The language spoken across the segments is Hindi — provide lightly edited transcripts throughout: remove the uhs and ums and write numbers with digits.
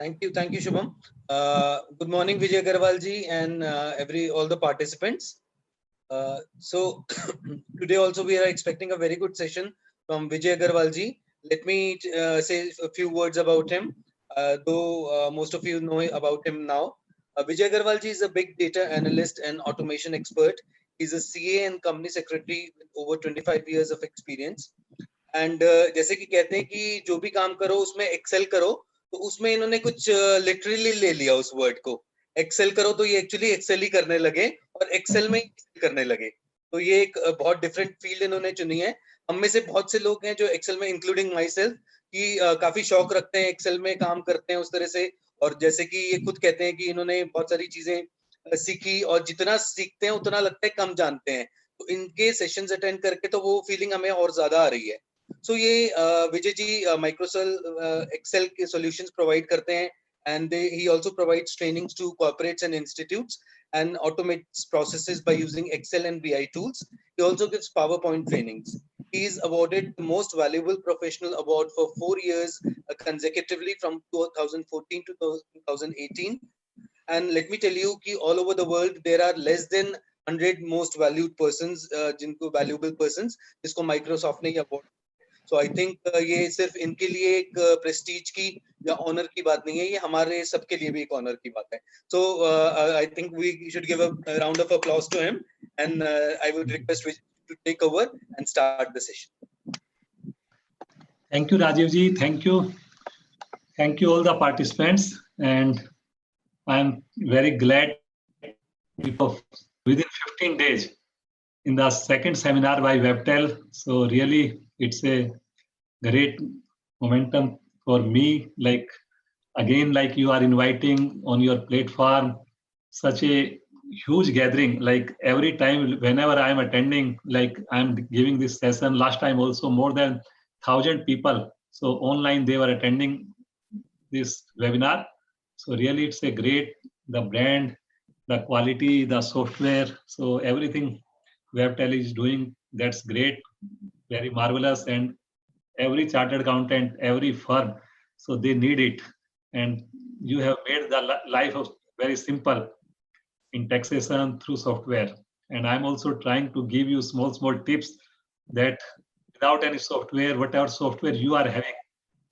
Thank you, Shubham. Good morning, Vijay Agarwal ji, and all the participants. So today also we are expecting a very good session from Vijay Agarwal ji. Let me say a few words about him, though most of you know about him now. Vijay Agarwal ji is a big data analyst and automation expert. He's a CA and company secretary with over 25 years of experience. And जैसे कि कहते हैं कि जो भी काम करो उसमें एक्सेल करो, तो उसमें इन्होंने कुछ लिटरली ले लिया उस वर्ड को। एक्सेल करो तो ये एक्चुअली एक्सेल ही करने लगे और एक्सेल में ही करने लगे। तो ये एक बहुत डिफरेंट फील्ड इन्होंने चुनी है। हम में से बहुत से लोग हैं जो एक्सेल में, इंक्लूडिंग माई सेल्फ, कि काफी शौक रखते हैं, एक्सेल में काम करते हैं उस तरह से। और जैसे कि ये खुद कहते हैं कि इन्होंने बहुत सारी चीजें सीखी, और जितना सीखते हैं उतना लगता है कम जानते हैं। तो इनके सेशंस अटेंड करके तो वो फीलिंग हमें और ज्यादा आ रही है। सो ये विजय जी माइक्रोसॉफ्ट एक्सेल के सॉल्यूशंस प्रोवाइड करते हैं, and he also provides trainings to corporates and institutes and automates processes by using Excel and BI tools. He also gives PowerPoint trainings. He is awarded the Most Valuable Professional Award for 4 years consecutively from 2014 to 2018. And let me tell you कि all over the world there are less than 100 most valued persons, जिनको valuable persons, जिसको Microsoft ने ये award। So I think ये सिर्फ इनके लिए एक प्रेस्टीज की या ऑनर की बात नहीं है, ये हमारे सबके लिए भी एक ऑनर की बात है। So I think we should give a round of applause to him, and I would request Vijay to take over and start the session. Thank you, Rajiv ji. Thank you all the participants, and I'm very glad within 15 days in the second seminar by Webtel. So really it's a great momentum for me, like again, like you are inviting on your platform such a huge gathering. Like every time whenever I am attending, like I'm giving this session, last time also more than 1,000 people, so online they were attending this webinar. So really it's a great, the brand, the quality, the software, so everything Webtel is doing, that's great, very marvelous. And every chartered accountant, every firm, so they need it. And you have made the life of very simple in taxation through software. And I'm also trying to give you small tips that without any software, whatever software you are having,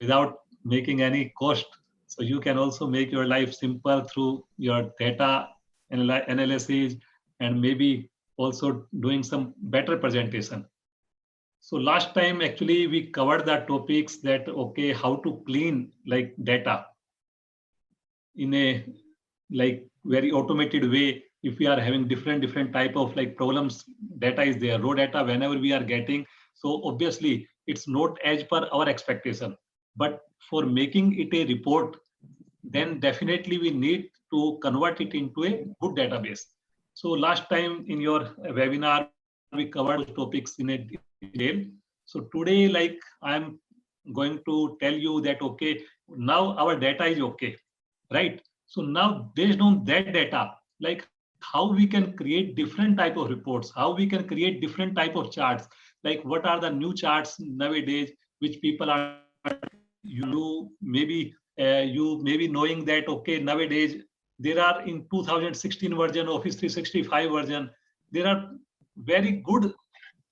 without making any cost, so you can also make your life simple through your data analysis, and maybe also doing some better presentation. So last time actually we covered the topics that, okay, how to clean like data in a like very automated way. If we are having different type of like problems, data is there, raw data whenever we are getting, so obviously it's not as per our expectation, but for making it a report, then definitely we need to convert it into a good database. So last time in your webinar we covered topics in a detail. So today, like I'm going to tell you that, okay, now our data is okay, right? So now based on that data, like how we can create different type of reports, how we can create different type of charts, like what are the new charts nowadays which people are, you maybe knowing that, okay, nowadays there are in 2016 version, Office 365 version, there are very good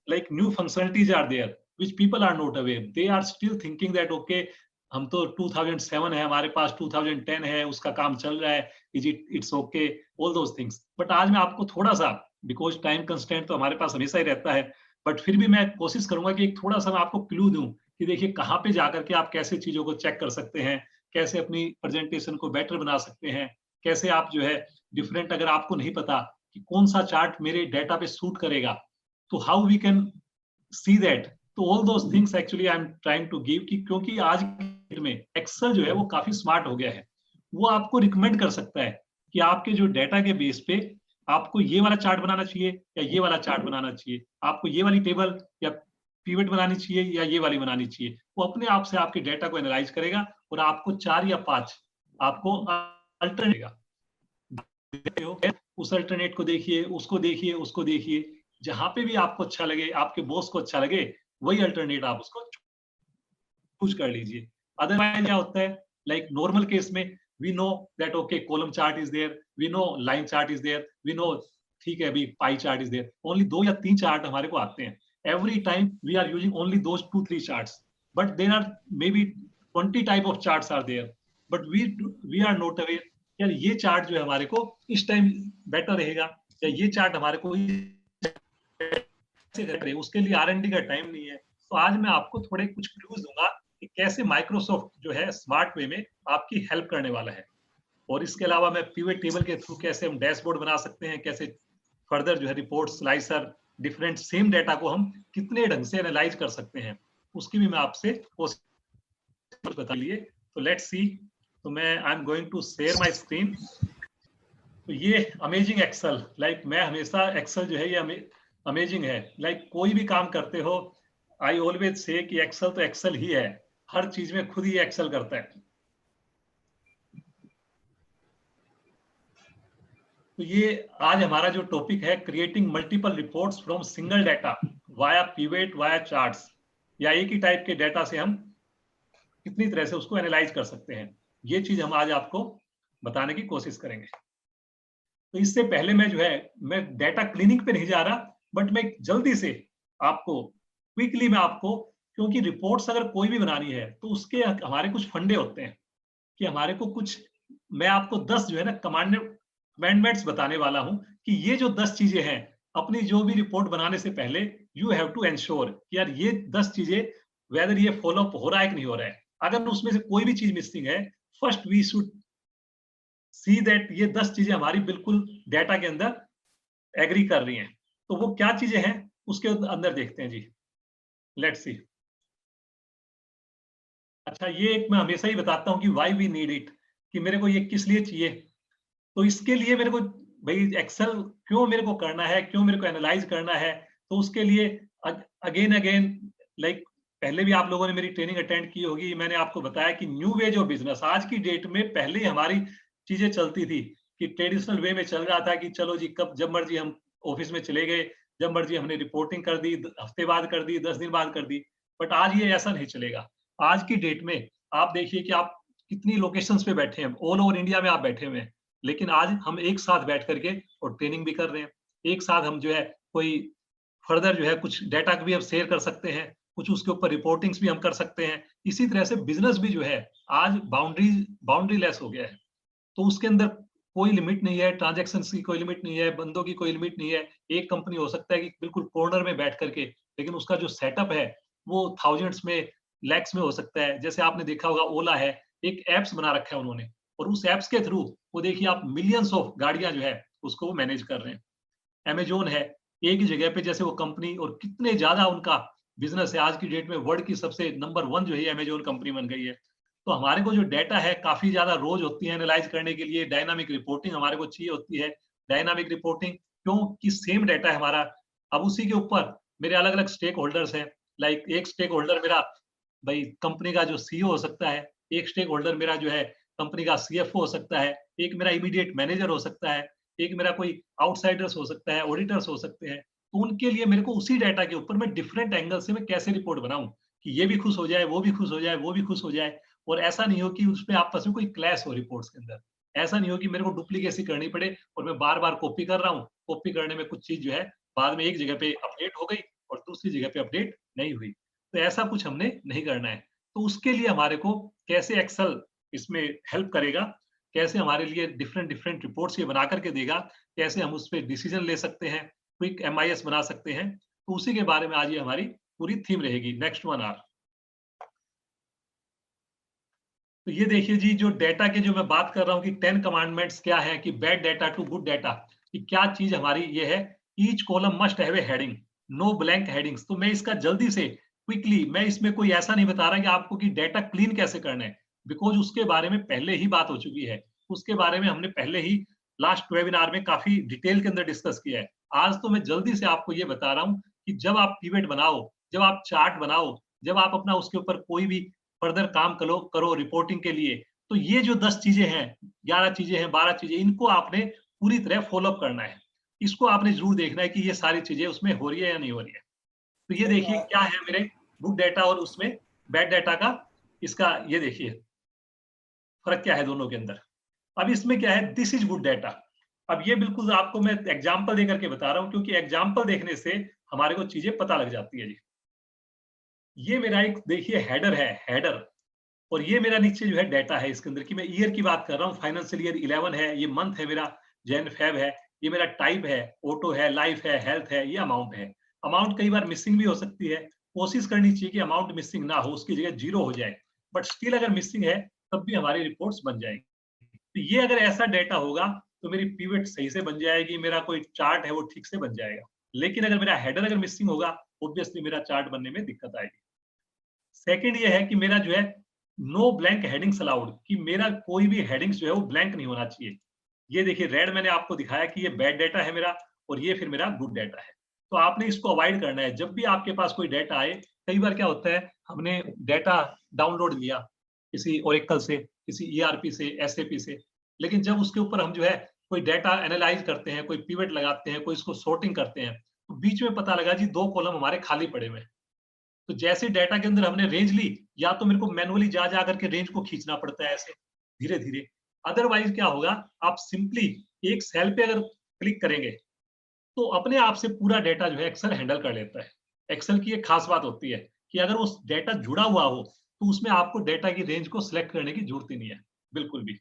like new functionalities are there which people are not aware. They are still thinking that, okay, हम तो 2007 है, हमारे पास 2010 है, उसका काम चल रहा है, it's okay, all those things. But आज मैं आपको थोड़ा सा, because time constraint तो हमारे पास हमेशा ही रहता है, but फिर भी मैं कोशिश करूंगा कि एक थोड़ा सा मैं आपको क्लू दूं कि देखिए कहाँ पे जाकर के आप कैसे चीजों को चेक कर सकते हैं, कैसे अपनी प्रेजेंटेशन को बेटर बना सकते हैं, कैसे आप जो है डिफरेंट, अगर आपको नहीं पता कि कौन सा चार्ट मेरे डेटा पे सूट करेगा, तो how we can see that. तो all those things actually I am trying to give, क्योंकि आज में एक्सेल जो है वो काफी स्मार्ट हो गया है, वो आपको रिकमेंड कर सकता है कि आपके जो डेटा के बेस पे आपको ये वाला चार्ट बनाना चाहिए या ये वाला चार्ट बनाना चाहिए, आपको ये वाली टेबल या पिवट बनानी चाहिए या ये वाली बनानी चाहिए. वो अपने आप से आपके डेटा को एनालाइज करेगा और आपको 4 या 5 आपको अल्टरनेट, उस अल्टरनेट को देखिए, उसको देखिए, उसको देखिए, जहां पे भी आपको अच्छा लगे, आपके बॉस को अच्छा लगे, वही अल्टरनेट आप उसको चूज कर लीजिए. अदरवाइज क्या होता है, लाइक नॉर्मल केस में we know that okay column chart is there, we know line chart is there, we know ठीक है अभी pie chart is there, only 2 या 3 चार्ट हमारे को आते हैं. Every time we are using only those 2-3 charts, but there are may be 20 type of charts are there, but we are not aware यार ये चार्ट जो है हमारे को इस टाइम बेटर रहेगा, या ये चार्ट हमारे को उसके लिए R&D का टाइम नहीं है. तो आज मैं आपको थोड़े कुछ क्लूज दूंगा कि कैसे माइक्रोसॉफ्ट जो है स्मार्ट वे में आपकी हेल्प करने वाला है. और इसके अलावा मैं पिवट टेबल के थ्रू कैसे हम डैशबोर्ड बना सकते हैं, कैसे फर्दर जो है report slicer different same data को हम कितने ढंग से एनालाइज कर सकते हैं, उसकी भी मैं आपसे कोशिश बता लिए. तो लेट्स सी. तो मैं I am going to share my screen. तो ये अमेजिंग एक्सेल, लाइक मैं हमेशा एक्सेल जो है ये अमेजिंग है. लाइक कोई भी काम करते हो, आई ऑलवेज से कि एक्सेल तो एक्सेल ही है, हर चीज में खुद ही एक्सेल करता है. तो ये आज हमारा जो टॉपिक है, creating multiple reports from single data via pivot via charts, या एक ही टाइप के डाटा से हम कितनी तरह से उसको एनालाइज कर सकते हैं, ये चीज हम आज आपको बताने की कोशिश करेंगे. तो इससे पहले मैं जो है मैं डाटा क्लीनिंग पे नहीं जा रहा, बट मैं जल्दी से आपको क्विकली मैं आपको, क्योंकि रिपोर्ट्स अगर कोई भी बनानी है तो उसके हमारे कुछ फंडे होते हैं कि हमारे को कुछ, मैं आपको 10 जो है ना कमांडमेंट्स बताने वाला हूं कि ये जो 10 चीजें हैं अपनी जो भी रिपोर्ट बनाने से पहले यू हैव टू एंश्योर कि यार ये 10 चीजें वेदर ये फॉलो अप हो रहा है कि नहीं हो रहा है. अगर उसमें से कोई भी चीज मिसिंग है, first we should see that ये 10 चीजें हमारी बिल्कुल डाटा के अंदर एग्री कर रही हैं. तो वो क्या चीजें हैं उसके अंदर देखते हैं जी. Let's see. अच्छा, ये एक मैं हमेशा ही बताता हूँ कि व्हाई वी नीड इट, कि मेरे को ये किस लिए चाहिए. तो इसके लिए मेरे को भाई एक्सेल क्यों मेरे को करना है, क्यों मेरे को एनालाइज करना है. तो उसके लिए अगेन अगेन लाइक पहले भी आप लोगों ने मेरी ट्रेनिंग अटेंड की होगी, मैंने आपको बताया कि न्यू वेज ऑफ बिजनेस आज की डेट में, पहले ही हमारी चीजें चलती थी कि ट्रेडिशनल वे में चल रहा था कि चलो जी कब जब मर्जी हम ऑफिस में चले गए, जब मर्जी हमने रिपोर्टिंग कर दी, हफ्ते बाद कर दी, 10 दिन बाद कर दी. बट आज ये ऐसा नहीं चलेगा. आज की डेट में आप देखिए कि आप कितनी लोकेशंस पे बैठे हैं, ऑल ओवर इंडिया में आप बैठे हुए हैं, लेकिन आज हम एक साथ बैठ करके और ट्रेनिंग भी कर रहे हैं. एक साथ हम जो है कोई फर्दर जो है कुछ डाटा भी हम शेयर कर सकते हैं, कुछ उसके ऊपर रिपोर्टिंग्स भी हम कर सकते हैं. इसी तरह से बिजनेस भी जो है आज बाउंड्री लेस हो गया है. तो उसके अंदर कोई लिमिट नहीं है, ट्रांजेक्शन की कोई लिमिट नहीं है, बंदों की कोई लिमिट नहीं है. एक कंपनी हो सकता है कि बिल्कुल कॉर्नर में बैठ करके, लेकिन उसका जो सेटअप है वो थाउजेंड्स में लैक्स में हो सकता है. जैसे आपने देखा होगा ओला है, एक एप्स बना रखा है उन्होंने, और उस एप्स के थ्रू वो देखिए आप मिलियंस ऑफ गाड़ियां जो है उसको वो मैनेज कर रहे हैं. अमेजोन है, एक ही जगह पे जैसे वो कंपनी, और कितने ज्यादा उनका बिजनेस है. आज की डेट में वर्ल्ड की सबसे नंबर 1 जो है अमेजोन कंपनी बन गई है. तो हमारे को जो डाटा है काफी ज्यादा रोज होती है एनालाइज करने के लिए. डायनामिक रिपोर्टिंग हमारे को चाहिए होती है. डायनामिक रिपोर्टिंग क्योंकि सेम डाटा है हमारा. अब उसी के ऊपर मेरे अलग अलग स्टेक होल्डर्स हैं. लाइक एक स्टेक होल्डर मेरा भाई कंपनी का जो सीईओ हो सकता है, एक स्टेक होल्डर मेरा जो है कंपनी का सीएफओ हो सकता है, एक मेरा इमीडिएट मैनेजर हो सकता है, एक मेरा कोई आउटसाइडर्स हो सकता है, ऑडिटर्स हो सकते हैं. तो उनके लिए मेरे को उसी डाटा के ऊपर मैं डिफरेंट एंगल से मैं कैसे रिपोर्ट बनाऊं कि ये भी खुश हो जाए, वो भी खुश हो जाए, वो भी खुश हो जाए. और ऐसा नहीं हो कि उसमें आपस में कोई क्लैश हो रिपोर्ट्स के अंदर. ऐसा नहीं हो कि मेरे को डुप्लीकेसी करनी पड़े और मैं बार बार कॉपी कर रहा हूँ. कॉपी करने में कुछ चीज जो है बाद में एक जगह पे अपडेट हो गई और दूसरी जगह पे अपडेट नहीं हुई. तो ऐसा कुछ हमने नहीं करना है. तो उसके लिए हमारे को कैसे एक्सेल इसमें हेल्प करेगा, कैसे हमारे लिए डिफरेंट डिफरेंट रिपोर्ट्स ये बना करके देगा, कैसे हम उस पर डिसीजन ले सकते हैं, क्विक एमआईएस बना सकते हैं. तो उसी के बारे में आज ये हमारी पूरी थीम रहेगी नेक्स्ट 1 आवर. तो ये देखिए जी, जो डाटा के जो मैं बात कर रहा हूँ कि 10 कमांडमेंट्स क्या है, कि bad data to good data, कि क्या चीज हमारी ये है. Each column must have a heading, no blank headings. तो मैं इसका जल्दी से क्विकली, मैं इसमें कोई ऐसा नहीं बता रहा कि आपको कि डाटा क्लीन कैसे करना है, बिकॉज उसके बारे में पहले ही बात हो चुकी है. उसके बारे में हमने पहले ही लास्ट वेबिनार में काफी डिटेल के अंदर डिस्कस किया है. आज तो मैं जल्दी से आपको ये बता रहा हूँ कि जब आप पिवट बनाओ, जब आप चार्ट बनाओ, जब आप अपना उसके ऊपर कोई भी फर्दर काम करो रिपोर्टिंग के लिए, तो ये जो 10 चीजें हैं, 11 चीजें हैं, 12 चीजें, इनको आपने पूरी तरह फॉलो अप करना है. इसको आपने जरूर देखना है कि ये सारी चीजें उसमें हो रही है या नहीं हो रही है. तो ये देखिए क्या है मेरे गुड डाटा और उसमें बैड डाटा का, इसका ये देखिए फर्क क्या है दोनों के अंदर। अब इसमें क्या है, दिस इज गुड डाटा। अब ये बिल्कुल आपको मैं एग्जांपल देकर के बता रहा हूं, क्योंकि एग्जांपल देखने से हमारे को चीजें पता लग जाती है जी। ये मेरा एक देखिए हेडर है, हेडर, और ये मेरा नीचे जो है डाटा है इसके अंदर की मैं ईयर की बात कर रहा हूँ, फाइनेंशियल ईयर 11 है, ये मंथ है मेरा जैन फेब है, ये मेरा टाइप है, ऑटो है, लाइफ है, हेल्थ है, ये अमाउंट है। अमाउंट कई बार मिसिंग भी हो सकती है, कोशिश करनी चाहिए कि अमाउंट मिसिंग ना हो, उसकी जगह जीरो हो जाए, बट स्टिल अगर मिसिंग है तब भी हमारी रिपोर्ट्स बन जाएगी। तो ये अगर ऐसा डाटा होगा तो मेरी पीवट सही से बन जाएगी, मेरा कोई चार्ट है वो ठीक से बन जाएगा। लेकिन अगर मेरा हेडर अगर मिसिंग होगा, ऑब्वियसली मेरा चार्ट बनने में दिक्कत आएगी। सेकंड ये है कि मेरा जो है नो ब्लैंक हेडिंग्स अलाउड, कि मेरा कोई भी हेडिंग्स जो है वो ब्लैंक नहीं होना चाहिए। ये देखिए रेड मैंने आपको दिखाया कि ये बैड डाटा है मेरा, और ये फिर मेरा गुड डाटा है। तो आपने इसको अवॉइड करना है जब भी आपके पास कोई डाटा आए। कई बार क्या होता है, हमने डाटा डाउनलोड लिया किसी ओरेकल से, किसी ईआरपी से, एसएपी से, लेकिन जब उसके ऊपर हम जो है कोई डाटा एनालाइज करते हैं, कोई पिवट लगाते हैं, कोई इसको सॉर्टिंग करते हैं, तो बीच में पता लगा जी 2 कॉलम हमारे खाली पड़े हुए हैं। तो जैसे डाटा के अंदर हमने रेंज ली, या तो मेरे को मैनुअली जा जा करके रेंज को खींचना पड़ता है ऐसे धीरे धीरे। अदरवाइज क्या होगा, आप सिंपली एक सेल पे अगर क्लिक करेंगे तो अपने आप से पूरा डाटा जो है एक्सेल हैंडल कर लेता है। एक्सेल की एक खास बात होती है कि अगर उस डाटा जुड़ा हुआ हो तो उसमें आपको डाटा की रेंज को सिलेक्ट करने की जरूरत ही नहीं है, बिल्कुल भी।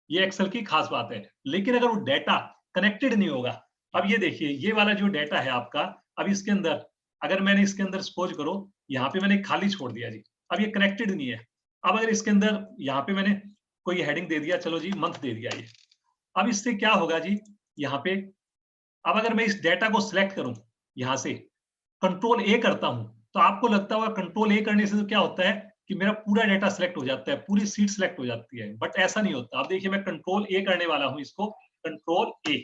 ये एक्सेल की खास बात है। लेकिन अगर वो डाटा कनेक्टेड नहीं होगा, अब ये देखिए ये वाला जो डाटा है आपका, अब इसके अंदर अगर मैंने इसके अंदर सपोज करो यहाँ पे मैंने खाली छोड़ दिया जी, अब ये कनेक्टेड नहीं है। अब अगर इसके अंदर यहाँ पे मैंने कोई हेडिंग दे दिया, चलो जी मंथ दे दिया ये, अब इससे क्या होगा जी, यहाँ पे अब अगर मैं इस डाटा को सिलेक्ट करूं यहाँ से, कंट्रोल ए करता हूं, तो आपको लगता होगा कंट्रोल ए करने से तो क्या होता है कि मेरा पूरा डाटा सिलेक्ट हो जाता है, पूरी सीट सिलेक्ट हो जाती है, बट ऐसा नहीं होता। अब देखिए मैं कंट्रोल ए करने वाला हूं, इसको कंट्रोल ए,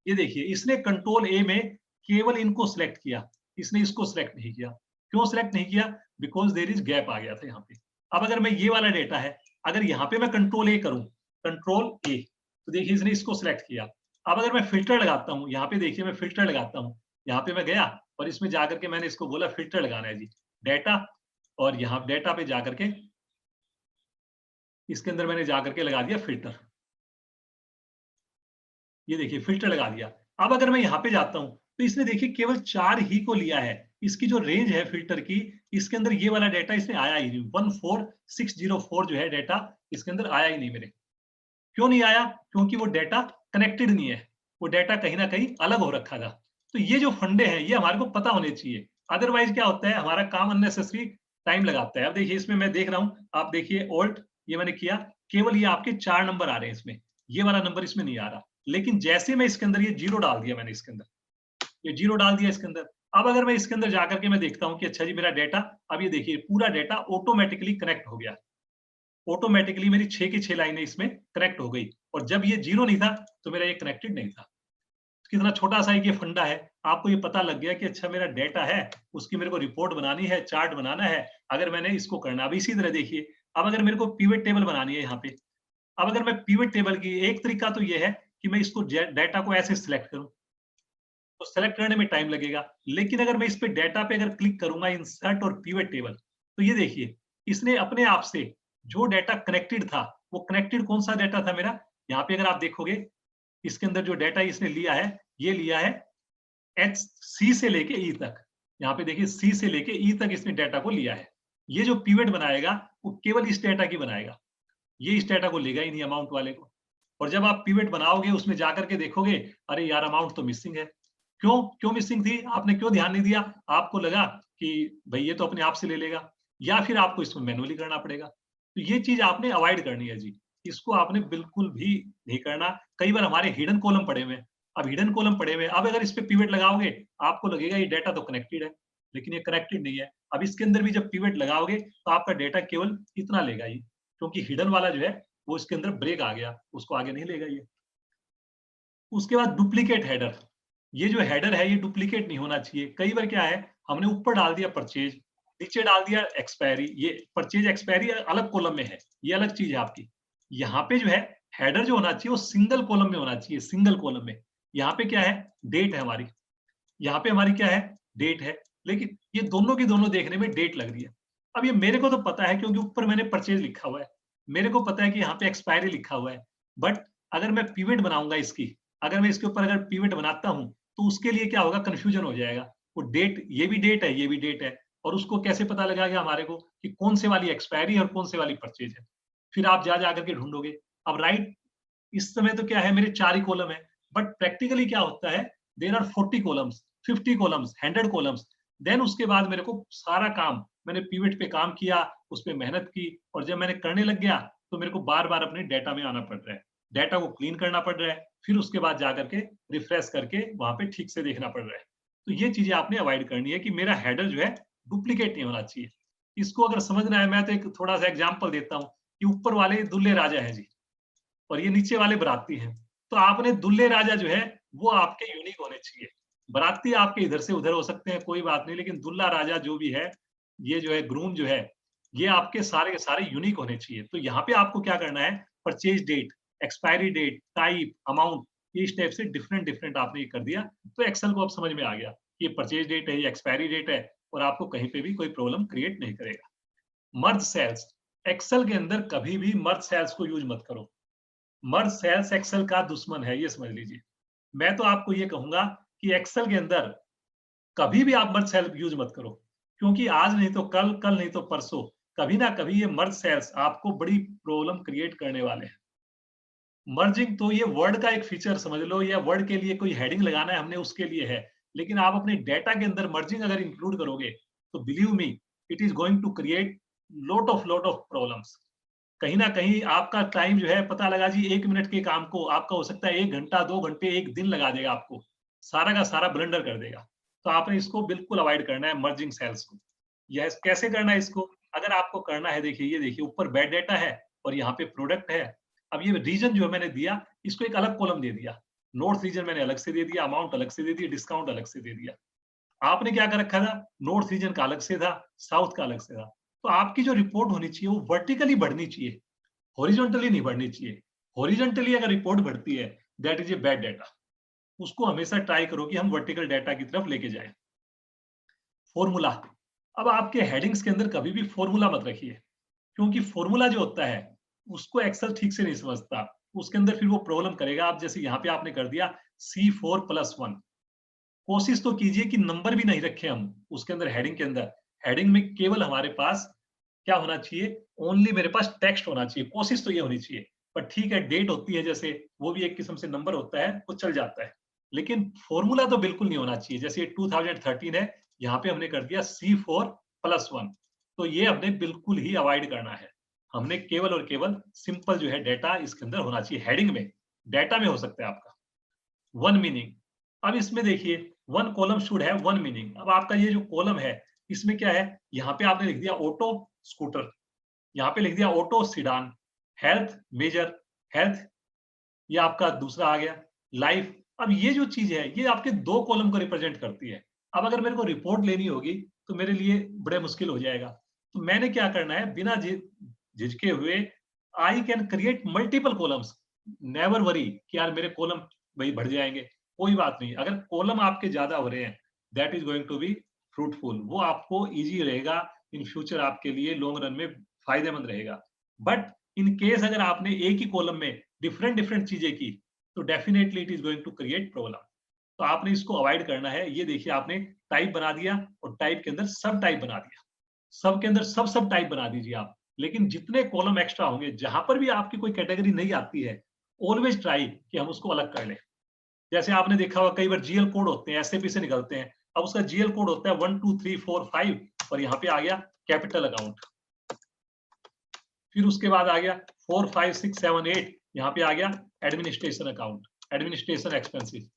ये देखिए इसने कंट्रोल ए में केवल इनको सिलेक्ट किया, इसने इसको सिलेक्ट नहीं किया। क्यों सिलेक्ट नहीं किया? बिकॉज देयर इज गैप आ गया था यहाँ पे। अब अगर मैं ये वाला डाटा है, अगर यहाँ पे मैं कंट्रोल ए करूं, कंट्रोल ए, तो देखिए इसने इसको सिलेक्ट किया। अब अगर मैं फिल्टर लगाता हूँ, यहाँ पे देखिए मैं फिल्टर लगाता हूँ, यहाँ पे मैं गया और इसमें जाकर के मैंने इसको बोला फिल्टर लगाना है जी, डाटा, और यहाँ डाटा पे जाकर के इसके अंदर मैंने जाकर के लगा दिया फिल्टर। ये देखिए फिल्टर लगा दिया। अब अगर मैं यहाँ पे जाता हूँ तो इसने देखिए केवल 4 ही को लिया है। इसकी जो रेंज है फिल्टर की, इसके अंदर ये वाला डाटा इसने आया ही नहीं, 14604 जो है डाटा इसके अंदर आया ही नहीं मेरे। क्यों नहीं आया? क्योंकि वो डाटा कनेक्टेड नहीं है, वो डाटा कहीं ना कहीं अलग हो रखा था। तो ये जो फंडे हैं ये हमारे को पता होने चाहिए, अदरवाइज क्या होता है हमारा काम अननेसेसरी टाइम लगाता है। अब देखिए इसमें मैं देख रहा हूँ, आप देखिए ऑल्ट ये मैंने किया, केवल ये आपके 4 नंबर आ रहे हैं इसमें, ये वाला नंबर इसमें नहीं आ रहा। लेकिन जैसे मैं इसके अंदर ये जीरो डाल दिया, मैंने इसके अंदर ये जीरो डाल दिया इसके अंदर, अब अगर मैं इसके अंदर जाकर के मैं देखता हूँ कि अच्छा जी मेरा डाटा, अब ये देखिए पूरा डाटा ऑटोमेटिकली कनेक्ट हो गया, ऑटोमेटिकली मेरी 6 की 6 लाइनें इसमें कनेक्ट हो गई। और जब ये जीरो नहीं था तो मेरा ये कनेक्टेड नहीं था। कितना छोटा सा एक ये फंडा है, आपको ये पता लग गया कि अच्छा मेरा डाटा है, उसकी मेरे को रिपोर्ट बनानी है, चार्ट बनाना है, अगर मैंने इसको करना। अब इसी तरह देखिए, अब अगर मेरे को पिवट टेबल बनानी है यहाँ पे, अब अगर मैं पिवट टेबल की एक तरीका तो ये है कि मैं इसको डाटा को ऐसे सिलेक्ट करूं, तो सेलेक्ट करने में टाइम लगेगा। लेकिन अगर मैं इस पे डाटा पे अगर क्लिक करूंगा इंसर्ट और पिवट टेबल, तो ये देखिए इसने अपने आप से जो डाटा कनेक्टेड था, वो कनेक्टेड कौन सा डाटा था मेरा, यहाँ पे अगर आप देखोगे इसके अंदर जो डाटा इसने लिया है, ये लिया है एच सी से लेके ई तक। यहाँ पे देखिए सी से लेके ई तक इसने डाटा को लिया है। ये जो पिवट बनाएगा वो केवल इस डाटा की बनाएगा, ये इस डाटा को लेगा ही नहीं अमाउंट वाले को। और जब आप पिवट बनाओगे उसमें जाकर के देखोगे, अरे यार अमाउंट तो मिसिंग है। क्यों क्यों मिसिंग थी? आपने क्यों ध्यान नहीं दिया? आपको लगा कि भाई ये तो अपने आप से ले लेगा, या फिर आपको इसमें मैनुअली करना पड़ेगा। तो ये चीज आपने अवॉइड करनी है जी, इसको आपने बिल्कुल भी नहीं करना। कई बार हमारे हिडन कॉलम पड़े हुए, अब हिडन कॉलम पड़े हुए, अब अगर इस पे पिवट लगाओगे आपको लगेगा ये डाटा तो कनेक्टेड है, लेकिन ये कनेक्टेड नहीं है। अब इसके अंदर भी जब पिवट लगाओगे तो आपका डाटा केवल इतना लेगा ये, क्योंकि हिडन वाला जो है वो इसके अंदर ब्रेक आ गया, उसको आगे नहीं लेगा ये। उसके बाद डुप्लीकेट हेडर, ये जो हेडर है ये डुप्लीकेट नहीं होना चाहिए। कई बार क्या है, हमने ऊपर डाल दिया परचेज, नीचे डाल दिया एक्सपायरी, ये परचेज एक्सपायरी अलग कॉलम में है, ये अलग चीज है आपकी। यहाँ पे जो है हेडर जो होना चाहिए वो सिंगल कॉलम में होना चाहिए, सिंगल कॉलम में। यहाँ पे क्या है, डेट है हमारी, यहाँ पे हमारी क्या है, डेट है, लेकिन ये दोनों की दोनों देखने में डेट लग रही है। अब ये मेरे को तो पता है क्योंकि ऊपर मैंने परचेज लिखा हुआ है, मेरे को पता है कि यहाँ पे एक्सपायरी लिखा हुआ है, बट अगर मैं पिवट बनाऊंगा इसकी, अगर मैं इसके ऊपर अगर पिवट बनाता हूँ तो उसके लिए क्या होगा, कंफ्यूजन हो जाएगा। वो डेट, ये भी डेट है, ये भी डेट है, और उसको कैसे पता लगेगा हमारे को कि कौन से वाली एक्सपायरी और कौन से वाली परचेज है। फिर आप जा करके ढूंढोगे। अब राइट, इस समय तो क्या है, मेरे 4 ही कॉलम है, बट प्रैक्टिकली क्या होता है, there are 40 columns, 50 columns, 100 columns. Then उसके बाद मेरे को सारा काम, मैंने पिवट पे काम किया, उस पे मेहनत की, और जब मैंने करने लग गया तो मेरे को बार-बार अपने डेटा में आना पड़ रहा है। डेटा को क्लीन करना पड़ रहा है, फिर उसके बाद जाकर के रिफ्रेश करके वहां पे ठीक से देखना पड़ रहा है। तो ये चीजें आपने अवॉइड करनी है कि मेरा हेडर जो है डुप्लीकेट नहीं होना चाहिए। इसको अगर समझना है, मैं तो एक थोड़ा सा एग्जांपल देता हूँ कि ऊपर वाले दुल्हे राजा हैं जी, और ये नीचे वाले बराती हैं। तो आपने दुल्हे राजा जो है वो आपके यूनिक होने चाहिए। बराती आपके इधर से उधर हो सकते हैं, कोई बात नहीं, लेकिन दुल्हा राजा जो भी है, ये जो है ग्रूम जो है, ये आपके सारे के सारे यूनिक होने चाहिए। तो यहाँ पे आपको क्या करना है, purchase date, expiry date, type, amount, इस टाइप से डिफरेंट डिफरेंट आपने ये कर दिया, तो एक्सेल को अब समझ में आ गया ये परचेज डेट है, ये एक्सपायरी डेट है, और आपको कहीं पे भी कोई प्रॉब्लम क्रिएट नहीं करेगा। मर्ज सेल्स, एक्सेल के अंदर कभी भी मर्ज सेल्स को यूज मत करो। मर्ज सेल्स एक्सेल का दुश्मन है, ये समझ लीजिए। मैं तो आपको ये कहूंगा कि एक्सेल के अंदर कभी भी आप मर्ज सेल यूज मत करो, क्योंकि आज नहीं तो कल, कल नहीं तो परसों, कभी ना कभी ये मर्ज सेल्स आपको बड़ी प्रॉब्लम क्रिएट करने वाले हैं। मर्जिंग तो ये वर्ड का एक फीचर समझ लो, या वर्ड के लिए कोई हेडिंग लगाना है हमने, उसके लिए है, लेकिन आप अपने डेटा के अंदर मर्जिंग अगर इंक्लूड करोगे तो believe me, it is going to create lot of problems. कहीं ना कहीं आपका टाइम जो है, पता लगा जी 1 मिनट के काम को आपका हो सकता है 1 घंटा, 2 घंटे, 1 दिन लगा देगा, आपको सारा का सारा ब्लेंडर कर देगा। तो आपने इसको बिल्कुल अवॉइड करना है, मर्जिंग सेल्स को। यह कैसे करना है इसको, अगर आपको करना है, देखिए ये देखिए, ऊपर बैड डेटा है और यहाँ पे प्रोडक्ट है। अब ये रीजन जो है मैंने दिया, इसको एक अलग कॉलम दे दिया। नॉर्थ रीजन मैंने अलग से दे दिया, अमाउंट अलग से दे दिया, डिस्काउंट अलग से दे दिया। आपने क्या कर रखा था, नॉर्थ रीजन का अलग से था, साउथ का अलग से था। तो आपकी जो रिपोर्ट होनी चाहिए वो वर्टिकली बढ़नी चाहिए, हॉरिजॉन्टली नहीं बढ़नी चाहिए। हॉरिजॉन्टली अगर रिपोर्ट बढ़ती है, that is a bad data. उसको हमेशा ट्राई करो कि हम वर्टिकल डेटा की तरफ लेके जाएं। फॉर्मूला, अब आपके हेडिंग्स के अंदर कभी भी फॉर्मूला मत रखिए, क्योंकि फॉर्मूला जो होता है उसको एक्सेल ठीक से नहीं समझता, उसके अंदर फिर वो प्रॉब्लम करेगा। आप जैसे यहाँ पे आपने कर दिया C4+1, कोशिश तो कीजिए कि नंबर भी नहीं रखे हम उसके अंदर, हेडिंग के अंदर। हेडिंग में केवल हमारे पास क्या होना चाहिए, ओनली मेरे पास टेक्स्ट होना चाहिए, कोशिश तो ये होनी चाहिए। पर ठीक है, डेट होती है जैसे, वो भी एक किस्म से नंबर होता है, वो चल जाता है, लेकिन फॉर्मूला तो बिल्कुल नहीं होना चाहिए। जैसे 2013 है, यहाँ पे हमने कर दिया C4+1, तो ये हमने बिल्कुल ही अवॉइड करना है। हमने केवल और केवल सिंपल जो है डेटा इसके अंदर होना चाहिए, हेडिंग में, डेटा में हो सकता है आपका। वन मीनिंग, अब इसमें देखिए, वन कॉलम शुड है वन मीनिंग। अब आपका ये जो कॉलम है, इसमें क्या है, यहाँ पे आपने लिख दिया ऑटो स्कूटर, यहाँ पे लिख दिया auto sedan, health major, health, ये आपका दूसरा आ गया, लाइफ। अब ये जो चीज है, ये आपके 2 कॉलम को रिप्रेजेंट करती है। अब अगर मेरे को रिपोर्ट लेनी होगी तो मेरे लिए बड़े मुश्किल हो जाएगा। तो मैंने क्या करना है, बिना झिझके हुए, I can create multiple columns. Never worry कि यार मेरे कॉलम भाई बढ़ जाएंगे, कोई बात नहीं। अगर कॉलम आपके ज्यादा हो रहे हैं, that is going to be fruitful, वो आपको इजी रहेगा इन फ्यूचर, आपके लिए लॉन्ग रन में फायदेमंद रहेगा। बट इन केस अगर आपने एक ही कॉलम में डिफरेंट डिफरेंट चीजें की, तो definitely it is going to create problem. तो आपने इसको अवॉइड करना है। ये देखिए, आपने टाइप बना दिया और टाइप के अंदर सब टाइप बना दिया, सब के अंदर सब सब टाइप बना दीजिए आप। लेकिन जितने कॉलम एक्स्ट्रा होंगे, जहां पर भी आपकी कोई कैटेगरी नहीं आती है, ऑलवेज ट्राई कि हम उसको अलग कर लें। जैसे आपने देखा होगा कई बार जीएल कोड होते हैं, एसएपी से निकलते हैं। अब उसका जीएल कोड होता है 1 2 3 4 5, और यहाँ पे आ गया कैपिटल अकाउंट। फिर उसके बाद आ गया 4 5 6 7 8, यहाँ पे आ गया एडमिनिस्ट्रेशन अकाउंट, एडमिनिस्ट्रेशन एक्सपेंसेस।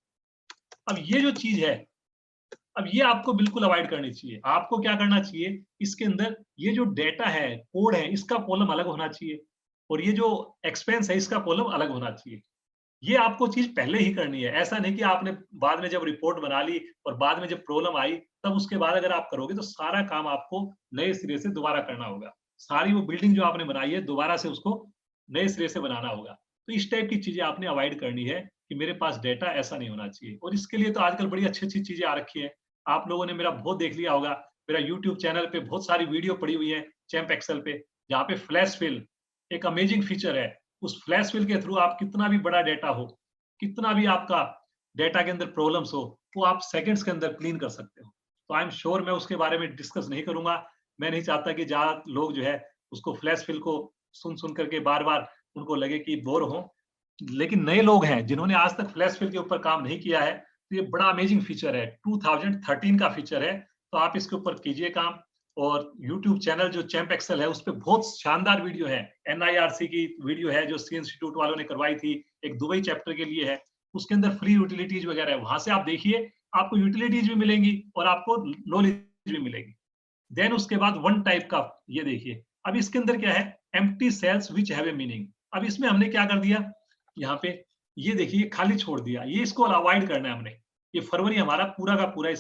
अब ये जो चीज है, अब ये आपको बिल्कुल अवॉइड करनी चाहिए। आपको क्या करना चाहिए, इसके अंदर ये जो डेटा है, कोड है, इसका कॉलम अलग होना चाहिए, और ये जो एक्सपेंस है, इसका कॉलम अलग होना चाहिए। ये आपको चीज पहले ही करनी है। ऐसा नहीं कि आपने बाद में जब रिपोर्ट बना ली और बाद में जब प्रॉब्लम आई, तब उसके बाद अगर आप करोगे तो सारा काम आपको नए सिरे से दोबारा करना होगा। सारी वो बिल्डिंग जो आपने बनाई है, दोबारा से उसको नए सिरे से बनाना होगा। तो इस टाइप की चीजें आपने अवॉइड करनी है कि मेरे पास डेटा ऐसा नहीं होना चाहिए। और इसके लिए तो आजकल बड़ी अच्छी अच्छी चीजें आ रखी है। आप लोगों ने मेरा बहुत देख लिया होगा, मेरा यूट्यूब चैनल पे बहुत सारी वीडियो पड़ी हुई है चैम्प एक्सेल पे, जहाँ पे फ्लैश फिल, एक अमेजिंग फीचर है। उस फ्लैश फिल के थ्रू आप कितना भी बड़ा डेटा हो, कितना भी आपका डेटा के अंदर प्रॉब्लम्स हो, वो आप सेकंड्स के अंदर क्लीन कर सकते हो। तो आई एम श्योर मैं उसके बारे में डिस्कस नहीं करूंगा। मैं नहीं चाहता कि ज्यादा लोग जो है उसको फ्लैश फिल को सुन करके बार बार उनको लगे कि बोर हो। लेकिन नए लोग हैं जिन्होंने आज तक फ्लैश फिल के ऊपर काम नहीं किया है, तो ये बड़ा अमेजिंग फीचर है, 2013 का फीचर है। तो आप इसके ऊपर कीजिए काम। और YouTube चैनल जो चैंप एक्सेल है, उस पर बहुत शानदार वीडियो है। NIRC की वीडियो है जो सी इंस्टीट्यूट वालों ने करवाई थी, एक दुबई चैप्टर के लिए है। उसके अंदर फ्री यूटिलिटीज वगैरह है, वहां से आप देखिए, आपको यूटिलिटीज भी मिलेंगी और आपको नॉलेज भी मिलेगी। देन उसके बाद वन टाइप का ये देखिए, अब इसके अंदर क्या है, empty cells which have a meaning. अब इसमें हमने क्या कर दिया, यहाँ पे ये देखिए खाली छोड़ दिया, ये इसको अवॉइड करना है हमने। ये फरवरी हमारा पूरा का पूरा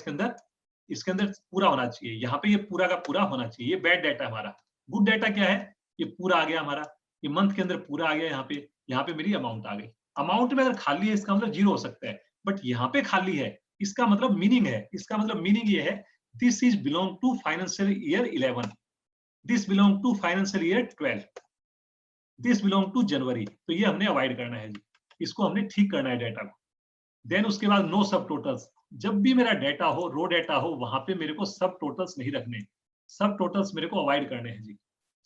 इसके अंदर पूरा होना चाहिए, यहाँ पे ये पूरा का पूरा होना चाहिए। ये बैड डाटा हमारा। गुड डाटा क्या है, ये पूरा आ गया हमारा, ये मंथ के अंदर पूरा आ गया। यहाँ पे मेरी अमाउंट आ गई। अमाउंट में अगर खाली है इसका मतलब जीरो हो सकता है, बट यहाँ पे खाली है इसका मतलब मीनिंग है। इसका मतलब मीनिंग ये है, this is belong to financial year 11, this belong to financial year 12, this belong to January. तो ये हमने अवॉइड करना है जी, इसको हमने ठीक करना है डाटा को। देन उसके बाद नो सब टोटल्स। जब भी मेरा डाटा हो, रो डाटा हो, वहां पे मेरे को सब टोटल्स नहीं रखने, सब टोटल्स मेरे को अवॉइड करने हैं जी।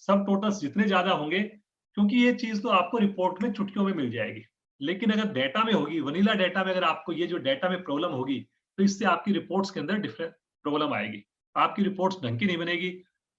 सब टोटल्स जितने ज्यादा होंगे, क्योंकि ये चीज तो आपको रिपोर्ट में चुटकियों में मिल जाएगी, लेकिन अगर डाटा में होगी, वनीला डाटा में अगर आपको ये जो डाटा में प्रॉब्लम होगी, तो इससे आपकी रिपोर्ट्स के अंदर डिफरेंट प्रॉब्लम आएगी। आपकी रिपोर्ट्स ढंग की नहीं बनेगी।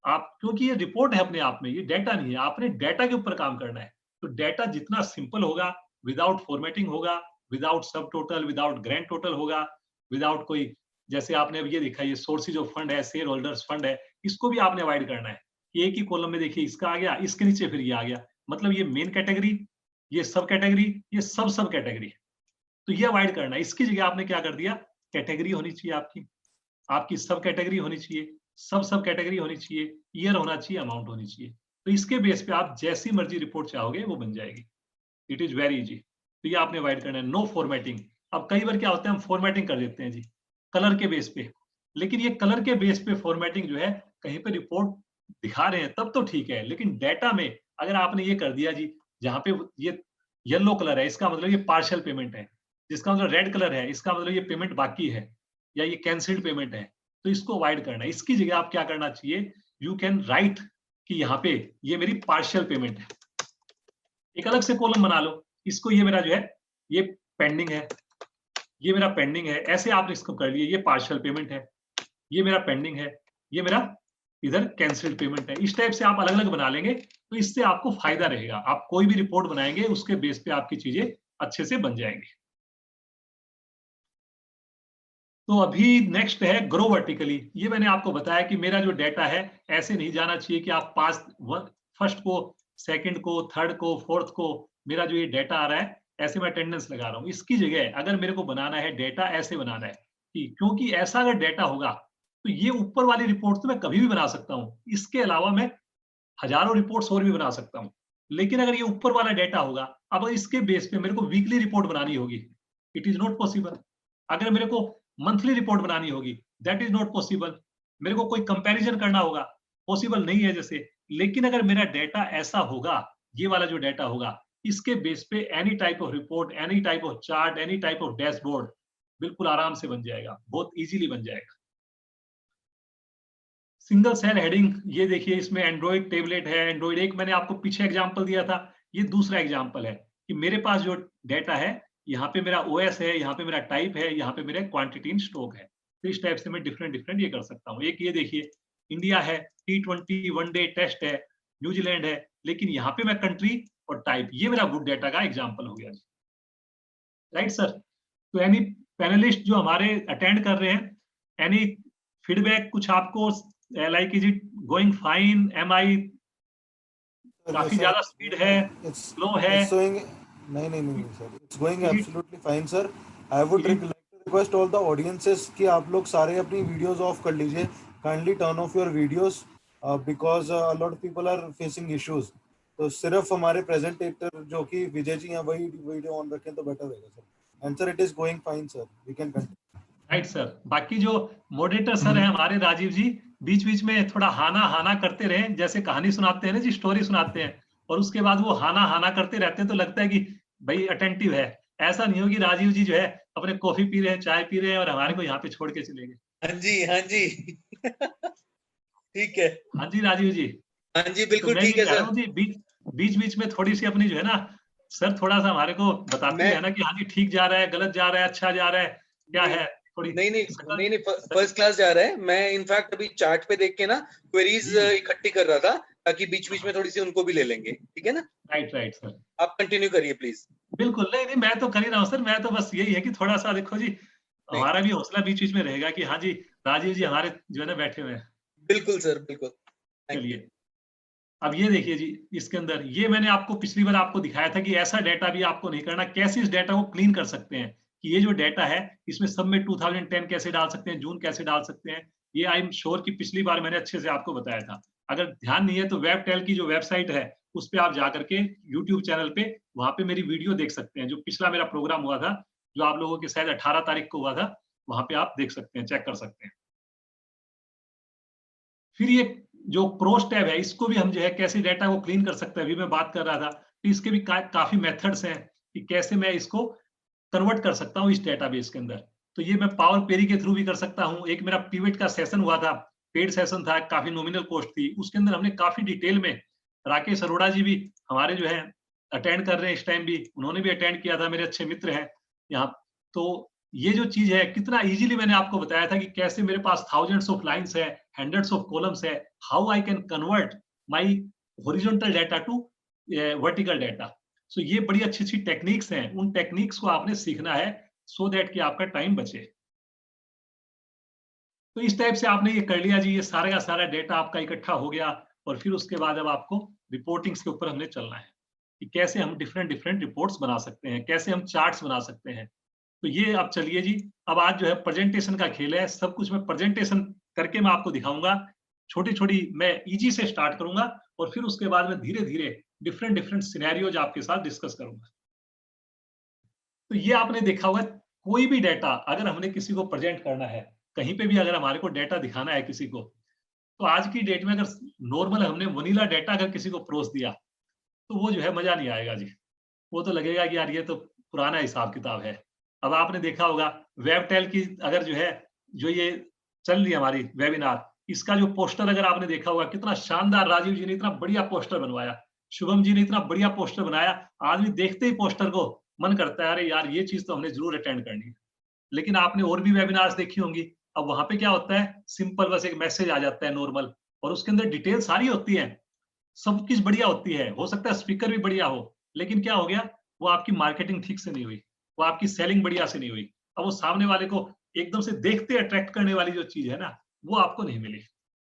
आप, क्योंकि ये रिपोर्ट है अपने आप में, ये डाटा नहीं है, आपने डाटा के ऊपर काम करना है। तो डाटा जितना सिंपल होगा, विदाउट फॉर्मेटिंग होगा, विदाउट सब टोटल, विदाउट ग्रैंड टोटल होगा, विदाउट कोई, जैसे आपने अब ये देखा, ये सोर्सेज ऑफ फंड है, शेयर होल्डर्स फंड है, इसको भी आपने अवॉइड करना है। एक ही कॉलम में देखिए इसका आ गया, इसके नीचे फिर ये आ गया, मतलब ये मेन कैटेगरी, ये सब कैटेगरी, ये सब कैटेगरी। तो ये अवॉइड करना है। इसकी जगह आपने क्या कर दिया, कैटेगरी होनी चाहिए आपकी सब कैटेगरी होनी चाहिए, सब कैटेगरी होनी चाहिए, ईयर होना चाहिए, अमाउंट होनी चाहिए। तो इसके बेस पे आप जैसी मर्जी रिपोर्ट चाहोगे वो बन जाएगी। It is very easy. तो ये आपने अवॉइड करना है। No formatting. अब कई बार क्या होता है, हम फॉर्मेटिंग कर देते हैं जी कलर के बेस पे, लेकिन ये कलर के बेस पे फॉर्मेटिंग जो है, कहीं पे रिपोर्ट दिखा रहे हैं तब तो ठीक है, लेकिन डाटा में अगर आपने ये कर दिया जी, जहां पे ये येलो कलर है, इसका मतलब ये पार्शियल पेमेंट है, जिसका मतलब रेड कलर है, इसका मतलब ये पेमेंट बाकी है, या ये कैंसिल्ड पेमेंट है, तो इसको अवॉइड करना है। इसकी जगह आप क्या करना चाहिए, यू कैन राइट कि यहाँ पे ये मेरी पार्शियल पेमेंट है, एक अलग से कॉलम बना लो, इसको ये मेरा जो है ये पेंडिंग है, ये मेरा पेंडिंग है, ऐसे आपने इसको कर लिया, ये पार्शियल पेमेंट है, ये मेरा पेंडिंग है, ये मेरा इधर कैंसिल्ड पेमेंट है। इस टाइप से आप अलग अलग बना लेंगे, तो इससे आपको फायदा रहेगा। आप कोई भी रिपोर्ट बनाएंगे उसके बेस पे आपकी चीजें अच्छे से बन जाएंगी। तो अभी नेक्स्ट है ग्रो वर्टिकली। ये मैंने आपको बताया कि मेरा जो डाटा है ऐसे नहीं जाना चाहिए कि आप फर्स्ट को, सेकंड को, थर्ड को, फोर्थ को, मेरा जो ये डाटा आ रहा है ऐसे मैं अटेंडेंस लगा रहा हूँ। इसकी जगह अगर मेरे को बनाना है डाटा, ऐसे बनाना है कि, क्योंकि ऐसा अगर डाटा होगा तो ये ऊपर वाली रिपोर्ट तो मैं कभी भी बना सकता हूँ, इसके अलावा मैं हजारों रिपोर्ट्स और भी बना सकता हूँ। लेकिन अगर ये ऊपर वाला डाटा होगा, अब इसके बेस पे मेरे को वीकली रिपोर्ट बनानी होगी, इट इज नॉट पॉसिबल। अगर मेरे को मंथली रिपोर्ट बनानी होगी, दैट इज नॉट पॉसिबल। मेरे को कोई कंपैरिजन करना होगा, पॉसिबल नहीं है जैसे। लेकिन अगर मेरा डाटा ऐसा होगा, ये वाला जो डाटा होगा, इसके बेस पे any type of report, any type of chart, any type of dashboard बिल्कुल आराम से बन जाएगा, बहुत इजीली बन जाएगा। सिंगल सेल हेडिंग, ये देखिए इसमें एंड्रॉइड टेबलेट है, एंड्रॉइड एक मैंने आपको पीछे एग्जांपल दिया था, ये दूसरा एग्जांपल है कि मेरे पास जो डाटा है, यहाँ पे मेरा ओएस है, यहाँ पे मेरा टाइप है, यहाँ पे मेरा क्वांटिटी इन स्टॉक है। तो इस टाइप से मैं डिफरेंट ये कर सकता हूँ। एक ये देखिए, इंडिया है, T20 1-डे टेस्ट है, न्यूजीलैंड है, लेकिन यहाँ पे मैं कंट्री और टाइप, ये मेरा गुड डाटा का एग्जाम्पल हो गया। Right sir. तो एनी पैनलिस्ट जो हमारे अटेंड कर रहे हैं, एनी फीडबैक कुछ आपको, like is it going fine, am I काफी ज्यादा स्पीड है, स्लो है? नहीं sir, it's going absolutely fine sir. I would like to request all the audiences कि आप लोग सारे अपनी वीडियोस ऑफ कर लीजिए, kindly turn off your videos because a lot of people are facing issues. तो सिर्फ हमारे प्रेजेंटेटर जो कि विजय जी हैं वही वीडियो ऑन रखें तो बेटर रहेगा sir. And sir it is going fine sir, we can continue. Right sir. बाकी जो मॉडरेटर सर हैं हमारे, राजीव जी, बीच बीच में थोड़ा हाना हाना करते रहे, जैसे कहानी सुनाते हैं ना जी, स्टोरी सुनाते हैं, और उसके बाद वो हाना हाना करते रहते हैं, तो लगता है कि भाई अटेंटिव है। ऐसा नहीं हो कि राजीव जी जो है अपने कॉफी पी रहे हैं, चाय पी रहे हैं और हमारे को यहाँ पे छोड़ के चले गए। हाँ जी, हाँ जी। ठीक है। हाँ जी राजीव जी। हाँ जी, तो बिल्कुल मैं ठीक ये है कह रहा सर। हूँ जी, बीच बीच में थोड़ी सी अपनी जो है ना, सर थोड़ा सा हमारे को बताते मैं हैं ना कि हाँ जी ठीक जा रहा है, गलत जा रहा है, अच्छा जा रहा है, क्या नहीं है थोड़ी नहीं नहीं सकल नहीं नहीं, फर्स्ट क्लास जा रहा है। मैं इनफैक्ट अभी चार्ट पे देख के ना क्वेरीज जी इकट्ठी कर रहा था, ताकि बीच बीच में थोड़ी सी उनको भी ले लेंगे। ठीक है ना? राइट राइट सर, आप कंटिन्यू करिए प्लीज। बिल्कुल। नहीं नहीं, मैं तो कर ही रहा हूँ सर, मैं तो बस यही है कि थोड़ा सा देखो जी, नहीं, हमारा भी हौसला बीच बीच में रहेगा कि हाँ जी राजीव जी हमारे जो है ना बैठे हुए हैं। बिल्कुल सर, बिल्कुल। Thank you. चलिए, अब ये देखिए जी, इसके अंदर ये मैंने आपको पिछली बार आपको दिखाया था कि ऐसा डेटा भी आपको नहीं करना, कैसे इस डेटा को क्लीन कर सकते हैं, कि ये जो डेटा है इसमें सब में 2010 कैसे डाल सकते हैं, जून कैसे डाल सकते हैं। ये आई एम श्योर कि पिछली बार मैंने अच्छे से आपको बताया था। अगर ध्यान नहीं है तो वेबटेल की जो वेबसाइट है उस पर आप जाकर के यूट्यूब चैनल पे वहां पे मेरी वीडियो देख सकते हैं, जो पिछला मेरा प्रोग्राम हुआ था, जो आप लोगों के शायद 18 तारीख को हुआ था, वहां पे आप देख सकते हैं, चेक कर सकते हैं। फिर ये जो प्रोस टैब है, इसको भी हम जो है कैसे डेटा को क्लीन कर सकते हैं, अभी मैं बात कर रहा था। तो इसके भी काफी मेथड्स हैं कि कैसे मैं इसको कन्वर्ट कर सकता हूँ इस डेटाबेस के अंदर। तो ये मैं पावर क्वेरी के थ्रू भी कर सकता हूँ। एक मेरा पिवट का सेशन हुआ था, पेड सेशन था, काफी नॉमिनल कॉस्ट थी, उसके अंदर हमने काफी डिटेल में, राकेश अरोड़ा जी भी हमारे जो है अटेंड कर रहे हैं इस टाइम भी, उन्होंने भी अटेंड किया था, मेरे अच्छे मित्र हैं यहाँ। तो ये जो चीज है, कितना इजीली मैंने आपको बताया था कि कैसे मेरे पास थाउजेंड्स ऑफ लाइंस है, हंड्रेड्स ऑफ कॉलम्स है, how I can convert my horizontal data to vertical data. So ये बड़ी अच्छी अच्छी टेक्निक्स हैं, उन टेक्निक्स को आपने सीखना है सो दैट कि आपका टाइम बचे। तो इस टाइप से आपने ये कर लिया जी, ये सारा का सारा डेटा आपका इकट्ठा हो गया, और फिर उसके बाद अब आपको रिपोर्टिंग्स के ऊपर हमने चलना है कि कैसे हम डिफरेंट डिफरेंट रिपोर्ट्स बना सकते हैं, कैसे हम चार्ट्स बना सकते हैं। तो ये अब चलिए जी, अब आज जो है प्रेजेंटेशन का खेल है, सब कुछ मैं प्रेजेंटेशन करके मैं आपको दिखाऊंगा। छोटी छोटी मैं इजी से स्टार्ट करूंगा, और फिर उसके बाद में धीरे धीरे डिफरेंट डिफरेंट सिनेरियोज आपके साथ डिस्कस करूंगा। तो ये आपने देखा होगा, कोई भी डेटा अगर हमने किसी को प्रेजेंट करना है, कहीं पे भी अगर हमारे को डेटा दिखाना है किसी को, तो आज की डेट में अगर नॉर्मल हमने वनीला डेटा अगर किसी को परोस दिया, तो वो जो है मजा नहीं आएगा जी। वो तो लगेगा कि यार ये तो पुराना हिसाब किताब है। अब आपने देखा होगा वेबटेल की अगर जो है, जो ये चल रही है हमारी वेबिनार, इसका जो पोस्टर अगर आपने देखा होगा, कितना शानदार, राजीव जी ने इतना बढ़िया पोस्टर बनवाया, शुभम जी ने इतना बढ़िया पोस्टर बनाया, आदमी देखते ही पोस्टर को मन करता है अरे यार ये चीज तो हमने जरूर अटेंड करनी है। लेकिन आपने और भी वेबिनार्स देखी होंगी, अब वहां पे क्या होता है, सिंपल बस एक मैसेज आ जाता है नॉर्मल, और उसके अंदर डिटेल सारी होती है, सब कुछ बढ़िया होती है, हो सकता है स्पीकर भी बढ़िया हो, लेकिन क्या हो गया, वो आपकी मार्केटिंग ठीक से नहीं हुई, वो आपकी सेलिंग बढ़िया से नहीं हुई, अब वो सामने वाले को एकदम से देखते अट्रैक्ट करने वाली जो चीज है ना, वो आपको नहीं मिली।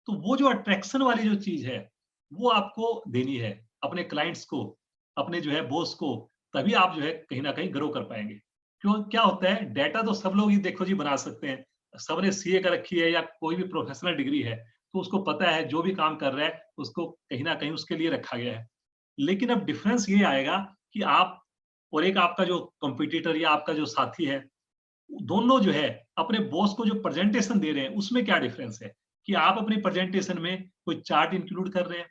तो वो जो अट्रैक्शन वाली जो चीज है, वो आपको देनी है अपने क्लाइंट्स को, अपने जो है बॉस को, तभी आप जो है कहीं ना कहीं ग्रो कर पाएंगे। क्यों, क्या होता है, डेटा तो सब लोग ही देखो जी बना सकते हैं, सबने सीए कर रखी है या कोई भी प्रोफेशनल डिग्री है, तो उसको पता है जो भी काम कर रहा है उसको कहीं ना कहीं उसके लिए रखा गया है। लेकिन अब डिफरेंस ये आएगा कि आप और एक आपका जो कंपटीटर या आपका जो साथी है, दोनों जो है अपने बॉस को जो प्रेजेंटेशन दे रहे हैं, उसमें क्या डिफरेंस है, कि आप अपनी प्रेजेंटेशन में कोई चार्ट इंक्लूड कर रहे हैं,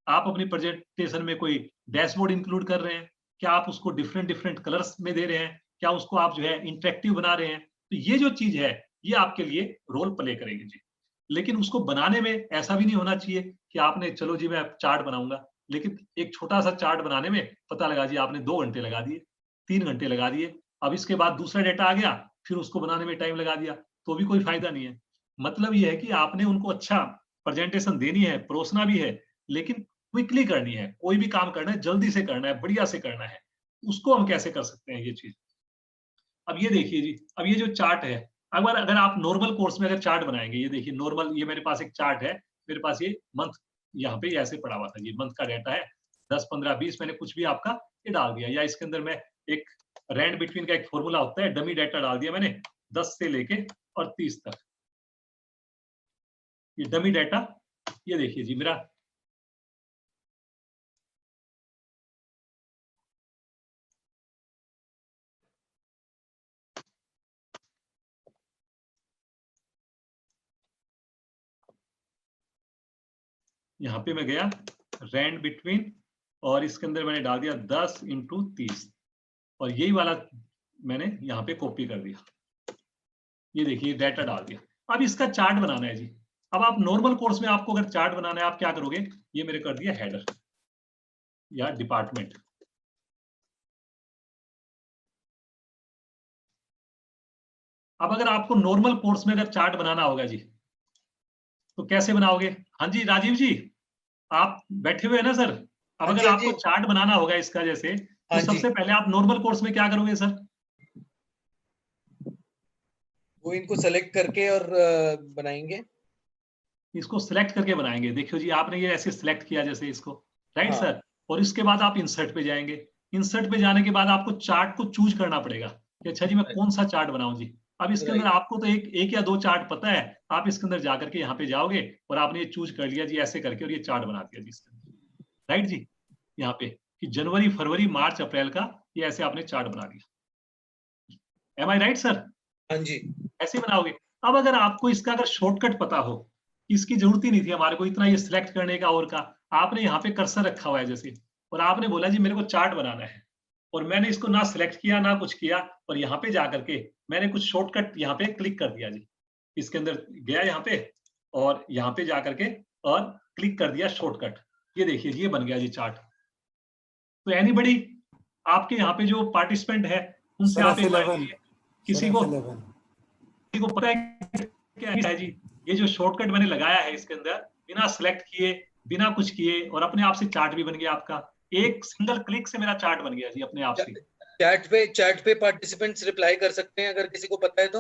आप अपनी प्रेजेंटेशन में कोई डैशबोर्ड इंक्लूड कर रहे हैं, क्या आप उसको डिफरेंट डिफरेंट कलर्स में दे रहे हैं, क्या उसको आप जो है इंटरेक्टिव बना रहे हैं। तो ये जो चीज है, ये आपके लिए रोल प्ले करेगी जी। लेकिन उसको बनाने में ऐसा भी नहीं होना चाहिए कि आपने चलो जी मैं चार्ट बनाऊंगा, लेकिन एक छोटा सा चार्ट बनाने में पता लगा जी आपने 2 घंटे लगा दिए, 3 घंटे लगा दिए, अब इसके बाद दूसरा डेटा आ गया, फिर उसको बनाने में टाइम लगा दिया, तो भी कोई फायदा नहीं है। मतलब ये है कि आपने उनको अच्छा प्रेजेंटेशन देनी है, परोसना भी है, लेकिन क्विकली करनी है, कोई भी काम करना है जल्दी से करना है, बढ़िया से करना है। उसको हम कैसे कर सकते हैं ये चीज। अब ये देखिए जी, अब ये जो चार्ट है, अगर अगर आप नॉर्मल कोर्स में अगर चार्ट बनाएंगे, ये देखिए नॉर्मल, ये मेरे पास एक चार्ट है, मेरे पास ये मंथ यहाँ पे ऐसे पड़ा हुआ था, ये मंथ का डाटा है, 10 15 20 मैंने कुछ भी आपका ये डाल दिया, या इसके अंदर मैं एक रैंड बिटवीन का एक फॉर्मूला होता है, डमी डाटा डाल दिया मैंने 10 से लेके और 30 तक, ये डमी डाटा। ये देखिए जी मेरा, यहाँ पे मैं गया रैंड बिटवीन और इसके अंदर मैंने डाल दिया 10 × 30 और यही वाला मैंने यहाँ पे कॉपी कर दिया। ये देखिए डाटा डाल दिया। अब इसका चार्ट बनाना है जी। अब आप नॉर्मल कोर्स में आपको अगर चार्ट बनाना है आप क्या करोगे, ये मैंने कर दिया हेडर या डिपार्टमेंट। अब अगर आपको नॉर्मल कोर्स में अगर चार्ट बनाना होगा जी तो कैसे बनाओगे? हाँ जी राजीव जी, आप बैठे हुए हैं ना सर? अब अगर आपको चार्ट बनाना होगा इसका जैसे, तो सबसे पहले आप नॉर्मल कोर्स में क्या करोगे सर? वो इनको सेलेक्ट करके और बनाएंगे। इसको सिलेक्ट करके बनाएंगे। देखियो जी, आपने ये ऐसे सिलेक्ट किया जैसे इसको, राइट हाँ। सर? और इसके बाद आप इंसर्ट पे जाएंगे। इंसर्ट पे जाने के बाद आपको चार्ट को चूज करना पड़ेगा कि अच्छा जी मैं कौन सा चार्ट बनाऊं जी। अब इसके अंदर आपको तो एक या 2 चार्ट पता है, आप इसके अंदर जाकर के यहाँ पे जाओगे और आपने ये चूज कर लिया जी ऐसे करके और ये चार्ट बना दिया जी इसके अंदर, राइट जी? यहाँ पे कि जनवरी, फरवरी, मार्च, अप्रैल का ये ऐसे आपने चार्ट बना दिया। एम आई राइट सर? हाँ जी। ऐसे बनाओगे। अब अगर आपको इसका अगर शॉर्टकट पता हो, इसकी जरूरत ही नहीं थी हमारे को इतना ये सिलेक्ट करने का और का, आपने यहाँ पे कर्सर रखा हुआ है जैसे, और आपने बोला जी मेरे को चार्ट बनाना है, और मैंने इसको ना सिलेक्ट किया ना कुछ किया, और यहाँ पे जाकर के मैंने कुछ शॉर्टकट यहाँ पे क्लिक कर दिया जी। इसके अंदर गया यहाँ पे और यहाँ पे जाकर के और क्लिक कर दिया शॉर्टकट। ये देखिए ये बन गया जी चार्ट। तो एनीबडी, आपके यहाँ पे जो पार्टिसिपेंट है उनसे आप एक बार किसी को पता है क्या है जी, ये जो शॉर्टकट मैंने लगाया है इसके अंदर बिना सिलेक्ट किए, बिना कुछ किए, और अपने आप से चार्ट भी बन गया आपका। एक सिंगल क्लिक से मेरा चार्ट बन गया जी अपने आप से। चैट पे पार्टिसिपेंट्स रिप्लाई कर सकते हैं अगर किसी को पता है तो।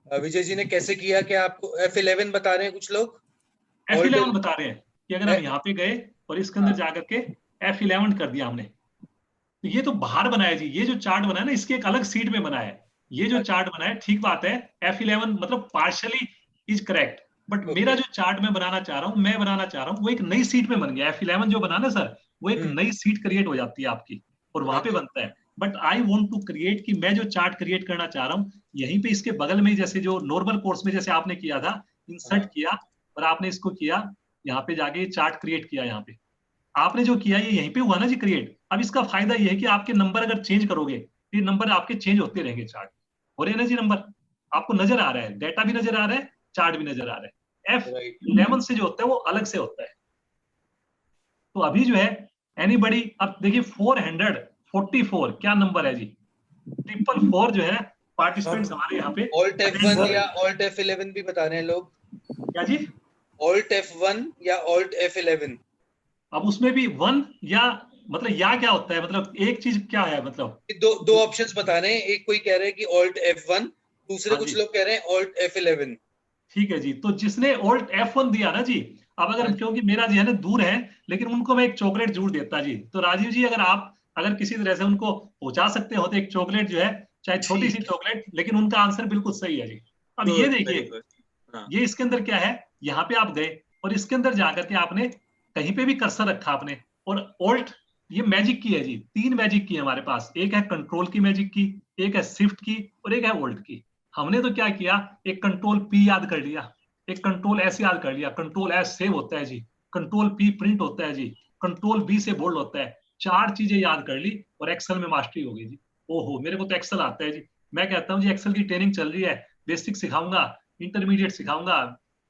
विजय जी ने कैसे किया? क्या आपको F11 बता रहे हैं कुछ लोग? F11 बता रहे हैं कि अगर हम यहाँ पे गए और इसके अंदर जाकर के F11 कर दिया हमने, तो ये तो बाहर बनाया जी। ये जो चार्ट बना है ना, इसके एक अलग सीट में बना है। ये जो चार्ट बना है, ठीक बात है, F11 मतलब पार्शियली इज करेक्ट, बट मेरा जो चार्ट मैं बनाना चाह रहा हूँ, मैं बनाना चाह रहा हूँ, वो एक नई सीट में बन गया। F11 जो बना ना सर, वो एक नई सीट क्रिएट हो जाती है आपकी और वहां पे बनता है। But I want to create, कि मैं जो चार्ट क्रिएट करना चाह रहा हूँ यहीं पे इसके बगल में, जैसे जो नॉर्मल कोर्स में जैसे आपने किया था, इंसर्ट किया और आपने इसको किया, यहाँ पे जाके चार्ट क्रिएट किया। यहाँ पे आपने जो किया ये यहीं पे हुआ ना जी क्रिएट। अब इसका फायदा ये है कि आपके नंबर अगर चेंज करोगे तो ये नंबर आपके चेंज होते रहेंगे। चार्ट हो रहे हैं ना जी, नंबर आपको नजर आ रहा है, डेटा भी नजर आ रहा है, चार्ट भी नजर आ रहा है। F11 से जो होता है वो अलग से होता है। तो अभी जो है एनीबडी, अब देखिए 444 क्या नंबर है जी? 444 जो है पार्टिसिपेंट्स हमारे यहाँ पे। Alt F1 या Alt F11 भी बता रहे हैं लोग। क्या जी? Alt F1 या Alt F11। अब उसमें भी 1 या मतलब या क्या होता है, मतलब एक चीज क्या है, मतलब दो ऑप्शंस बता रहे हैं। एक कोई कह रहे हैं कि Alt F1, दूसरे कुछ लोग कह रहे हैं Alt F11। ठीक है जी, तो जिसने Alt F1 दिया ना जी, अब अगर क्योंकि मेरा जो है ना दूर है, लेकिन उनको मैं एक चॉकलेट जरूर देता जी। तो राजीव जी अगर आप अगर किसी तरह से उनको पहुंचा सकते हो तो एक चॉकलेट जो है, चाहे छोटी सी चॉकलेट, लेकिन उनका आंसर बिल्कुल सही है जी। अब ये देखिए, ये इसके अंदर क्या है, यहाँ पे आप गए और इसके अंदर जाकर के आपने कहीं पे भी कर्सर रखा आपने, और Alt, ये मैजिक की है जी। 3 मैजिक की है हमारे पास, एक है कंट्रोल की मैजिक की, एक है शिफ्ट की और एक है Alt की। हमने तो क्या किया, एक कंट्रोल P याद कर लिया, एक कंट्रोल S याद कर लिया, कंट्रोल S सेव होता है जी, कंट्रोल P प्रिंट होता है जी, कंट्रोल B से बोल्ड होता है। 4 चीजें याद कर ली और एक्सेल में मास्टरी हो गई जी। ओहो, मेरे को तो एक्सेल आता है जी। मैं कहता हूँ जी एक्सेल की ट्रेनिंग चल रही है, बेसिक सिखाऊंगा, इंटरमीडिएट सिखाऊंगा।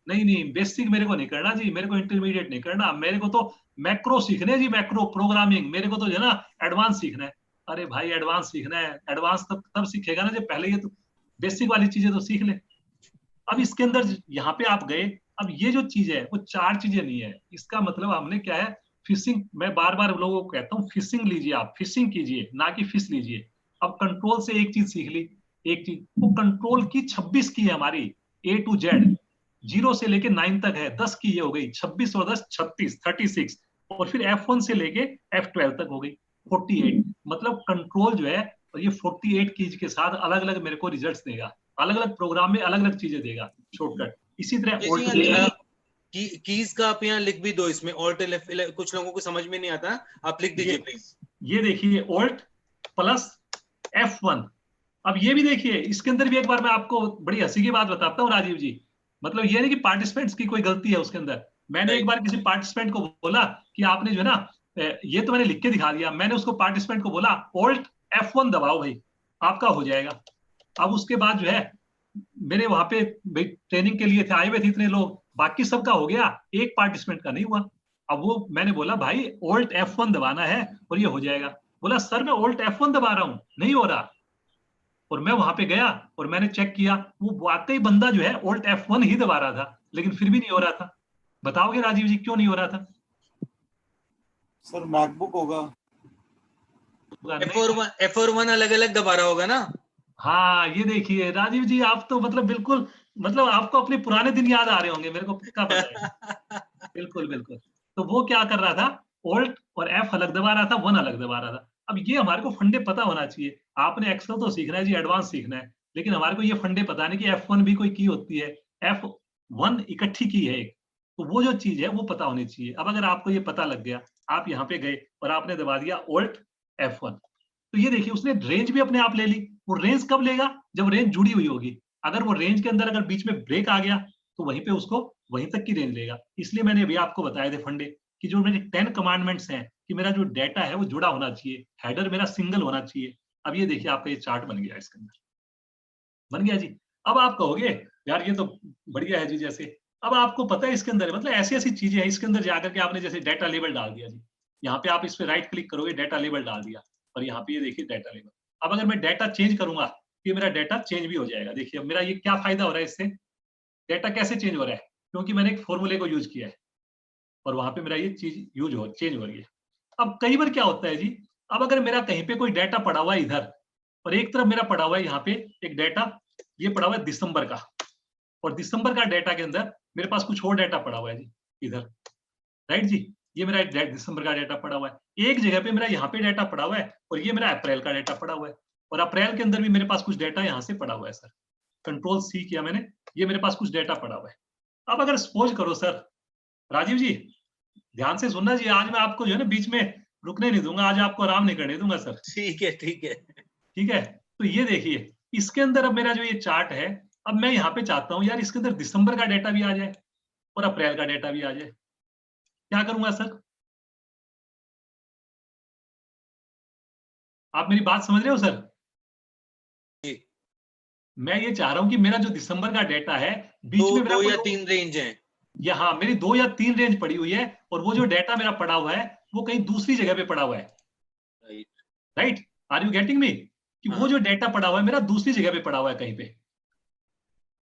नहीं नहीं, बेसिक मेरे को नहीं करना जी, मेरे को इंटरमीडिएट नहीं करना, मेरे को तो मैक्रो सीखने जी, मैक्रो प्रोग्रामिंग। मेरे को तो जो है ना एडवांस सीखना है। अरे भाई एडवांस सीखना है, एडवांस तब सीखेगा ना जब पहले ये तो बेसिक वाली चीजें तो सीख ले। अब इसके अंदर यहाँ पे आप गए, अब ये जो चीज है वो 4 चीजें नहीं है। इसका मतलब हमने क्या है, फिशिंग। मैं बार बार लोगों को कहता हूँ फिशिंग लीजिए, आप फिशिंग कीजिए ना कि फिश लीजिए। अब कंट्रोल से एक चीज सीख ली, एक चीज वो कंट्रोल की 26 की है हमारी, A to Z, 0 से लेके 9 तक है। 10 की ये हो गई, 26 और 10 36, 36, और फिर F1 से लेके F12 तक हो गई 48। मतलब कंट्रोल जो है ये 48 कीज के साथ अलग अलग मेरे को रिजल्ट्स देगा, अलग अलग प्रोग्राम में अलग अलग चीजें देगा शॉर्टकट। इसी तरह कीज का आप यहाँ लिख भी दो इसमें, Alt F11, कुछ लोगों को समझ में नहीं आता, आप लिख दीजिए प्लीज। ये देखिए Alt प्लस F1। अब ये भी देखिए, इसके अंदर भी एक बार मैं आपको बड़ी हंसी की बात बताता हूँ राजीव जी। मतलब ये नहीं कि पार्टिसिपेंट्स की कोई गलती है उसके अंदर, मैंने एक बार किसी पार्टिसिपेंट को बोला कि आपने जो है ना ये तो मैंने लिख के दिखा दिया, मैंने उसको पार्टिसिपेंट को बोला Alt F1 दबाओ भाई, आपका हो जाएगा। अब उसके बाद जो है मेरे वहां पे ट्रेनिंग के लिए थे, आए हुए थे इतने लोग, बाकी सबका हो गया, एक पार्टिसिपेंट का नहीं हुआ। अब वो मैंने बोला भाई Alt F1 दबाना है और ये हो जाएगा। बोला सर मैं Alt F1 दबा रहा हूँ, नहीं हो रहा। और मैं वहां पे गया और मैंने चेक किया, वो वाकई बंदा जो है Alt F1 ही दबा रहा था, लेकिन फिर भी नहीं हो रहा था। बताओगे राजीव जी क्यों नहीं हो रहा था? सर मैकबुक होगा। F1 अलग अलग दबा रहा होगा ना। हाँ ये देखिए राजीव जी, आप तो मतलब बिल्कुल, मतलब आपको अपने पुराने दिन याद आ रहे होंगे, मेरे को पक्का पता है। बिल्कुल बिल्कुल। तो वो क्या कर रहा था, Alt और F अलग दबा रहा था, 1 अलग दबा रहा था। अब ये हमारे को फंडे पता होना चाहिए। आपने एक्सेल तो सीखना है जी, एडवांस सीखना है, लेकिन हमारे को ये फंडे पता नहीं कि F1 भी कोई की होती है, F1 इकट्ठी की है एक। तो वो जो चीज है वो पता होनी चाहिए। अब अगर आपको ये पता लग गया, आप यहाँ पे गए और आपने दबा दिया Alt F1, तो ये देखिए उसने रेंज भी अपने आप ले ली। वो रेंज कब लेगा, जब रेंज जुड़ी हुई होगी। अगर वो रेंज के अंदर अगर बीच में ब्रेक आ गया तो वहीं पे उसको वहीं तक की रेंज लेगा। इसलिए मैंने अभी आपको बताए थे फंडे कि जो मेरे 10 कमांडमेंट्स हैं कि मेरा जो डेटा है वो जुड़ा होना चाहिए, हेडर मेरा सिंगल होना चाहिए। अब ये देखिए आपका ये चार्ट बन गया, इसके अंदर बन गया जी। अब आप कहोगे यार ये तो बढ़िया है जी, जैसे अब आपको पता है इसके अंदर मतलब ऐसी ऐसी चीजें हैं इसके अंदर जाकर के आपने जैसे डेटा लेबल डाल दिया जी, यहाँ पे आप इस पे राइट क्लिक करोगे, डेटा लेबल डाल दिया और यहाँ पे ये देखिए डेटा लेबल। अब अगर मैं डेटा चेंज करूंगा तो मेरा डेटा चेंज भी हो जाएगा। देखिए अब मेरा ये क्या फायदा हो रहा है इससे, डेटा कैसे चेंज हो रहा है, क्योंकि मैंने एक फॉर्मूले को यूज किया है और वहां पे मेरा ये चीज चेंज हो रही है। अब कई बार क्या होता है जी, अब अगर मेरा कहीं पे कोई डेटा पड़ा हुआ है इधर और एक तरफ मेरा पड़ा हुआ है यहाँ पे एक डेटा, ये पड़ा हुआ है दिसंबर का, और दिसंबर का डेटा के अंदर मेरे पास कुछ और डेटा पड़ा हुआ है जी इधर, राइट जी। ये मेरा दिसंबर का डेटा पड़ा हुआ है। एक जगह पे मेरा यहाँ पे डेटा पड़ा हुआ है और ये मेरा अप्रैल का डेटा पड़ा हुआ है, और अप्रैल के अंदर भी मेरे पास कुछ डेटा यहाँ से पड़ा हुआ है सर। कंट्रोल सी किया मैंने, ये मेरे पास कुछ डेटा पड़ा हुआ है। अब अगर सपोज करो सर, राजीव जी ध्यान से सुनना जी, आज मैं आपको जो है ना बीच में रुकने नहीं दूंगा, आज आपको आराम नहीं करने दूंगा सर। ठीक है ठीक है। ठीक है, तो ये देखिए इसके अंदर अब मेरा जो ये चार्ट है, अब मैं यहाँ पे चाहता हूँ यार इसके अंदर दिसंबर का डेटा भी आ जाए और अप्रैल का डेटा भी आ जाए। क्या करूंगा सर? आप मेरी बात समझ रहे हो सर? जी। मैं ये चाह रहा हूं कि मेरा जो दिसंबर का डेटा है बीच में मेरा दो कोई या 3 रेंज हैं। यहाँ मेरी 2 या 3 रेंज पड़ी हुई है, और वो जो डेटा मेरा पड़ा हुआ है वो कहीं दूसरी जगह पे पड़ा हुआ है। Right. Right, are you getting me? कि वो हाँ। जो डेटा पड़ा हुआ है मेरा दूसरी जगह पे पड़ा हुआ है कहीं पे,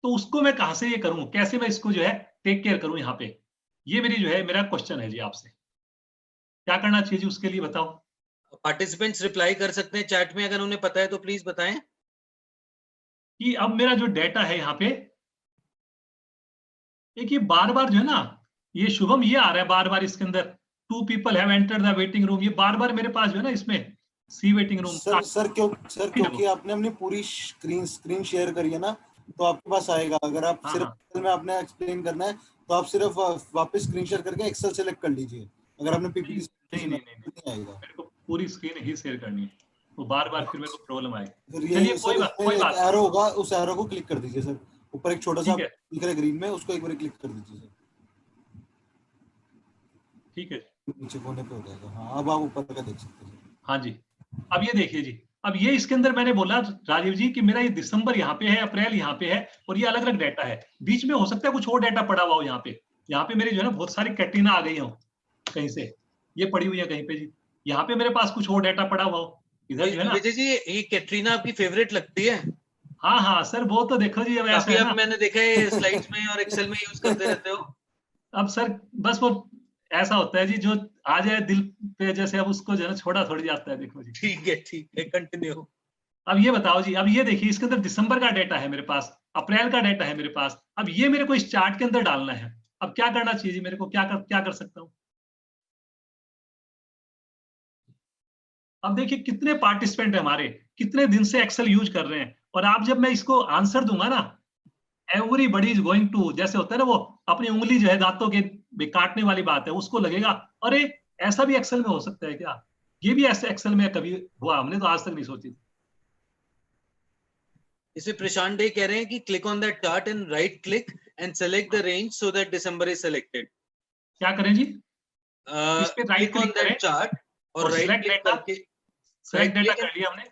तो उसको मैं कहां से ये करूं, कैसे मैं इसको जो है टेक केयर करूं यहाँ पे, ये मेरी जो है मेरा क्वेश्चन है जी आपसे। क्या करना चाहिए जी उसके लिए बताओ। पार्टिसिपेंट्स रिप्लाई कर सकते हैं चैट में, अगर उन्हें पता है तो प्लीज बताएं। कि अब मेरा जो डेटा है यहाँ पे, एक ये बार बार जो है ना, ये शुभम ये आ रहा है बार बार इसके अंदर, 2 people have entered the waiting room, ये बार बार मेरे पास जो है ना इसमें सी वेटिंग रूम। सर क्योंकि आपने अपनी पूरी स्क्रीन शेयर करी है ना, तो आपके पास आएगा। अगर आप हाँ, सिर्फ हाँ। एक्सेल में आपने एक्सप्लेन करना है तो आप सिर्फ वापस स्क्रीन शेयर करके एक्सेल सेलेक्ट कर लीजिए। अगर आपने पीपीटी नहीं आएगा, मेरे को पूरी स्क्रीन ही शेयर करनी है, तो बार बार फिर मेरे को प्रॉब्लम आएगी। फिर ये चलिए सर कोई एक बात एरो होगा, उस एरो को क्लिक कर दीजिए सर। ऊपर एक छोटा सा ठीक है, दिख रहा है ग्रीन में, उसको एक बार क्लिक कर दीजिए सर। ठीक है। नीचे कोने पे हो जाएगा। हाँ अब आप ऊपर का देख सकते हैं। हाँ जी, अब ये देखिए जी, अब ये इसके अंदर मैंने बोला राजीव जी कि मेरा ये दिसंबर यहाँ पे है, अप्रैल यहाँ पे है, और ये अलग अलग डाटा है। बीच में हो सकता है कुछ और डाटा पड़ा हुआ हो यहाँ पे मेरी जो है ना बहुत सारी कैटरीना आ गई हो कहीं से, ये पड़ी हुई है कहीं पे जी। यहाँ पे मेरे पास कुछ और डाटा पड़ा हुआ हो इधर जो है ना। विजय जी, ये कैटरीना आपकी फेवरेट लगती है? हाँ हाँ सर, वो तो देखो जी अब ऐसा काफी है अब ना। मैंने देखा है स्लाइड्स में और एक्सेल में यूज करते रहते हो। अब सर बस वो ऐसा होता है जी, जो आ जाए दिल पे जैसे, अब उसको जो है ना छोड़ा थोड़ी जाता है, देखो जी। ठीक है कंटिन्यू। अब ये बताओ जी, अब ये देखिए इसके अंदर दिसंबर का डेटा है मेरे पास, अप्रैल का डेटा है मेरे पास, अब ये मेरे को इस चार्ट के अंदर डालना है। अब क्या करना चाहिए जी मेरे को, क्या कर सकता हूँ? अब देखिए कितने पार्टिसिपेंट है हमारे, कितने दिन से एक्सेल यूज कर रहे हैं, और आप जब मैं इसको आंसर दूंगा ना, एवरीबडी इज गोइंग टू, जैसे होता है ना वो अपनी उंगली जो है दांतों के काटने वाली बात है, उसको लगेगा अरे ऐसा भी एक्सेल में हो सकता है क्या, ये भी ऐसे एक्सेल में कभी हुआ, हमने तो आज तक नहीं सोची थी। इसे प्रशांत डे कह रहे हैं कि click on that chart and right click and select the range so that December is selected. क्या करें जी, इस पे राइट क्लिक ऑन क्लिक करें दैट चार्ट और और राइट सिलेक्ट क्लिक डेटा, करके सिलेक्ट right डेटा click कर लिया हमने।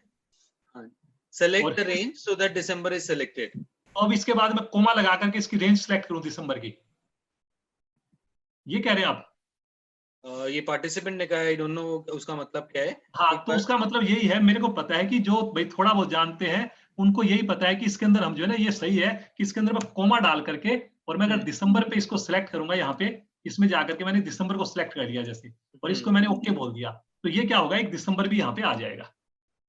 and select और the range so that December is selected. तो अब इसके बाद मैं कोमा लगा करके इसकी रेंज सिलेक्ट करूं दिसंबर की, ये कह रहे हैं आप? ये पार्टिसिपेंट ने कहा, आई डोंट नो उसका मतलब क्या है। हाँ, एक तो बार उसका मतलब यही है, मेरे को पता है कि जो भाई थोड़ा बहुत जानते हैं उनको यही पता है कि इसके अंदर हम जो है ना, ये सही है कि इसके अंदर मैं कोमा डाल करके, और मैं अगर दिसंबर पे इसको सिलेक्ट करूंगा, यहाँ पे इसमें जाकर के मैंने दिसंबर को सिलेक्ट कर लिया जैसे, और इसको मैंने ओके बोल दिया, तो ये क्या होगा, एक दिसंबर भी यहाँ पे आ जाएगा।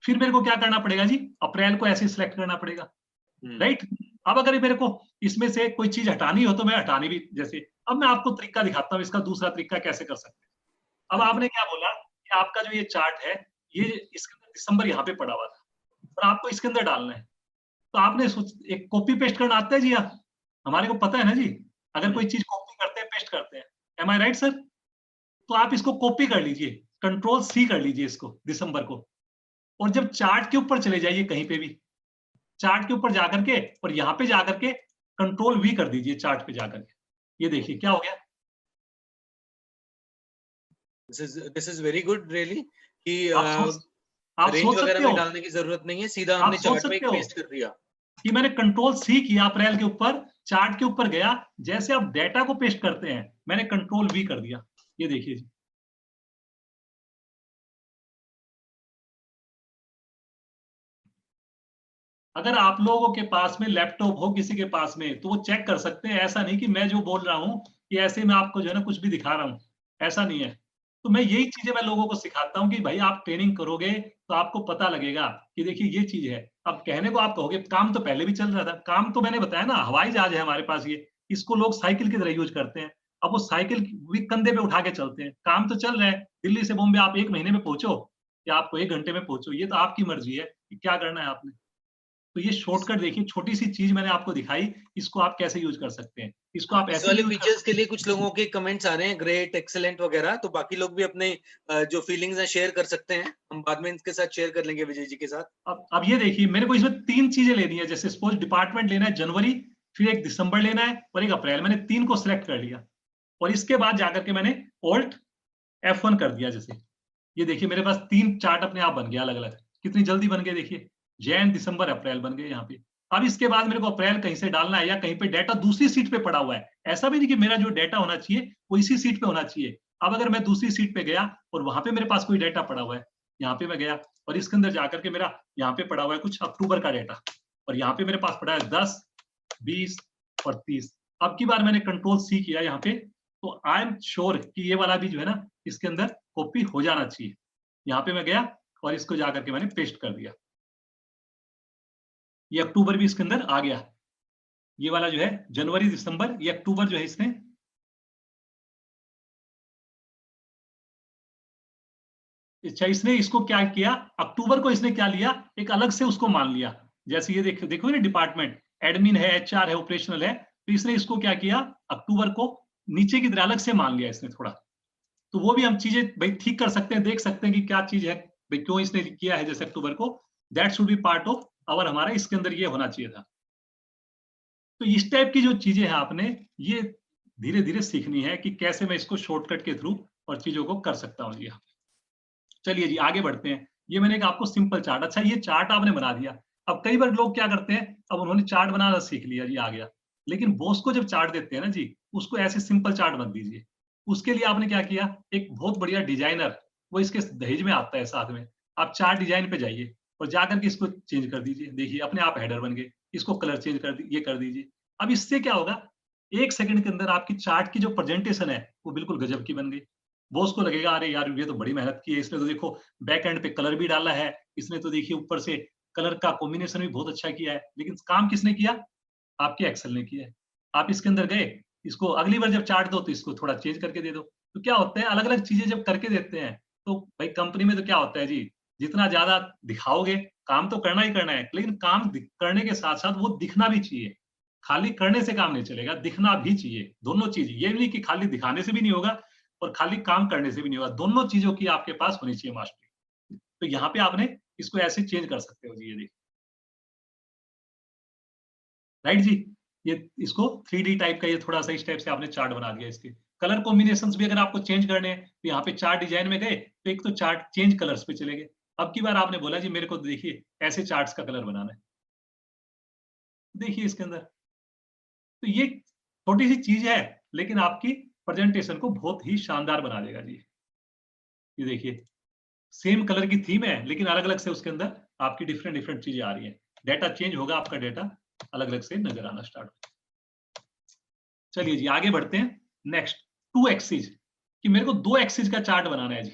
फिर मेरे को क्या करना पड़ेगा जी, अप्रैल को ऐसे सिलेक्ट करना पड़ेगा, राइट। अब अगर मेरे को इसमें से कोई चीज हटानी हो तो मैं हटानी भी, जैसे अब मैं आपको तरीका दिखाता हूँ, इसका दूसरा तरीका कैसे कर सकते हैं। अब आपने क्या बोला कि आपका जो ये चार्ट है, ये इसके अंदर दिसंबर यहाँ पे पड़ा हुआ था और आपको इसके अंदर डालना है, तो आपने एक कॉपी पेस्ट करना आता है जी? आप, हमारे को पता है ना जी, अगर कोई चीज कॉपी करते हैं पेस्ट करते हैं, एम आई राइट सर? तो आप इसको कॉपी कर लीजिए, कंट्रोल सी कर लीजिए इसको, दिसंबर को, और जब चार्ट के ऊपर चले जाइए कहीं पे भी, चार्ट के ऊपर जाकर के, और यहाँ पे जाकर के कंट्रोल वी कर दीजिए चार्ट पे जाकर के, ये देखिए क्या हो गया। This is very good really कि आप रेंज सोच वगैरह सकते में हो, डालने की जरूरत नहीं है, सीधा आप हमने सोच चार्ट में सकते एक हो पेस्ट कर दिया कि मैंने कंट्रोल सी किया, अप्रैल के ऊपर चार्ट के ऊपर गया, जैसे आप डेटा को पेस्ट करते हैं मैंने कंट्रोल वी कर दिया, ये देखिए जी। अगर आप लोगों के पास में लैपटॉप हो किसी के पास में, तो वो चेक कर सकते हैं, ऐसा नहीं कि मैं जो बोल रहा हूं कि ऐसे मैं आपको जो है ना कुछ भी दिखा रहा हूं, ऐसा नहीं है। तो मैं यही चीजें मैं लोगों को सिखाता हूं कि भाई आप ट्रेनिंग करोगे तो आपको पता लगेगा कि देखिए ये चीज है। अब कहने को आप कहोगे काम तो पहले भी चल रहा था, काम तो मैंने बताया ना, हवाई जहाज है हमारे पास, ये इसको लोग साइकिल की तरह यूज करते हैं। अब वो साइकिल भी कंधे पे उठा के चलते हैं, काम तो चल रहा है। दिल्ली से बॉम्बे आप 1 महीने में पहुंचो या आपको 1 घंटे में पहुंचो, ये तो आपकी मर्जी है कि क्या करना है आपने। तो ये शॉर्टकट देखिए, छोटी सी चीज मैंने आपको दिखाई, इसको आप कैसे यूज कर सकते हैं, इसको आप इस ऐसे भी वाले यूज कर फीचर्स सकते के हैं। लिए कुछ लोगों के कमेंट्स आ रहे हैं, ग्रेट, एक्सेलेंट वगैरह, तो बाकी लोग भी अपने जो फीलिंग्स हैं शेयर कर सकते हैं, हम बाद में इनके साथ शेयर कर लेंगे विजय जी के साथ। अब ये देखिए, मेरे को इसमें 3 चीजें लेनी है, जैसे सपोज डिपार्टमेंट लेना है जनवरी, फिर एक दिसंबर लेना है और एक अप्रैल, मैंने 3 को सिलेक्ट कर लिया और इसके बाद जाकर के मैंने ऑल्ट F1 कर दिया। जैसे ये देखिए मेरे पास 3 चार्ट अपने आप बन गया अलग अलग, कितनी जल्दी बन गए देखिए, जैन दिसंबर अप्रैल बन गए यहाँ पे। अब इसके बाद मेरे को अप्रैल कहीं से डालना है या कहीं पे डेटा दूसरी सीट पे पड़ा हुआ है, ऐसा भी नहीं कि मेरा जो डेटा होना चाहिए वो इसी सीट पे होना चाहिए। अब अगर मैं दूसरी सीट पे गया और वहां पे मेरे पास कोई डेटा पड़ा हुआ है, यहाँ पे मैं गया और इसके अंदर जाकर के मेरा यहाँ पे पड़ा हुआ है कुछ अक्टूबर का डेटा, और यहाँ पे मेरे पास पड़ा है 10, 20 और 30। अब की बार मैंने कंट्रोल सी किया यहाँ पे, तो आई एम श्योर कि ये वाला भी जो है ना इसके अंदर कॉपी हो जाना चाहिए। यहाँ पे मैं गया और इसको जाकर के मैंने पेस्ट कर दिया, ये अक्टूबर भी इसके अंदर आ गया। ये वाला जो है जनवरी दिसंबर, ये अक्टूबर जो है इसने, अच्छा इसने इसको क्या किया, अक्टूबर को इसने क्या लिया, एक अलग से उसको मान लिया। जैसे ये देखो देखो ना, डिपार्टमेंट एडमिन है, HR है, ऑपरेशनल है, तो इसने इसको क्या किया, अक्टूबर को नीचे की तरह अलग से मान लिया इसने थोड़ा। तो वो भी हम चीजें भाई ठीक कर सकते हैं, देख सकते हैं कि क्या चीज है भाई, क्यों इसने किया है जैसे अक्टूबर को, that should be part of और हमारा इसके अंदर ये होना चाहिए था। तो इस टाइप की जो चीजें हैं आपने ये धीरे धीरे सीखनी है कि कैसे मैं इसको शॉर्टकट के थ्रू और चीजों को कर सकता हूँ जी। चलिए जी आगे बढ़ते हैं। ये मैंने एक आपको सिंपल चार्ट, अच्छा ये चार्ट आपने बना दिया। अब कई बार लोग क्या करते हैं, अब उन्होंने चार्ट बनाना सीख लिया जी, आ गया, लेकिन बॉस को जब चार्ट देते हैं ना जी, उसको ऐसे सिंपल चार्ट मत दीजिए। उसके लिए आपने क्या किया, एक बहुत बढ़िया डिजाइनर, वो इसके दहेज में आता है साथ में, आप चार्ट डिजाइन पे जाइए और जाकर के इसको चेंज कर दीजिए, देखिए अपने आप हेडर बन गए, इसको कलर चेंज कर ये कर दीजिए। अब इससे क्या होगा, 1 सेकंड के अंदर आपकी चार्ट की जो प्रेजेंटेशन है वो बिल्कुल गजब की बन गई। बॉस को लगेगा अरे यार ये तो बड़ी मेहनत की है, इसने तो देखो बैक एंड पे कलर भी डाला है, इसने तो देखिए ऊपर से कलर का कॉम्बिनेशन भी बहुत अच्छा किया है, लेकिन काम किसने किया, आपके एक्सेल ने किया है। आप इसके अंदर गए, इसको अगली बार जब चार्ट दो तो इसको थोड़ा चेंज करके दे दो। तो क्या होता है, अलग अलग चीजें जब करके देते हैं तो भाई कंपनी में तो क्या होता है जी, जितना ज्यादा दिखाओगे, काम तो करना ही करना है, लेकिन काम करने के साथ साथ वो दिखना भी चाहिए। खाली करने से काम नहीं चलेगा, दिखना भी चाहिए, दोनों चीज, ये नहीं कि खाली दिखाने से भी नहीं होगा और खाली काम करने से भी नहीं होगा, दोनों चीजों की आपके पास होनी चाहिए मास्टरी। तो यहाँ पे आपने इसको ऐसे चेंज कर सकते हो जी, ये देखिए, राइट जी। ये इसको 3D टाइप का ये थोड़ा सा इस टाइप से आपने चार्ट बना दिया इसके। कलर कॉम्बिनेशंस भी अगर आपको चेंज करने हैं तो यहाँ पे चार्ट डिजाइन में गए तो एक तो चार्ट चेंज कलर्स पे चले गए। अब की बार आपने बोला जी मेरे को देखिए ऐसे चार्ट्स का कलर बनाना है, देखिए इसके अंदर। तो ये छोटी सी चीज है लेकिन आपकी प्रेजेंटेशन को बहुत ही शानदार बना देगा जी। ये देखिए सेम कलर की थीम है लेकिन अलग अलग से उसके अंदर आपकी डिफरेंट डिफरेंट चीजें आ रही हैं। डेटा चेंज होगा, आपका डेटा अलग अलग से नजर आना स्टार्ट होगा। चलिए जी आगे बढ़ते हैं। नेक्स्ट 2 एक्सिस, कि मेरे को 2 एक्सिस का चार्ट बनाना है जी।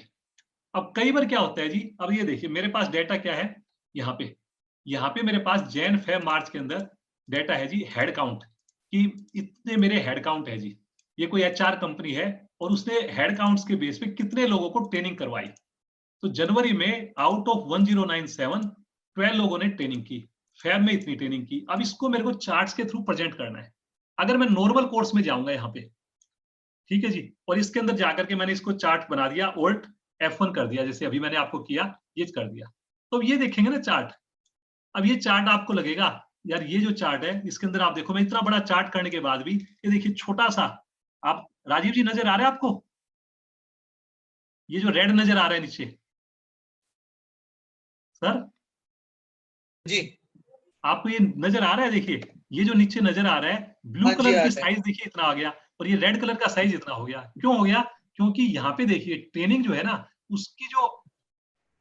अब कई बार क्या होता है जी, अब ये देखिए मेरे पास डेटा क्या है, यहाँ पे मेरे पास जैन फेब मार्च के अंदर डेटा है जी हेड काउंट, कि इतने मेरे हेड काउंट है जी। ये कोई एचआर कंपनी है और उसने हेड काउंट्स के बेस पे कितने लोगों को ट्रेनिंग करवाई। तो जनवरी में आउट ऑफ 1097 12 लोगों ने ट्रेनिंग की, फेब में इतनी ट्रेनिंग की। अब इसको मेरे को चार्ट्स के थ्रू प्रेजेंट करना है। अगर मैं नॉर्मल कोर्स में जाऊंगा यहाँ पे, ठीक है जी, और इसके अंदर जाकर के मैंने इसको चार्ट बना दिया, Alt F1 कर दिया, जैसे अभी मैंने आपको किया ये कर दिया, तो ये देखेंगे ना चार्ट। अब ये चार्ट आपको लगेगा यार ये जो चार्ट है इसके अंदर आप देखो मैं इतना बड़ा चार्ट करने के बाद भी ये देखिए छोटा सा, आप राजीव जी नजर आ रहा है आपको, ये जो रेड नजर आ रहा है नीचे सर जी आपको ये नजर आ रहा है, देखिए ये जो नीचे नजर आ रहा है ब्लू हाँ जी, कलर आ की रहा है। साइज देखिए इतना आ गया और ये रेड कलर का साइज इतना हो गया। क्यों हो गया? क्योंकि यहाँ पे देखिए ट्रेनिंग जो है ना उसकी जो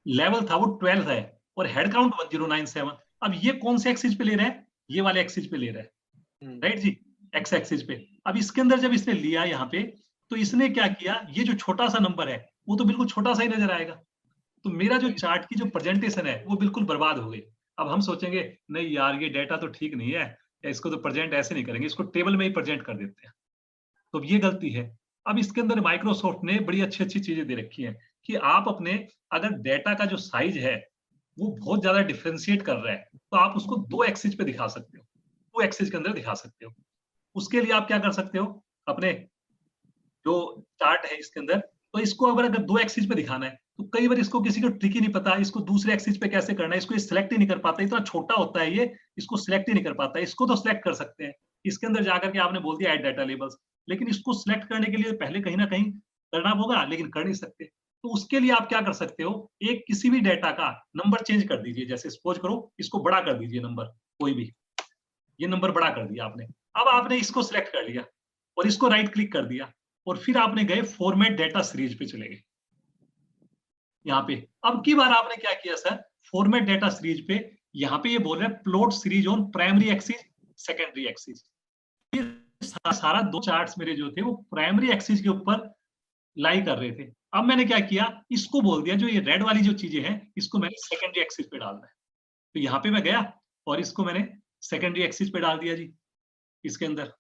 लेवल था वो 12 है और हेड काउंट 1097। अब ये कौन से एक्सिस पे ले रहा है? ये वाले एक्सिस पे ले रहा है, राइट जी, एक्स एक्सिस पे। अब इसके अंदर जब इसने लिया यहाँ पे तो इसने क्या किया, ये जो छोटा सा नंबर है वो तो बिल्कुल छोटा सा ही नजर आएगा, तो मेरा जो चार्ट की जो प्रेजेंटेशन है वो बिल्कुल बर्बाद हो गई। अब हम सोचेंगे नहीं यार ये डेटा तो ठीक नहीं है, इसको तो प्रेजेंट ऐसे नहीं करेंगे, इसको टेबल में ही प्रेजेंट कर देते हैं, तो ये गलती है। अब इसके अंदर माइक्रोसॉफ्ट ने बड़ी अच्छी अच्छी चीजें दे रखी हैं कि आप अपने अगर डेटा का जो साइज है वो बहुत ज्यादा डिफ्रेंशिएट कर रहा है तो आप उसको 2 एक्सिस पे दिखा सकते हो, 2 एक्सिस के अंदर दिखा सकते हो। उसके लिए आप क्या कर सकते हो, अपने जो चार्ट है इसके अंदर, तो इसको अगर 2 एक्सिस पे दिखाना है तो कई बार इसको किसी को ट्रिक ही नहीं पता इसको दूसरे एक्सिस पे कैसे करना है, इसको सिलेक्ट ही नहीं कर पाता, इतना छोटा होता है ये, इसको सिलेक्ट ही नहीं कर पाता। इसको तो सिलेक्ट कर सकते हैं, इसके अंदर जाकर के आपने बोल दिया ऐड डाटा लेबल्स, लेकिन इसको सिलेक्ट करने के लिए पहले कहीं ना कहीं करना होगा, लेकिन कर नहीं सकते। तो उसके लिए आप क्या कर सकते हो, एक किसी भी डेटा का नंबर चेंज कर दीजिए, जैसे सपोज करो इसको बड़ा कर दीजिए नंबर, कोई भी, ये नंबर बड़ा कर दिया आपने। अब आपने इसको सिलेक्ट कर लिया और इसको राइट क्लिक कर दिया और फिर आपने गए फॉर्मेट डेटा सीरीज पे चले गए यहाँ पे। अब की बार आपने क्या किया सर, फॉर्मेट डेटा सीरीज पे यहाँ पे ये बोल रहे हैं plot series on primary axis secondary axis. सारा 2 चार्ट्स मेरे जो थे वो प्राइमरी एक्सिस के ऊपर लाई कर रहे थे। अब मैंने क्या किया, इसको बोल दिया जो ये रेड वाली जो चीजें हैं इसको मैंने सेकेंडरी एक्सिस पे डालना है। तो यहाँ पे मैं गया और इसको मैंने सेकेंडरी एक्सिस पे डाल दिया जी इसके अंदर,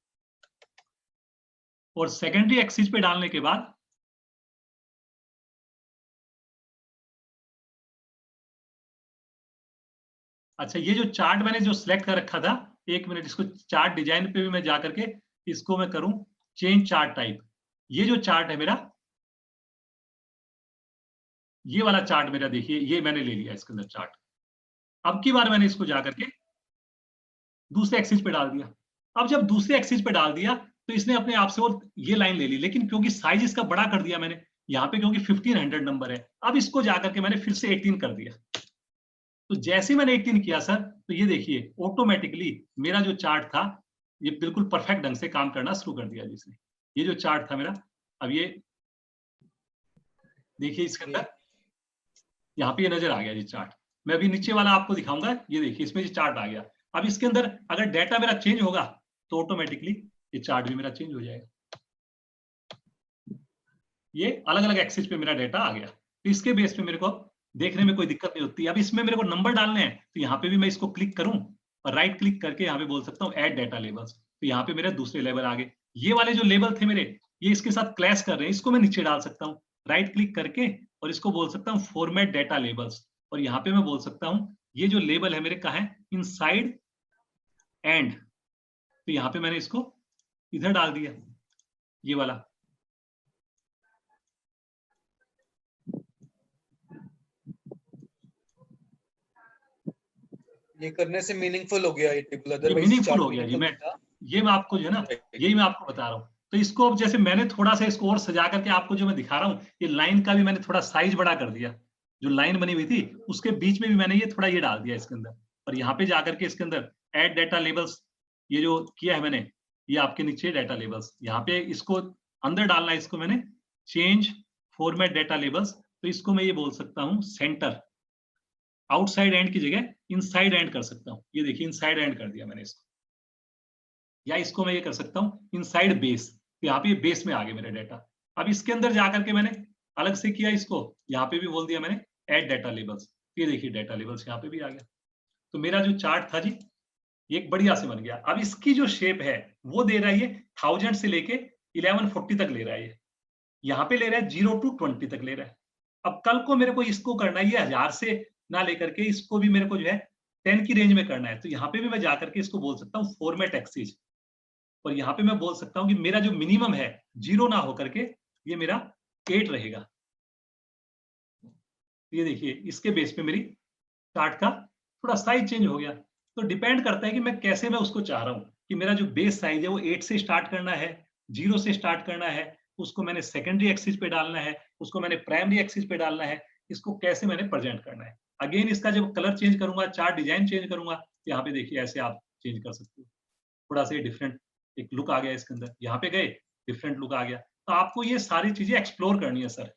और सेकेंडरी एक्सिस पे डालने के बाद अच्छा ये जो चार्ट मैंने जो सिलेक्ट कर रखा था, एक मिनट, इसको चार्ट डिजाइन पे भी मैं जाकर के इसको मैं करूं चेंज चार्ट टाइप। ये जो चार्ट है मेरा, ये वाला चार्ट मेरा देखिए ये मैंने ले लिया इसके अंदर चार्ट। अब की बार मैंने इसको जाकर के दूसरे एक्सिस पे डाल दिया। अब जब दूसरे एक्सिस पे डाल दिया तो इसने अपने आप से वो ये लाइन ले ली, लेकिन क्योंकि साइज इसका बड़ा कर दिया मैंने यहाँ पे, क्योंकि 1500 नंबर है, अब इसको जाकर के मैंने फिर से 18 कर दिया। तो जैसे ही मैंने 18 किया सर, तो ये देखिए ऑटोमेटिकली मेरा जो चार्ट था ये बिल्कुल परफेक्ट ढंग से काम करना शुरू कर दिया जिसने। ये जो चार्ट था मेरा, अब ये देखिए इसके अंदर यहाँ पे ये नजर आ गया जी चार्ट। मैं अभी नीचे वाला आपको दिखाऊंगा, ये देखिए इसमें जो चार्ट आ गया। अब इसके अंदर अगर डेटा मेरा चेंज होगा तो ऑटोमेटिकली ये चार्ट भी मेरा चेंज हो जाएगा। ये अलग अलग एक्सिस पे मेरा डेटा आ गया, तो इसके बेस पे मेरे को देखने में कोई दिक्कत नहीं होती। अब इसमें मेरे को नंबर डालने हैं तो यहाँ पे भी मैं इसको क्लिक करूं और राइट क्लिक करके यहाँ पे बोल सकता हूँ ऐड डेटा लेबल्स, तो यहाँ पे मेरे दूसरे लेबल आ गए। ये वाले जो लेबल थे मेरे ये इसके साथ क्लैश कर रहे हैं, इसको मैं नीचे डाल सकता हूँ राइट क्लिक करके और इसको बोल सकता हूँ फॉर्मेट डेटा लेबल्स, और यहाँ पे मैं बोल सकता हूँ ये जो लेबल है मेरे कहाँ है, इनसाइड एंड, तो यहाँ पे मैंने इसको इधर डाल दिया ये वाला। ये करने से मीनिंगफुल हो गया ये टेबल, ये अदरवाइज मीनिंगफुल हो गया जी। मैं आपको जो है ना यही मैं आपको बता रहा हूँ। तो इसको अब जैसे मैंने थोड़ा सा इसको और सजा करके आपको जो मैं दिखा रहा हूँ, ये लाइन का भी मैंने थोड़ा साइज बड़ा कर दिया, जो लाइन बनी हुई थी उसके बीच में भी मैंने ये थोड़ा ये डाल दिया इसके अंदर, और यहाँ पे जाकर के इसके अंदर ऐड डाटा लेबल्स ये जो किया है मैंने, ये आपके नीचे डाटा लेबल्स, यहाँ पे इसको अंदर डालना है, इसको मैंने चेंज फॉर्मेट डाटा लेबल्स, तो इसको मैं ये बोल सकता हूँ सेंटर, आउटसाइड एंड की जगह इनसाइड एंड कर सकता हूँ। ये देखिए इनसाइड एंड कर दिया मैंने इसको, या इसको मैं ये कर सकता हूँ इनसाइड बेस, यहाँ पे बेस में आ गया मेरा डाटा। अब इसके अंदर जाकर के मैंने अलग से किया इसको, यहाँ पे भी बोल दिया मैंने ऐड डाटा लेबल्स, ये देखिए डाटा लेबल्स यहाँ पे भी आ गया। तो मेरा जो चार्ट था जी ये एक बढ़िया से बन गया। अब इसकी जो शेप है वो दे रहा है 1000 से लेके 1140 तक ले रहा है, ये यहाँ पे ले रहा है 0 to 20 तक ले रहा है। अब कल को मेरे को इसको करना है, ये 1000 से ना लेकर के इसको भी मेरे को जो है 10 की रेंज में करना है, तो यहाँ पे भी मैं जाकर के इसको बोल सकता हूँ फॉर्मेट एक्सिस, और यहाँ पे मैं बोल सकता हूँ कि मेरा जो मिनिमम है 0 ना होकर के ये मेरा 8 रहेगा। ये देखिए इसके बेस पे मेरी चार्ट का थोड़ा साइज चेंज हो गया। तो डिपेंड करता है कि मैं कैसे मैं उसको चाह रहा हूँ कि मेरा जो बेस साइज है वो 8 से स्टार्ट करना है, 0 से स्टार्ट करना है, उसको मैंने सेकेंडरी एक्सिस पे डालना है, उसको मैंने प्राइमरी एक्सिस पे डालना है, इसको कैसे मैंने प्रेजेंट करना है। अगेन इसका जब कलर चेंज करूंगा, चार्ट डिजाइन चेंज करूंगा, यहाँ पे देखिए ऐसे आप चेंज कर सकते हो, थोड़ा सा डिफरेंट एक लुक आ गया इसके अंदर, यहाँ पे गए डिफरेंट लुक आ गया। तो आपको ये सारी चीजें एक्सप्लोर करनी है सर,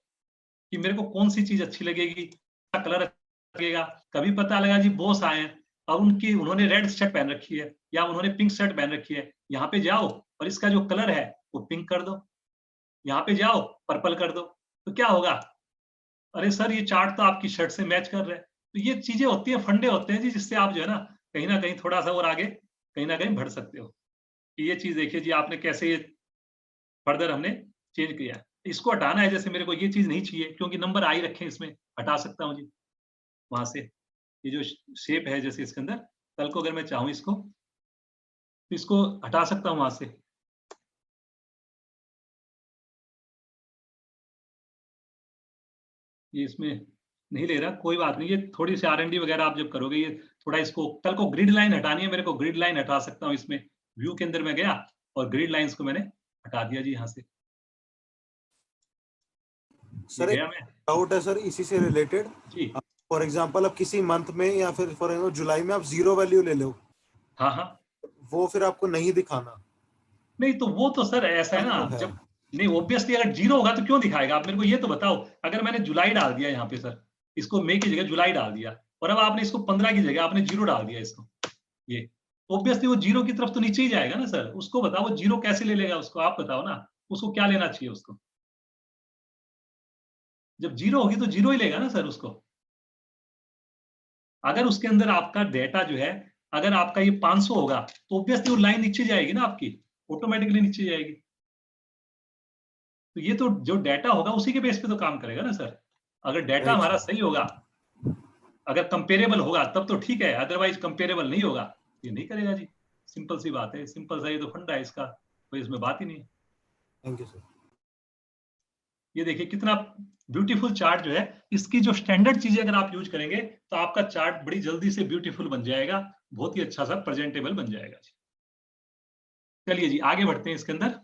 कि मेरे को कौन सी चीज अच्छी लगेगी, क्या कलर लगेगा। कभी पता लगा जी बॉस आए हैं और उन्होंने रेड शर्ट पहन रखी है या उन्होंने पिंक शर्ट पहन रखी है, यहाँ पे जाओ और इसका जो कलर है वो पिंक कर दो, यहाँ पे जाओ पर्पल कर दो, तो क्या होगा, अरे सर ये चार्ट तो आपकी शर्ट से मैच कर रहा है। तो ये चीजें होती है, फंडे होते हैं जी, जिससे आप जो है ना कहीं थोड़ा सा और आगे कहीं ना कहीं बढ़ सकते हो। कि ये चीज देखिए जी आपने कैसे ये फर्दर हमने चेंज किया। इसको हटाना है, जैसे मेरे को ये चीज नहीं चाहिए क्योंकि नंबर आई रखे इसमें, हटा सकता हूँ जी वहां से। ये जो शेप है जैसे इसके अंदर, कल को अगर मैं चाहूँ इसको तो इसको हटा सकता हूँ वहां से। ये इसमें नहीं ले रहा, कोई बात नहीं, ये थोड़ी सी R&D वगैरह आप जब करोगे, ये थोड़ा इसको कल को ग्रिड लाइन हटानी है मेरे को, ग्रिड लाइन हटा सकता हूँ इसमें। व्यू के अंदर में गया और ग्रिड लाइंस को मैंने हटा दिया जी यहाँ से। सर एक डाउट है सर इसी से रिलेटेड जी, फॉर एग्जांपल अब किसी मंथ में या फिर फॉर एग्जांपल जुलाई में आप 0 वैल्यू ले लो, हाँ हाँ, वो फिर आपको नहीं दिखाना। नहीं तो वो तो सर ऐसा है ना, जब नहीं ऑब्वियसली अगर 0 होगा तो क्यों दिखाएगा। आप मेरे को ये तो बताओ, अगर मैंने जुलाई डाल दिया यहाँ पे सर, इसको मई की जगह जुलाई डाल दिया और अब आपने इसको 15 की जगह आपने 0 डाल दिया इसको, ये ऑब्वियसली वो 0 की तरफ तो नीचे ही जाएगा ना सर। उसको बताओ वो 0 कैसे ले लेगा, उसको आप बताओ ना, उसको क्या लेना चाहिए उसको। जब 0 होगी तो 0 ही लेगा ना सर उसको। अगर उसके अंदर आपका डेटा जो है, अगर आपका ये 500 होगा तो ऑब्वियसली वो लाइन नीचे जाएगी ना आपकी, ऑटोमेटिकली नीचे जाएगी। तो ये तो जो डाटा होगा उसी के बेस पे तो काम करेगा ना सर। अगर डाटा हमारा सही होगा, अगर कंपेरेबल होगा तब तो ठीक है, अदरवाइज कंपेरेबल नहीं होगा ये नहीं करेगा जी। सिंपल सी बात है, सिंपल सा ये तो फंडा है इसका, कोई इसमें बात ही नहीं है। Thank you sir. ये देखिए कितना ब्यूटीफुल चार्ट जो है, इसकी जो स्टैंडर्ड चीजें अगर आप यूज करेंगे तो आपका चार्ट बड़ी जल्दी से ब्यूटीफुल बन जाएगा, बहुत ही अच्छा सा प्रेजेंटेबल बन जाएगा जी। चलिए जी आगे बढ़ते हैं इसके अंदर।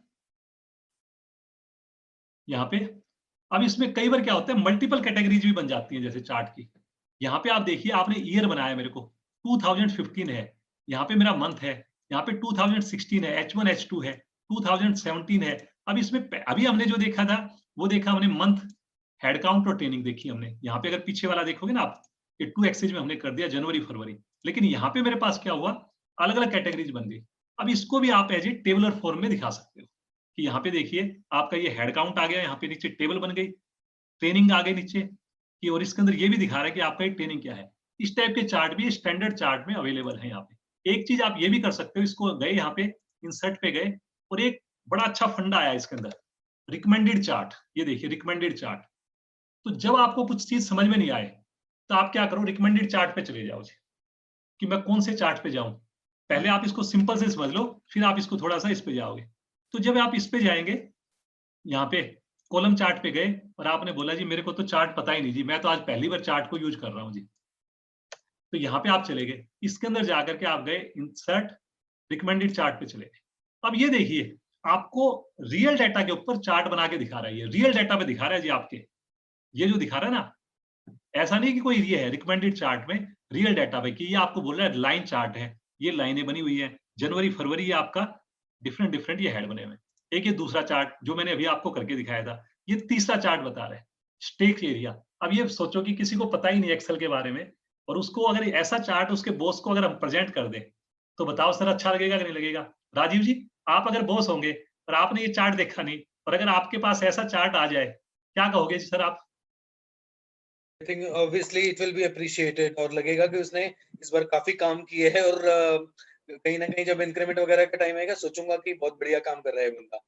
यहाँ पे अब इसमें कई बार क्या होता है, मल्टीपल कैटेगरीज भी बन जाती हैं जैसे चार्ट की। यहाँ पे आप देखिए, आपने ईयर बनाया मेरे को 2015 है, यहाँ पे मेरा मंथ है, यहाँ पे 2016 है, H1 H2 है, 2017 है। अब इसमें अभी हमने जो देखा था वो देखा हमने मंथ, हेड काउंट और ट्रेनिंग देखी हमने। यहाँ पे अगर पीछे वाला देखोगे ना आप, ये 2 एक्सिस में हमने कर दिया जनवरी फरवरी, लेकिन यहाँ पे मेरे पास क्या हुआ, अलग अलग कैटेगरीज बन गई। अब इसको भी आप एज ए टेबलर फॉर्म में दिखा सकते हो कि यहाँ पे देखिए आपका ये हेड काउंट आ गया, यहाँ पे नीचे टेबल बन गई, ट्रेनिंग आ गई नीचे कि, और इसके अंदर ये भी दिखा रहा है कि आपका एक ट्रेनिंग क्या है। इस टाइप के चार्ट भी स्टैंडर्ड चार्ट में अवेलेबल है। यहाँ पे एक चीज आप ये भी कर सकते हो, इसको गए यहाँ पे इंसर्ट पे गए और एक बड़ा अच्छा फंडा आया इसके अंदर, रिकमेंडेड चार्ट। ये देखिए रिकमेंडेड चार्ट। तो जब आपको कुछ चीज समझ में नहीं आए तो आप क्या करो, रिकमेंडेड चार्ट पे चले जाओ कि मैं कौन से चार्ट पे जाऊं। पहले आप इसको सिंपल से समझ लो, फिर आप इसको थोड़ा सा इस पे जाओगे। तो जब आप इस पे जाएंगे, यहाँ पे कॉलम चार्ट पे गए और आपने बोला जी मेरे को तो चार्ट पता ही नहीं जी, मैं तो आज पहली बार चार्ट को यूज कर रहा हूँ जी, तो यहाँ पे आप चले गए, इसके अंदर जाकर के आप गए इंसर्ट रिकमेंडेड चार्ट पे चले गए। अब ये देखिए आपको रियल डाटा के ऊपर चार्ट बना के दिखा रहा है, ये रियल डाटा पे दिखा रहा है जी आपके, ये जो दिखा रहा है ना, ऐसा नहीं कि कोई ये है रिकमेंडेड चार्ट में, रियल डाटा पे कि ये आपको बोल रहा है लाइन चार्ट है, ये लाइनें बनी हुई है, जनवरी फरवरी ये आपका डिफरेंट डिफरेंट ये हेड बने हुए हैं। एक ये दूसरा चार्ट जो मैंने अभी आपको करके दिखाया था, ये तीसरा चार्ट बता रहा है स्टेक एरिया। अब ये सोचो कि किसी को पता ही नहीं एक्सेल के बारे में, और उसको अगर ऐसा चार्ट उसके बॉस को अगर हम प्रेजेंट कर दें, तो बताओ सर अच्छा लगेगा कि नहीं लगेगा? राजीव जी, आप अगर बॉस होंगे और आपने ये चार्ट देखा नहीं, और अगर आपके पास ऐसा चार्ट आ जाए, क्या कहोगे जी सर आप? I think obviously it will be appreciated और लगेगा कि उसने इस बार काफी काम किए है, और कहीं ना कहीं जब इंक्रीमेंट वगैरह का टाइम आएगा सोचूंगा कि बहुत बढ़िया काम कर रहा है बंदा।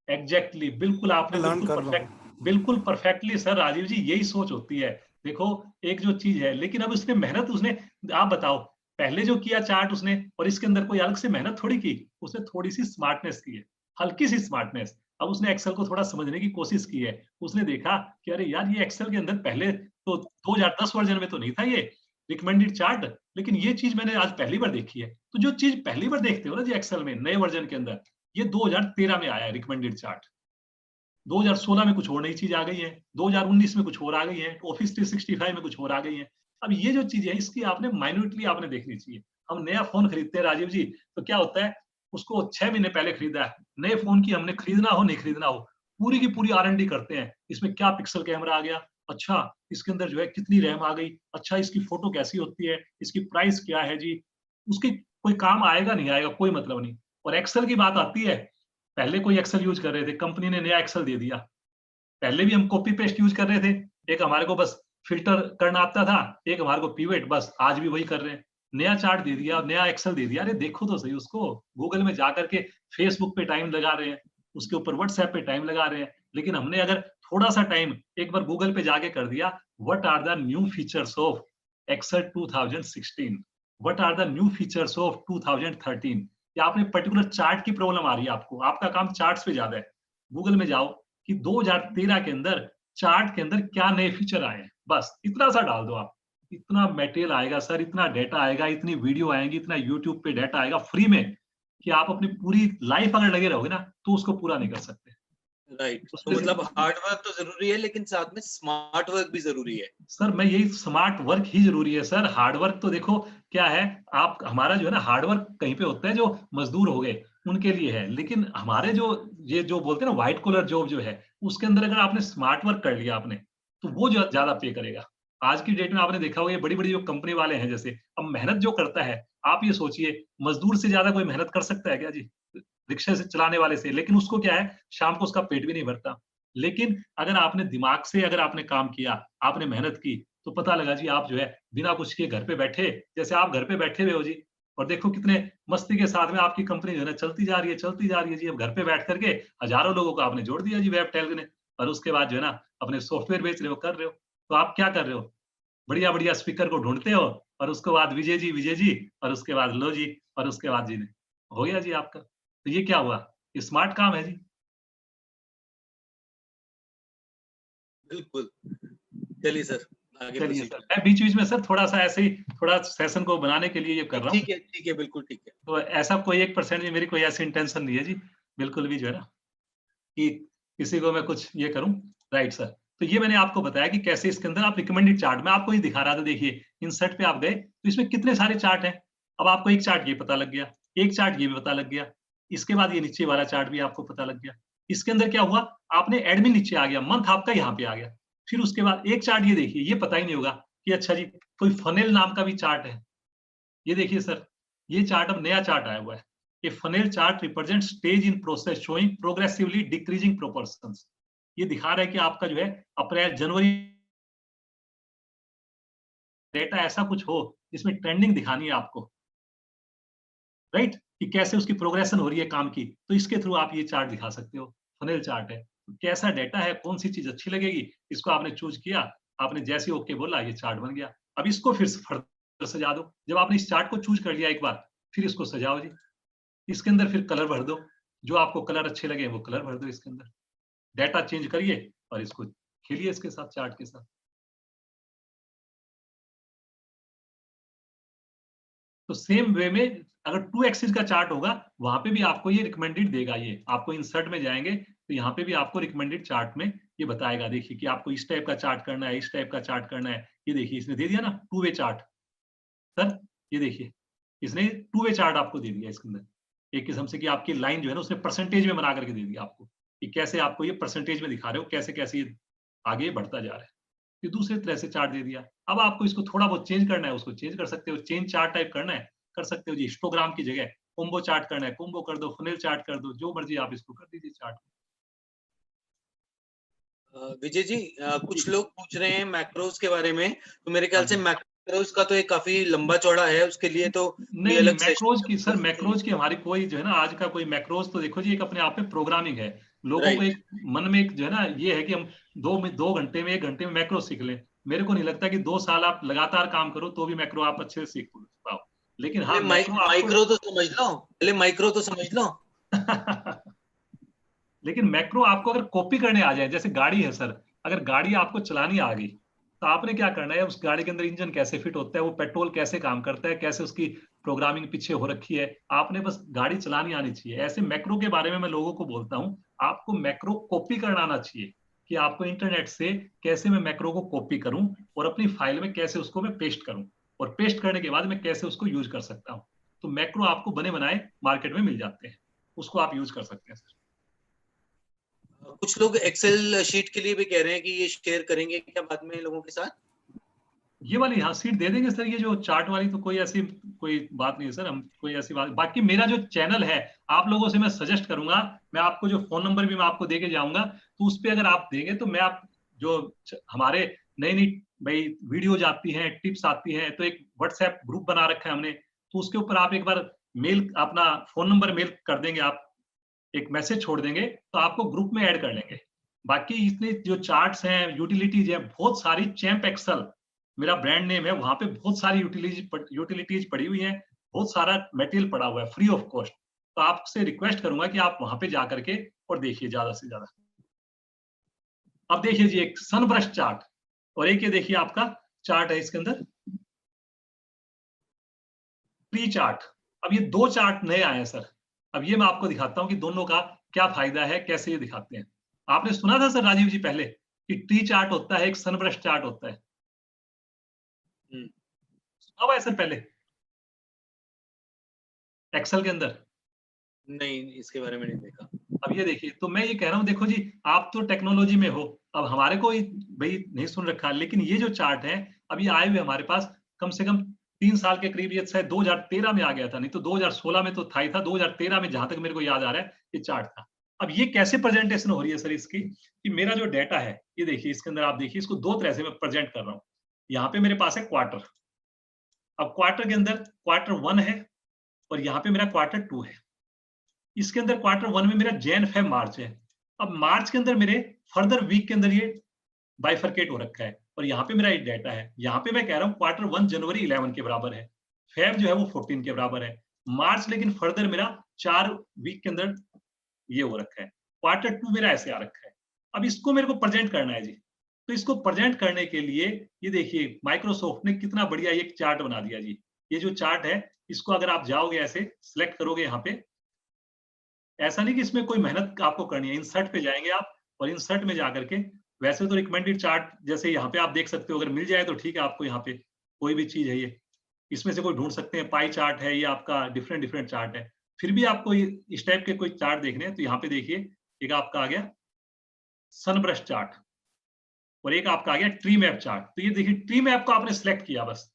एग्जैक्टली बिल्कुल आपने लर्न कर रहा हूँ। बिल्कुल परफेक्टली सर राजीव जी, यही सोच होती है। देखो एक जो चीज है, लेकिन अब उसने मेहनत, उसने, आप बताओ, पहले जो किया चार्ट उसने और इसके अंदर कोई अलग से मेहनत थोड़ी की, उसने थोड़ी सी स्मार्टनेस की है, हल्की सी स्मार्टनेस। अब उसने एक्सेल को थोड़ा समझने की कोशिश की है, उसने देखा कि अरे यार ये एक्सेल के अंदर पहले तो 2010 वर्जन में तो नहीं था ये रिकमेंडेड चार्ट, लेकिन ये चीज मैंने आज पहली बार देखी है। तो जो चीज पहली बार देखते हो ना जी एक्सेल में नए वर्जन के अंदर, ये 2013 में आया है रिकमेंडेड चार्ट, 2016 में कुछ और नई चीज आ गई है, 2019 में कुछ और आ गई है, ऑफिस 365 में कुछ और आ गई है। अब ये जो चीज है इसकी आपने माइन्यूटली आपने देखनी चाहिए। हम नया फोन खरीदते हैं राजीव जी, तो क्या होता है, उसको 6 महीने पहले खरीदा है, नए फोन की हमने खरीदना हो नहीं खरीदना हो, पूरी की पूरी R&D करते हैं, इसमें क्या पिक्सल कैमरा आ गया, अच्छा इसके अंदर जो है कितनी रैम आ गई, अच्छा इसकी फोटो कैसी होती है, इसकी प्राइस क्या है जी, उसकी कोई काम आएगा नहीं आएगा कोई मतलब नहीं। और एक्सेल की बात आती है, पहले कोई एक्सेल यूज कर रहे थे, कंपनी ने नया एक्सेल दे दिया, पहले भी हम कॉपी पेस्ट यूज कर रहे थे, एक हमारे को बस फिल्टर करना आता था, एक हमारे को पिवट, बस आज भी वही कर रहे हैं। नया चार्ट दे दिया, नया एक्सेल दे दिया, अरे देखो तो सही उसको, गूगल में जाकर के फेसबुक पे टाइम लगा रहे हैं, उसके ऊपर व्हाट्सएप पे टाइम लगा रहे हैं। लेकिन हमने अगर थोड़ा सा टाइम एक बार गूगल पे जाके कर दिया, what are the new features of Excel 2016, what are the new features of 2013, या आपने पर्टिकुलर चार्ट की प्रॉब्लम आ रही है आपको, आपका काम चार्ट्स पे ज्यादा है, गूगल में जाओ कि 2013 के अंदर चार्ट के अंदर क्या नए फीचर आए हैं, बस इतना सा डाल दो आप, इतना मटेरियल आएगा सर, इतना डेटा आएगा, इतनी वीडियो आएंगी, इतना यूट्यूब पे डेटा आएगा फ्री में, कि आप अपनी पूरी लाइफ अगर लगे रहोगे ना तो उसको पूरा नहीं कर सकते। राइट, तो उसमें मतलब हार्ड वर्क तो जरूरी है, लेकिन साथ में स्मार्ट वर्क भी जरूरी है। सर मैं यही, स्मार्ट वर्क ही जरूरी है सर, हार्ड वर्क तो देखो क्या है, आप हमारा जो है ना हार्ड वर्क कहीं पे होता है जो मजदूर हो गए उनके लिए है, लेकिन हमारे जो ये जो बोलते हैं ना व्हाइट कॉलर जॉब जो है, उसके अंदर अगर आपने स्मार्ट वर्क कर लिया आपने, तो वो जो ज्यादा पे करेगा। आज की डेट में आपने देखा होगा ये बड़ी बड़ी जो कंपनी वाले हैं, जैसे अब मेहनत जो करता है, आप ये सोचिए मजदूर से ज्यादा कोई मेहनत कर सकता है क्या जी, रिक्शे से चलाने वाले से, लेकिन उसको क्या है, शाम को उसका पेट भी नहीं भरता। लेकिन अगर आपने दिमाग से अगर आपने काम किया, आपने मेहनत की, तो पता लगा जी आप जो है बिना कुछ के घर पे बैठे, जैसे आप घर पे बैठे हुए हो जी, और देखो कितने मस्ती के साथ में आपकी कंपनी जो है ना चलती जा रही है, चलती जा रही है जी। अब घर पे बैठ करके हजारों लोगों को आपने जोड़ दिया जी वेबटेल ने, और उसके बाद जो है ना अपने सॉफ्टवेयर बेच रहे हो, कर रहे हो। तो आप क्या कर रहे हो, बढ़िया बढ़िया स्पीकर को ढूंढते हो, और उसके बाद विजय जी, और उसके बाद लो जी, और उसके बाद जी ने हो गया जी आपका। तो ये क्या हुआ, ये स्मार्ट काम है जी। बिल्कुल। चलिए सर, आगे चलिए प्रोसीड सर, करें। मैं बीच बीच में सर थोड़ा सा ऐसे ही थोड़ा सेशन को बनाने के लिए ये कर रहा हूँ, ठीक है, बिल्कुल ठीक है। तो ऐसा कोई 1% भी मेरी कोई ऐसी इंटेंशन नहीं है जी, बिल्कुल भी जो है ना कि किसी को मैं कुछ ये करूं। राइट सर, तो ये मैंने आपको बताया कि कैसे इसके अंदर आप रिकमेंडेड चार्ट, मैं आपको ये दिखा रहा था, देखिए इंसर्ट पे आप गए तो इसमें कितने सारे चार्ट हैं। अब आपको एक चार्ट ये पता लग गया, एक चार्ट ये भी पता लग गया, इसके बाद ये नीचे वाला चार्ट भी आपको पता लग गया। इसके अंदर क्या हुआ, आपने एडमिन नीचे आ गया, मंथ आपका यहाँ पे आ गया। फिर उसके बाद एक चार्ट ये देखिए, ये पता ही नहीं होगा कि अच्छा जी कोई फनेल नाम का भी चार्ट है। ये देखिए सर, ये चार्ट अब नया चार्ट आया हुआ है, ये funnel chart represent stage in process showing progressively decreasing proportions. ये दिखा रहा है कि आपका जो है अप्रैल जनवरी डेटा ऐसा कुछ हो जिसमें ट्रेंडिंग दिखानी है आपको, राइट, कि कैसे उसकी प्रोग्रेशन हो रही है काम की, तो इसके थ्रू आप ये चार्ट दिखा सकते हो। फनेल चार्ट है, तो कैसा डेटा है, कौन सी चीज अच्छी लगेगी, इसको आपने चूज किया, आपने जैसे ओके बोला ये चार्ट बन गया। अब इसको फिर फर्दर सजा दो, जब आपने इस चार्ट को चूज कर लिया एक बार, फिर इसको सजाओ जी, इसके अंदर फिर कलर भर दो, जो आपको कलर अच्छे लगे वो कलर भर दो इसके अंदर, डेटा चेंज करिए और इसको खेलिए इसके साथ, चार्ट के साथ। तो सेम वे में अगर 2 एक्सिस का चार्ट होगा वहां पे भी आपको ये रिकमेंडेड देगा। ये आपको इंसर्ट में जाएंगे तो यहाँ पे भी आपको रिकमेंडेड चार्ट में ये बताएगा, देखिए कि आपको इस टाइप का चार्ट करना है, इस टाइप का चार्ट करना है। ये देखिए इसने दे दिया ना 2 वे चार्ट सर, ये देखिए इसने 2 वे चार्ट आपको दे दिया इसके अंदर एक किस्म से कि आपकी लाइन जो है ना उसने परसेंटेज में बना करके दे दिया आपको कि कैसे आपको ये परसेंटेज में दिखा रहे हो, कैसे कैसे ये आगे बढ़ता जा रहा है। फिर दूसरे तरह से चार्ट दे दिया। अब आपको इसको थोड़ा बहुत चेंज करना है, उसको चेंज कर सकते हो, चेंज चार्ट टाइप करना है कर सकते हो जी। हिस्टोग्राम की जगह कोम्बो चार्ट करना है, कोम्बो कर दो, फनेल चार्ट कर दो, जो मर्जी आप इसको कर दीजिए चार्ट। विजय जी, कुछ लोग पूछ रहे हैं मैक्रोज के बारे में, तो मेरे ख्याल से हाँ जी। मैक्रोज का तो एक काफी लंबा चौड़ा है, उसके लिए तो नहीं नहीं, अलग मैक्रोज की सर, सेशन। मैक्रोज की हमारी कोई जो है ना आज का कोई मैक्रोज तो देखो जी एक अपने आप में प्रोग्रामिंग है। लोगों को राइट। एक मन में एक जो है ना ये है कि हम 2 घंटे में 1 घंटे में मैक्रो सीख लें। मेरे को नहीं लगता कि 2 साल आप लगातार काम करो तो भी मैक्रो आप अच्छे से सीख पाओ। लेकिन हाँ मैक्रो आपको माइक्रो तो समझ लो, पहले माइक्रो तो समझ लो। लेकिन मैक्रो आपको अगर कॉपी करने आ जाए, जैसे गाड़ी है सर, अगर गाड़ी आपको चलानी आ गई तो आपने क्या करना है, उस गाड़ी के अंदर इंजन कैसे फिट होता है, वो पेट्रोल कैसे काम करता है, कैसे उसकी प्रोग्रामिंग पीछे हो रखी है, आपने बस गाड़ी चलानी आनी चाहिए। ऐसे मैक्रो के बारे में मैं लोगों को बोलता हूँ, आपको मैक्रो कॉपी करना आना चाहिए कि आपको इंटरनेट से कैसे मैं मैक्रो को कॉपी करूं और अपनी फाइल में कैसे उसको मैं पेस्ट करूं, और पेस्ट करने के बाद मैं कैसे उसको यूज कर सकता हूं। तो मैक्रो आपको बने बनाए मार्केट में मिल जाते हैं, उसको आप यूज कर सकते हैं सर। कुछ लोग एक्सेल शीट के लिए भी कह रहे हैं कि ये शेयर करेंगे क्या बाद में लोगों के साथ। ये वाली हाँ सीट दे देंगे सर, ये जो चार्ट वाली तो कोई ऐसी कोई बात नहीं है सर, हम कोई ऐसी बात। बाकी मेरा जो चैनल है आप लोगों से मैं सजेस्ट करूंगा, मैं आपको जो फोन नंबर भी मैं आपको देके जाऊंगा, तो उस पर अगर आप देंगे तो मैं आप जो हमारे नई नई भाई वीडियोज आती हैं, टिप्स आती हैं, तो एक व्हाट्सएप ग्रुप बना रखा है हमने, तो उसके ऊपर आप एक बार मेल अपना फोन नंबर मेल कर देंगे, आप एक मैसेज छोड़ देंगे तो आपको ग्रुप में ऐड कर लेंगे। बाकी इतने जो चार्ट्स हैं, यूटिलिटीज हैं बहुत सारी, चैंप एक्सेल मेरा ब्रांड नेम है, वहां पे बहुत सारी यूटिलिटीज पड़ी हुई हैं, बहुत सारा मटेरियल पड़ा हुआ है फ्री ऑफ कॉस्ट। तो आपसे रिक्वेस्ट करूंगा कि आप वहां पे जा करके और देखिए ज्यादा से ज्यादा। अब देखिए जी एक सनब्रश चार्ट और एक ये देखिए आपका चार्ट है इसके अंदर प्री चार्ट। अब ये 2 चार्ट नए आए हैं सर, अब ये मैं आपको दिखाता हूं कि दोनों का क्या फायदा है, कैसे ये दिखाते हैं। आपने सुना था सर राजीव जी पहले कि ट्री चार्ट होता है, एक सनब्रश चार्ट होता है, सुना हुआ है सर पहले एक्सेल के अंदर? नहीं, इसके बारे में नहीं देखा। अब ये देखिए, तो मैं ये कह रहा हूँ देखो जी आप तो टेक्नोलॉजी में हो, अब हमारे को भाई नहीं सुन रखा, लेकिन ये जो चार्ट है अब ये आए हुए हमारे पास कम से कम 3 साल के करीब, ये शायद 2013 में आ गया था, नहीं तो 2016 में तो था ही था, 2013 में जहां तक मेरे को याद आ रहा है ये चार्ट था। अब ये कैसे प्रेजेंटेशन हो रही है सर इसकी, कि मेरा जो डाटा है ये देखिए इसके अंदर आप देखिए, इसको 2 तरह से मैं प्रेजेंट कर रहा हूँ। यहाँ पे मेरे पास है क्वार्टर, अब क्वार्टर के अंदर क्वार्टर 1 है और यहाँ पे मेरा क्वार्टर 2 है। इसके अंदर क्वार्टर 1 में मेरा जैन फेब मार्च है। अब मार्च के अंदर मेरे फर्दर वीक के अंदर ये बाइफरकेट हो रखा है और यहाँ पे मेरा एक डाटा है। यहाँ पे मैं कह रहा हूँ क्वार्टर 1 जनवरी 11 के बराबर है, फेब जो है वो 14 के बराबर है, मार्च लेकिन फर्दर मेरा 4 वीक के अंदर ये हो रखा है, क्वार्टर 2 मेरा ऐसे आ रखा है। अब इसको मेरे को प्रेजेंट करना है जी, तो इसको प्रेजेंट करने के लिए ये देखिए माइक्रोसॉफ्ट ने कितना बढ़िया एक चार्ट बना दिया जी। ये जो चार्ट है इसको अगर आप जाओगे ऐसे सिलेक्ट करोगे यहाँ पे, ऐसा नहीं कि इसमें कोई मेहनत आपको करनी है, इंसर्ट पे जाएंगे आप और इंसर्ट में जाकर के वैसे तो रिकमेंडेड चार्ट जैसे यहाँ पे आप देख सकते हो, अगर मिल जाए तो ठीक है, आपको यहाँ पे कोई भी चीज है ये इसमें से कोई ढूंढ सकते हैं, पाई चार्ट है ये आपका, डिफरेंट डिफरेंट चार्ट है। फिर भी आपको इस टाइप के कोई चार्ट देखने हैं तो यहाँ पे देखिए एक आपका आ गया सनब्रश चार्ट और एक आपका आ गया ट्री मैप चार्ट। तो ये देखिए ट्री मैप को आपने सिलेक्ट किया, बस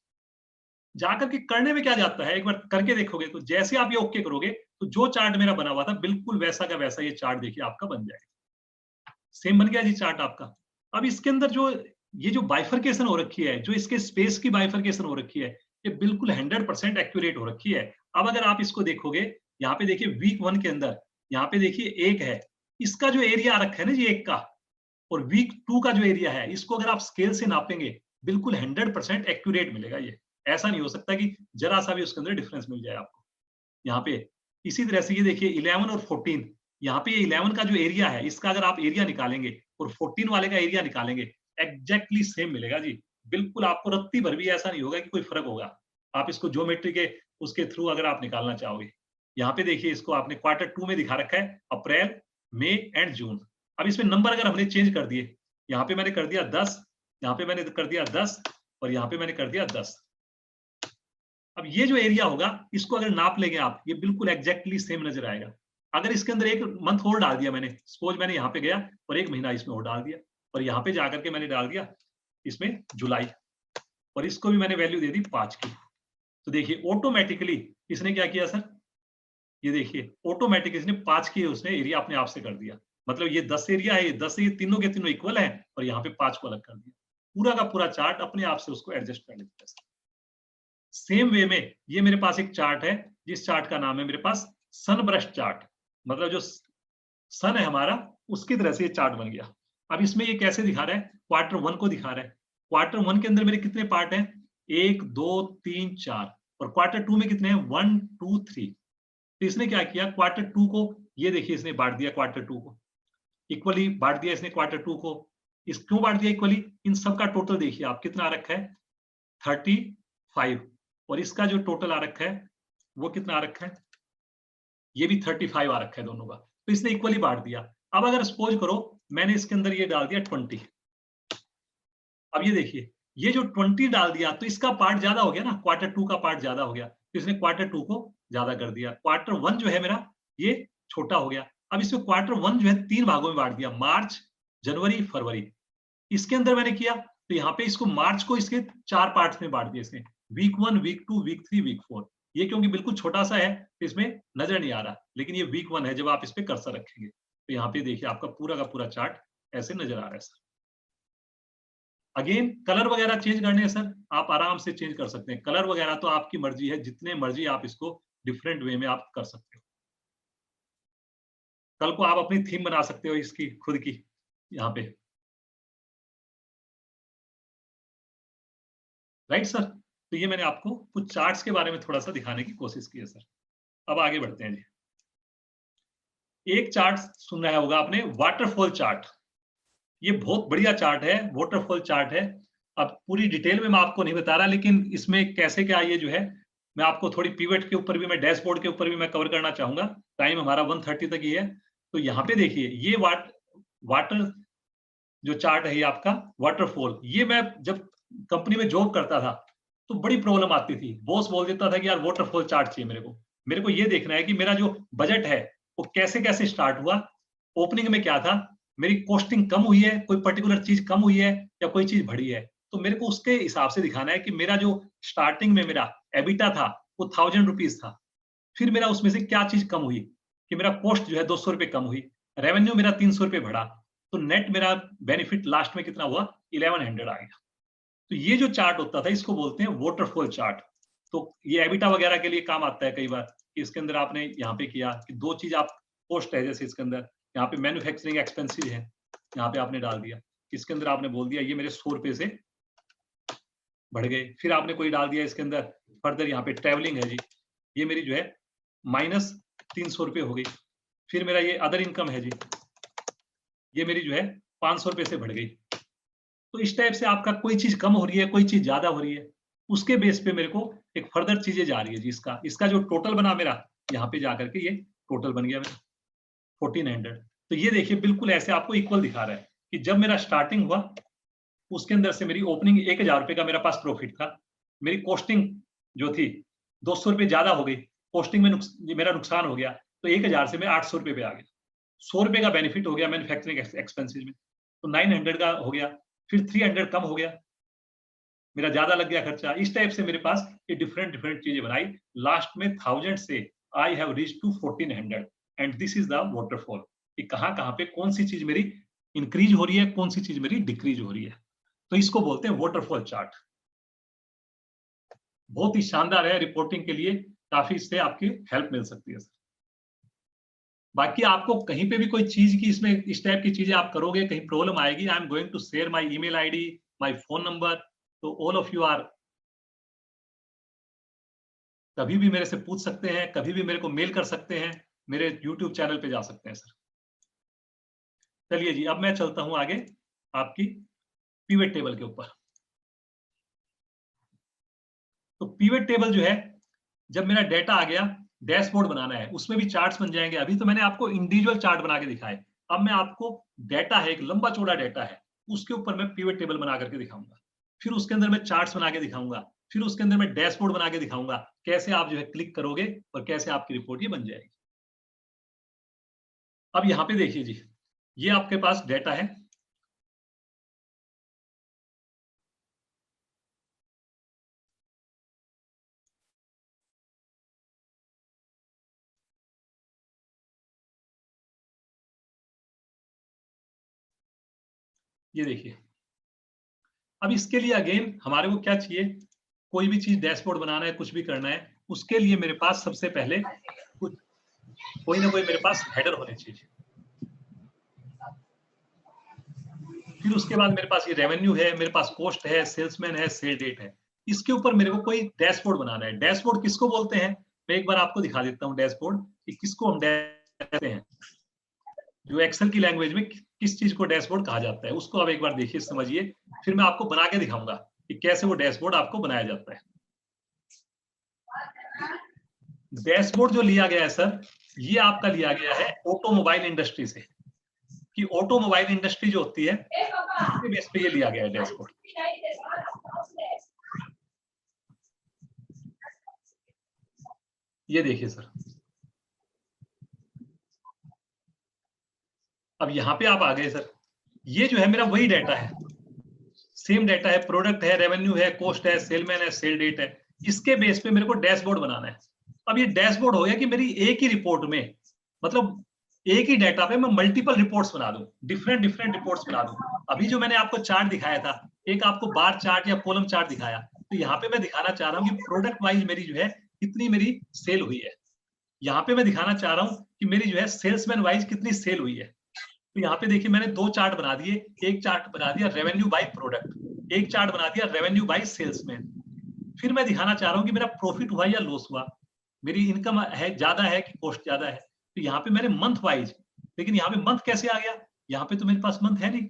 जाकर के करने में क्या जाता है, एक बार करके देखोगे तो जैसे आप ये ओके करोगे तो जो चार्ट मेरा बना हुआ था बिल्कुल वैसा का वैसा ये चार्ट देखिए आपका बन जाएगा, सेम बन गया जी चार्ट आपका। अब इसके अंदर जो ये जो बाइफरकेशन हो रखी है, जो इसके स्पेस की बाइफरकेशन हो रखी है, ये बिल्कुल 100% एक्यूरेट हो रखी है। अब अगर आप इसको देखोगे यहाँ पे देखिए वीक 1 के अंदर यहाँ पे देखिए एक है, इसका जो एरिया आ रखा है ना जी एक का, और वीक 2 का जो एरिया है इसको अगर आप स्केल से नापेंगे बिल्कुल 100% एक्यूरेट मिलेगा। ये ऐसा नहीं हो सकता कि जरा सा भी उसके अंदर डिफरेंस मिल जाए आपको यहाँ पे। इसी तरह से ये देखिए 11 और 14, यहाँ पे 11 का जो एरिया है इसका अगर आप एरिया निकालेंगे और 14 वाले का एरिया निकालेंगे एग्जैक्टली सेम मिलेगा जी, बिल्कुल आपको रत्ती भर भी ऐसा नहीं होगा कि कोई फर्क होगा। आप इसको ज्योमेट्री के उसके थ्रू अगर आप निकालना चाहोगे। यहाँ पे देखिए इसको आपने Q2 में दिखा रखा है, अप्रैल, मई एंड जून। अब इसमें नंबर अगर हमने चेंज कर दिए, यहाँ पे मैंने कर दिया 10, यहाँ पे मैंने कर दिया 10 और यहाँ पे मैंने कर दिया 10। अब ये जो एरिया होगा इसको अगर नाप लेंगे आप, ये बिल्कुल एग्जैक्टली सेम नजर आएगा। अगर इसके अंदर एक मंथ और डाल दिया मैंने, सपोज मैंने यहाँ पे गया और एक महीना इसमें और डाल दिया और यहाँ पे जाकर के मैंने डाल दिया इसमें जुलाई और इसको भी मैंने वैल्यू दे दी 5 की, तो देखिए ऑटोमेटिकली इसने क्या किया सर, ये देखिए ऑटोमेटिक इसने 5 की उसने एरिया अपने आप से कर दिया। मतलब ये 10 एरिया है, ये 10 से ये तीनों के तीनों इक्वल है और यहाँ पे 5 को अलग कर दिया। पूरा का पूरा चार्ट अपने आप से उसको एडजस्ट कर लेता है। सेम वे में ये मेरे पास एक चार्ट है, जिस चार्ट का नाम है मेरे पास सन ब्रश चार्ट, मतलब जो सन है हमारा उसकी तरह से ये चार्ट बन गया। अब इसमें ये कैसे दिखा रहा है, Q1 को दिखा रहा है। Q1 के अंदर मेरे कितने पार्ट हैं, 1 2 3 4 और Q2 में कितने हैं, 1 2 3। तो इसने क्या किया, Q2 को ये देखिए इसने बांट दिया, Q2 को इक्वली बांट दिया इसने Q2 को। इस क्यों बांट दिया इक्वली, इन सब का टोटल देखिए आप कितना आ रखा है 35 और इसका जो टोटल आ रखा है वो कितना आ रखा है, ये भी 35 आ रखा है दोनों का, तो इसने इक्वली बांट दिया। अब अगर सपोज करो मैंने इसके अंदर ये डाल दिया 20, अब ये देखिए ये जो 20 डाल दिया तो इसका पार्ट ज्यादा हो गया ना, Q2 का पार्ट ज्यादा हो गया, तो इसने Q2 को ज्यादा कर दिया। Q1 जो है मेरा ये छोटा हो गया। अब इसमें Q1 जो है 3 भागों में बांट दिया, मार्च, जनवरी, फरवरी। इसके अंदर मैंने किया तो यहाँ पे इसको मार्च को इसके 4 पार्ट्स में बांट दिया इसने, वीक 1, वीक 2, वीक 3, वीक 4। ये क्योंकि बिल्कुल छोटा सा है तो इसमें नजर नहीं आ रहा, लेकिन ये वीक 1 है, जब आप इस पे कर्सर रखेंगे तो यहाँ पे देखिए आपका पूरा का पूरा चार्ट ऐसे नजर आ रहा है सर। अगेन कलर वगैरह चेंज करने हैं सर, आप आराम से चेंज कर सकते हैं। कलर वगैरह तो आपकी मर्जी है, जितने मर्जी आप इसको डिफरेंट वे में आप कर सकते हो। कल को आप अपनी थीम बना सकते हो इसकी खुद की यहाँ पे, राइट सर। तो ये मैंने आपको कुछ चार्ट्स के बारे में थोड़ा सा दिखाने की कोशिश की है सर। अब आगे बढ़ते हैं जी। एक चार्ट सुन रहा होगा आपने, वाटरफॉल चार्ट। ये बहुत बढ़िया चार्ट है, वाटरफॉल चार्ट है। अब पूरी डिटेल में मैं आपको नहीं बता रहा, लेकिन इसमें कैसे क्या ये जो है मैं आपको थोड़ी पिवट के ऊपर भी, मैं डैशबोर्ड के ऊपर भी मैं कवर करना चाहूंगा। टाइम हमारा 1:30 तक ही है। तो यहाँ पे देखिए ये वाटर जो चार्ट है ये आपका वाटरफॉल, ये मैं जब कंपनी में जॉब करता था तो बड़ी प्रॉब्लम आती थी। बॉस बोल देता था कि यार वाटरफॉल चार्ट चाहिए मेरे को ये देखना है कि मेरा जो बजट है वो कैसे कैसे स्टार्ट हुआ, ओपनिंग में क्या था, मेरी कॉस्टिंग कम हुई है, कोई पर्टिकुलर चीज कम हुई है या कोई चीज बढ़ी है, तो मेरे को उसके हिसाब से दिखाना है कि मेरा जो स्टार्टिंग में मेरा एबिटा था वो 1000 रुपीज था, फिर मेरा उसमें से क्या चीज कम हुई कि मेरा कॉस्ट जो है 200 रुपए कम हुई, रेवेन्यू मेरा 300 रुपए बढ़ा, तो नेट मेरा बेनिफिट लास्ट में कितना हुआ, 1100 आ गया। तो ये जो चार्ट होता था इसको बोलते हैं वाटरफॉल चार्ट। तो ये एबिटा वगैरह के लिए काम आता है कई बार कि इसके अंदर आपने यहाँ पे किया कि दो चीज आप कॉस्ट है, जैसे इसके अंदर यहाँ पे मैन्युफैक्चरिंग एक्सपेंसेस है, यहाँ पे आपने डाल दिया, इसके अंदर आपने बोल दिया ये मेरे 100 रुपए से बढ़ गए। फिर आपने कोई डाल दिया इसके अंदर फर्दर, यहाँ पे ट्रेवलिंग है जी, ये मेरी जो है -300 रुपए हो गई। फिर मेरा ये अदर इनकम है जी, ये मेरी जो है 500 रुपए से बढ़ गई। तो इस टाइप से आपका कोई चीज कम हो रही है, कोई चीज ज्यादा हो रही है, उसके बेस पे मेरे को एक फर्दर चीजें जा रही है जी। इसका जो टोटल बना मेरा, यहाँ पे जाकर के ये टोटल बन गया मेरा 1400। तो ये देखिए बिल्कुल ऐसे आपको इक्वल दिखा रहा है कि जब मेरा स्टार्टिंग हुआ उसके अंदर से मेरी ओपनिंग 1000 रुपए का मेरा पास प्रॉफिट था, मेरी कॉस्टिंग जो थी 200 रुपए ज्यादा हो गई, कॉस्टिंग में मेरा नुकसान हो गया, तो 1000 से मैं 800 रुपए पे आ गया, 100 रुपए का बेनिफिट हो गया मैन्युफैक्चरिंग एक्सपेंसेस में, तो 900 का हो गया, फिर 300 कम हो गया, मेरा ज्यादा लग गया खर्चा। इस टाइप से मेरे पास ये डिफरेंट चीजें बनाई, लास्ट में 1000 से I have reach to 1400 and this is the waterfall, कि कहां पे कौन सी चीज मेरी इंक्रीज हो रही है, कौन सी चीज मेरी डिक्रीज हो रही है। तो इसको बोलते हैं वाटरफॉल चार्ट। बहुत ही शानदार है, रिपोर्टिंग के लिए काफी इससे आपकी हेल्प मिल सकती है सर। बाकी आपको कहीं पे भी कोई चीज की इसमें इस टाइप की चीजें आप करोगे, कहीं प्रॉब्लम आएगी, I am going to share my email ID, my phone number, तो ऑल ऑफ यू आर कभी भी मेरे से पूछ सकते हैं, कभी भी मेरे को मेल कर सकते हैं, मेरे YouTube चैनल पे जा सकते हैं सर। चलिए जी, अब मैं चलता हूं आगे आपकी पिवट टेबल के ऊपर। तो पिवट टेबल जो है जब मेरा डेटा आ गया, डैशबोर्ड बनाना है, उसमें भी चार्ट्स बन जाएंगे। अभी तो मैंने आपको इंडिविजुअल चार्ट बना के दिखाए, अब मैं आपको डेटा है, एक लंबा चौड़ा डेटा है, उसके ऊपर मैं पिवट टेबल बना करके दिखाऊंगा, फिर उसके अंदर मैं चार्ट्स बना के दिखाऊंगा, फिर उसके अंदर मैं डैशबोर्ड बना के दिखाऊंगा, कैसे आप जो है क्लिक करोगे और कैसे आपकी रिपोर्ट ये बन जाएगी। अब यहाँ पे देखिए जी, ये आपके पास डेटा है, ये देखिए। अब इसके लिए अगेन हमारे को क्या चाहिए, कोई भी चीज डैशबोर्ड बनाना है, कुछ भी करना है, उसके लिए मेरे पास सबसे पहले कोई ना कोई मेरे पास हेडर होने चाहिए। फिर उसके बाद मेरे पास ये रेवेन्यू है, मेरे पास कॉस्ट है, सेल्समैन है, सेल डेट है। इसके ऊपर मेरे को कोई डैशबोर्ड बनाना है। डैशबोर्ड किसको बोलते हैं, मैं एक बार आपको दिखा देता हूँ डैशबोर्ड कि किसको हम कहते हैं। जो एक्सेल की लैंग्वेज में किस चीज को डैशबोर्ड कहा जाता है, उसको आप एक बार देखिए, समझिए, फिर मैं आपको बना के दिखाऊंगा कि कैसे वो डैशबोर्ड आपको बनाया जाता है। डैशबोर्ड जो लिया गया है सर, ये आपका लिया गया है ऑटोमोबाइल इंडस्ट्री से, कि ऑटोमोबाइल इंडस्ट्री जो होती है उसके बेस पे ये लिया गया है डैशबोर्ड। ये देखिए सर, अब यहाँ पे आप आ गए सर, ये जो है मेरा वही डाटा है, सेम डाटा है, प्रोडक्ट है, रेवेन्यू है, कॉस्ट है, सेलमैन है, सेल डेट है। इसके बेस पे मेरे को डैशबोर्ड बनाना है। अब ये डैशबोर्ड हो गया कि मेरी एक ही रिपोर्ट में, मतलब एक ही डाटा पे मैं मल्टीपल रिपोर्ट्स बना दूं, डिफरेंट डिफरेंट रिपोर्ट्स बना दूं। अभी जो मैंने आपको चार्ट दिखाया था, एक आपको बार चार्ट या कॉलम चार्ट दिखाया, तो यहाँ पे मैं दिखाना चाह रहा हूँ कि प्रोडक्ट वाइज मेरी जो है कितनी मेरी सेल हुई है। यहाँ पे मैं दिखाना चाह रहा हूँ कि मेरी जो है सेल्समैन वाइज कितनी सेल हुई है। तो यहाँ पे देखिए मैंने दो चार्ट बना दिए, एक चार्ट बना दिया रेवेन्यू बाय प्रोडक्ट, एक चार्ट बना दिया रेवेन्यू बाय सेल्समैन। फिर मैं दिखाना चाह रहा हूँ कि मेरा प्रॉफिट हुआ या लॉस हुआ, मेरी इनकम है ज्यादा है कि कॉस्ट ज्यादा है। तो यहाँ पे मैंने मंथ वाइज, लेकिन यहाँ पे मंथ कैसे आ गया, यहाँ पे तो मेरे पास मंथ है नहीं।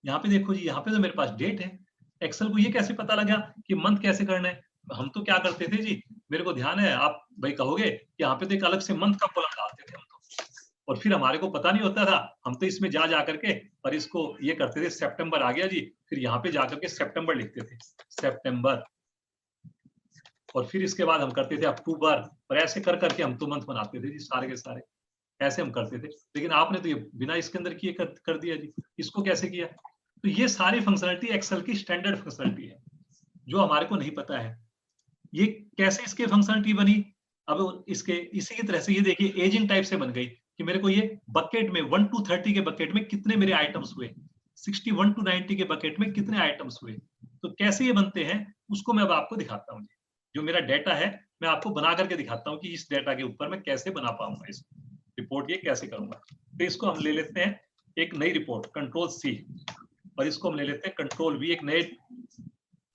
यहाँ पे देखो जी, यहाँ पे तो मेरे पास डेट है। एक्सेल को ये कैसे पता लगा कि मंथ कैसे करना है। हम तो क्या करते थे जी, मेरे को ध्यान है, आप भाई कहोगे कि यहाँ पे तो एक अलग से मंथ का कॉलम डालते थे हम तो, और फिर हमारे को पता नहीं होता था, हम तो इसमें जा करके और इसको ये करते थे, सितंबर आ गया जी, फिर यहाँ पे जाकर के सितंबर लिखते थे, सितंबर, और फिर इसके बाद हम करते थे अक्टूबर, और ऐसे कर करके हम तो मंथ बनाते थे जी, सारे के सारे ऐसे हम करते थे। लेकिन आपने तो ये बिना इसके अंदर किए कर दिया जी, इसको कैसे किया। तो ये सारी फंक्शनलिटी एक्सेल की स्टैंडर्ड फंक्शनलिटी है जो हमारे को नहीं पता है। ये कैसे इसके फंक्शनलिटी बनी, अब इसके इसी की तरह से ये देखिए एजिंग टाइप से बन गई कि मेरे को ये बकेट में 1 to 30 के बकेट में कितने मेरे आइटम्स हुए, 61 to 90 के बकेट में कितने आइटम्स हुए। तो कैसे ये बनते हैं उसको मैं अब आपको दिखाता हूँ। जो मेरा डाटा है मैं आपको बना करके दिखाता हूँ कि इस डाटा के ऊपर मैं कैसे बना पाऊंगा, इस रिपोर्ट ये कैसे करूंगा। तो इसको हम ले लेते हैं एक नई रिपोर्ट, कंट्रोल सी, और इसको हम ले लेते हैं कंट्रोल वी, एक नए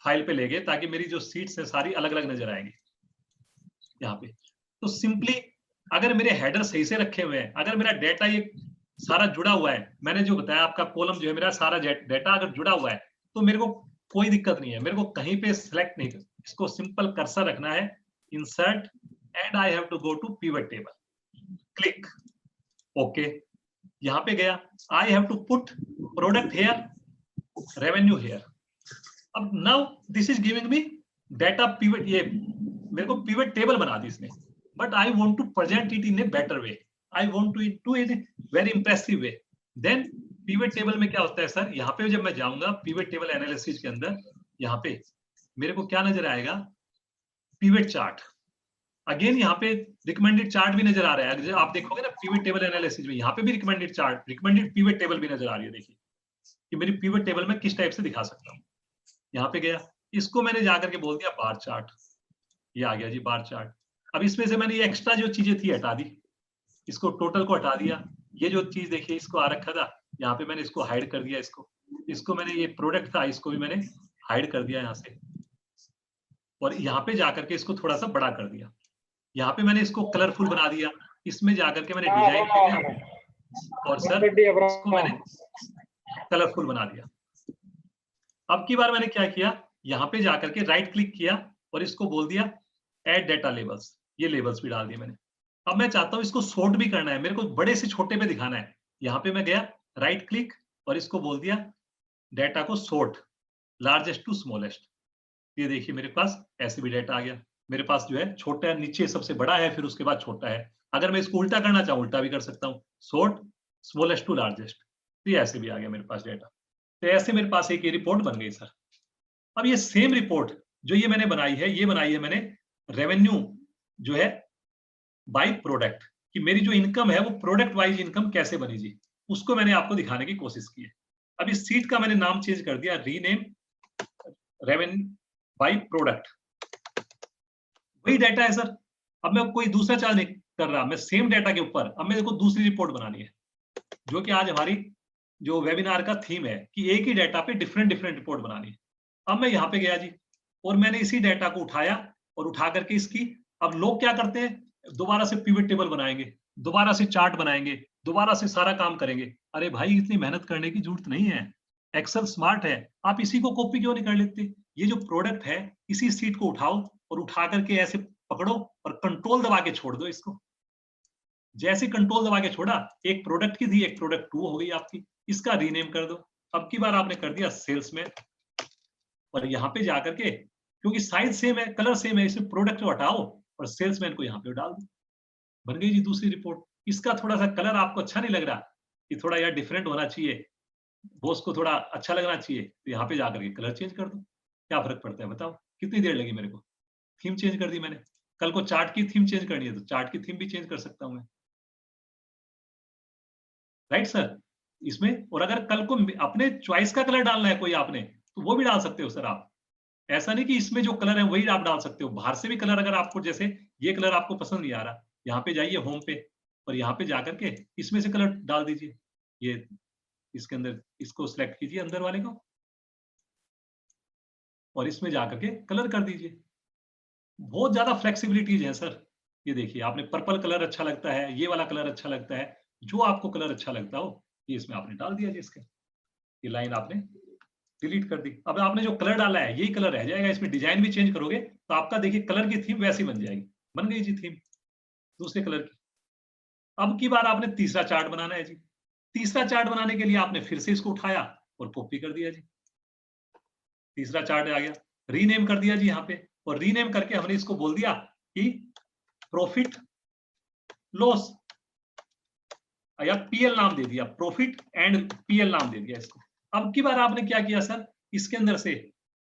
फाइल पे ले गए ताकि मेरी जो सीट्स है सारी अलग अलग नजर आएंगी यहाँ पे। तो सिंपली अगर मेरे हेडर सही से रखे हुए हैं, अगर मेरा डेटा ये सारा जुड़ा हुआ है, मैंने जो बताया आपका कॉलम जो है मेरा सारा डेटा अगर जुड़ा हुआ है, तो मेरे को कोई दिक्कत नहीं है, मेरे को कहीं पे सिलेक्ट नहीं करना, इसको सिंपल कर्सर रखना है, insert, and I have to go to pivot table, click okay. यहाँ पे गया, I have to put product here, revenue here. अब now this is giving me data pivot, ये मेरे को पिवट टेबल बना दी इसने, but I want to present it in a better way, I want to do it very impressive way. Then pivot table में क्या होता है सर, यहाँ पे जब मैं जाऊंगा पिवट टेबल एनालिसिस के अंदर, यहाँ पे मेरे को क्या नजर आएगा, पिवट चार्ट। अगेन यहाँ पे रिकमेंडेड चार्ट भी नजर आ रहा है, आप देखोगे ना पिवट टेबल एनालिसिस में, यहाँ पे भी recommended chart, recommended pivot table भी नजर आ रही है। देखिए कि मेरी पिवट टेबल में किस टाइप से दिखा सकता हूँ। यहाँ पे गया, इसको मैंने जाकर के बोल दिया बार चार्ट, ये आ गया जी बार चार्ट। अब इसमें से मैंने ये एक्स्ट्रा जो चीजें थी हटा दी, इसको टोटल को हटा दिया, ये जो चीज देखिए इसको आ रखा था, यहाँ पे मैंने इसको हाइड कर दिया, इसको मैंने, ये प्रोडक्ट था इसको भी मैंने हाइड कर दिया यहाँ से, और यहाँ पे जाकर के इसको थोड़ा सा बड़ा कर दिया, यहाँ पे मैंने इसको कलरफुल बना दिया, इसमें जाकर के मैंने डिजाइन किया और सर इसको मैंने कलरफुल बना दिया। अब की बार मैंने क्या किया, यहाँ पे जाकर के राइट क्लिक किया और इसको बोल दिया ऐड डेटा लेबल्स, ये लेबल्स भी डाल दिए मैंने। अब मैं चाहता हूं इसको सॉर्ट भी करना है, मेरे को बड़े से छोटे पे दिखाना है। यहाँ पे मैं गया, राइट क्लिक और इसको बोल दिया डेटा को सॉर्ट, लार्जेस्ट टू स्मॉलेस्ट। ये देखिए मेरे पास ऐसे भी डेटा आ गया। मेरे पास जो है छोटा है, नीचे सबसे बड़ा है, फिर उसके बाद छोटा है। अगर मैं इसको उल्टा करना चाहूँ उल्टा भी कर सकता हूँ, सॉर्ट स्मॉलेस्ट टू लार्जेस्ट। तो ये ऐसे भी आ गया मेरे पास डेटा। तो ऐसे मेरे पास एक ये रिपोर्ट बन गई सर। अब ये सेम रिपोर्ट जो ये मैंने बनाई है, ये बनाई है मैंने रेवेन्यू जो है बाय प्रोडक्ट, कि मेरी जो इनकम है वो प्रोडक्ट वाइज इनकम कैसे बनी जी, उसको मैंने आपको दिखाने की कोशिश की है। अब इस सीट का मैंने नाम चेंज कर दिया, रीनेम रेवेन्यू बाय प्रोडक्ट। वही डाटा है सर। अब मैं कोई दूसरा चार्ज नहीं कर रहा, मैं सेम डाटा के ऊपर अब मेरे को दूसरी रिपोर्ट बनानी है, जो कि आज हमारी जो वेबिनार का थीम है कि एक ही डाटा पे डिफरेंट डिफरेंट रिपोर्ट बनानी है। अब मैं यहाँ पे गया जी और मैंने इसी डाटा को उठाया और उठा करके इसकी, अब लोग क्या करते हैं, दोबारा से पिवट टेबल बनाएंगे, दोबारा से चार्ट बनाएंगे, दोबारा से सारा काम करेंगे। अरे भाई इतनी मेहनत करने की जरूरत नहीं है, एक्सेल स्मार्ट है, आप इसी को कॉपी क्यों नहीं कर लेते। ये जो प्रोडक्ट है इसी सीट को उठाओ और उठा करके ऐसे पकड़ो और कंट्रोल दबा के छोड़ दो इसको। जैसे कंट्रोल दबा के छोड़ा, एक प्रोडक्ट की थी, एक प्रोडक्ट 2 हो गई आपकी, इसका रीनेम कर दो। अब की बार आपने कर दिया सेल्समैन, और यहाँ पे जाकर के क्योंकि साइज सेम है, कलर सेम है, इसमें प्रोडक्ट को हटाओ और सेल्समैन को यहाँ पे डाल दो। बन गई जी दूसरी रिपोर्ट। इसका थोड़ा सा कलर आपको अच्छा नहीं लग रहा कि थोड़ा यार डिफरेंट होना चाहिए, बॉस को थोड़ा अच्छा लगना चाहिए, तो यहाँ पे जाकर के कलर चेंज कर दो। क्या फर्क पड़ता है बताओ, कितनी देर लगी मेरे को। थीम चेंज कर दी मैंने, कल को चार्ट की थीम चेंज करनी है तो चार्ट की थीम भी चेंज कर सकता हूं मैं, राइट सर इसमें। और अगर कल को अपने चॉइस का कलर डालना है कोई आपने, तो वो भी डाल सकते हो सर आप। ऐसा नहीं कि इसमें जो कलर है वही आप डाल सकते हो, बाहर से भी कलर अगर आपको, जैसे ये कलर आपको पसंद नहीं आ रहा, यहाँ पे जाइए होम पे और यहाँ पे जाकर के इसमें से कलर डाल दीजिए। ये इसके अंदर इसको सिलेक्ट कीजिए अंदर वाले को और इसमें जाकर के कलर कर दीजिए। बहुत ज्यादा फ्लेक्सिबिलिटीज है सर। ये देखिए आपने पर्पल कलर अच्छा लगता है, ये वाला कलर अच्छा लगता है, जो आपको कलर अच्छा लगता हो ये इसमें आपने डाल दिया जी। इसके ये लाइन आपने डिलीट कर दी। अब आपने जो कलर डाला है यही कलर रह जाएगा, इसमें डिजाइन भी चेंज करोगे तो आपका देखिए कलर की थीम वैसी बन जाएगी। बन गई जी थीम दूसरे कलर की। अब की बार आपने तीसरा चार्ट बनाना है जी। तीसरा चार्ट बनाने के लिए आपने फिर से इसको उठाया और कॉपी कर दिया जी। तीसरा चार्ट आ गया, रीनेम कर दिया जी यहाँ पे, और रीनेम करके हमने इसको बोल दिया कि प्रॉफिट लॉस, या पीएल नाम दे दिया, प्रॉफिट एंड पीएल नाम दे दिया इसको। अब की बार आपने क्या किया सर, इसके अंदर से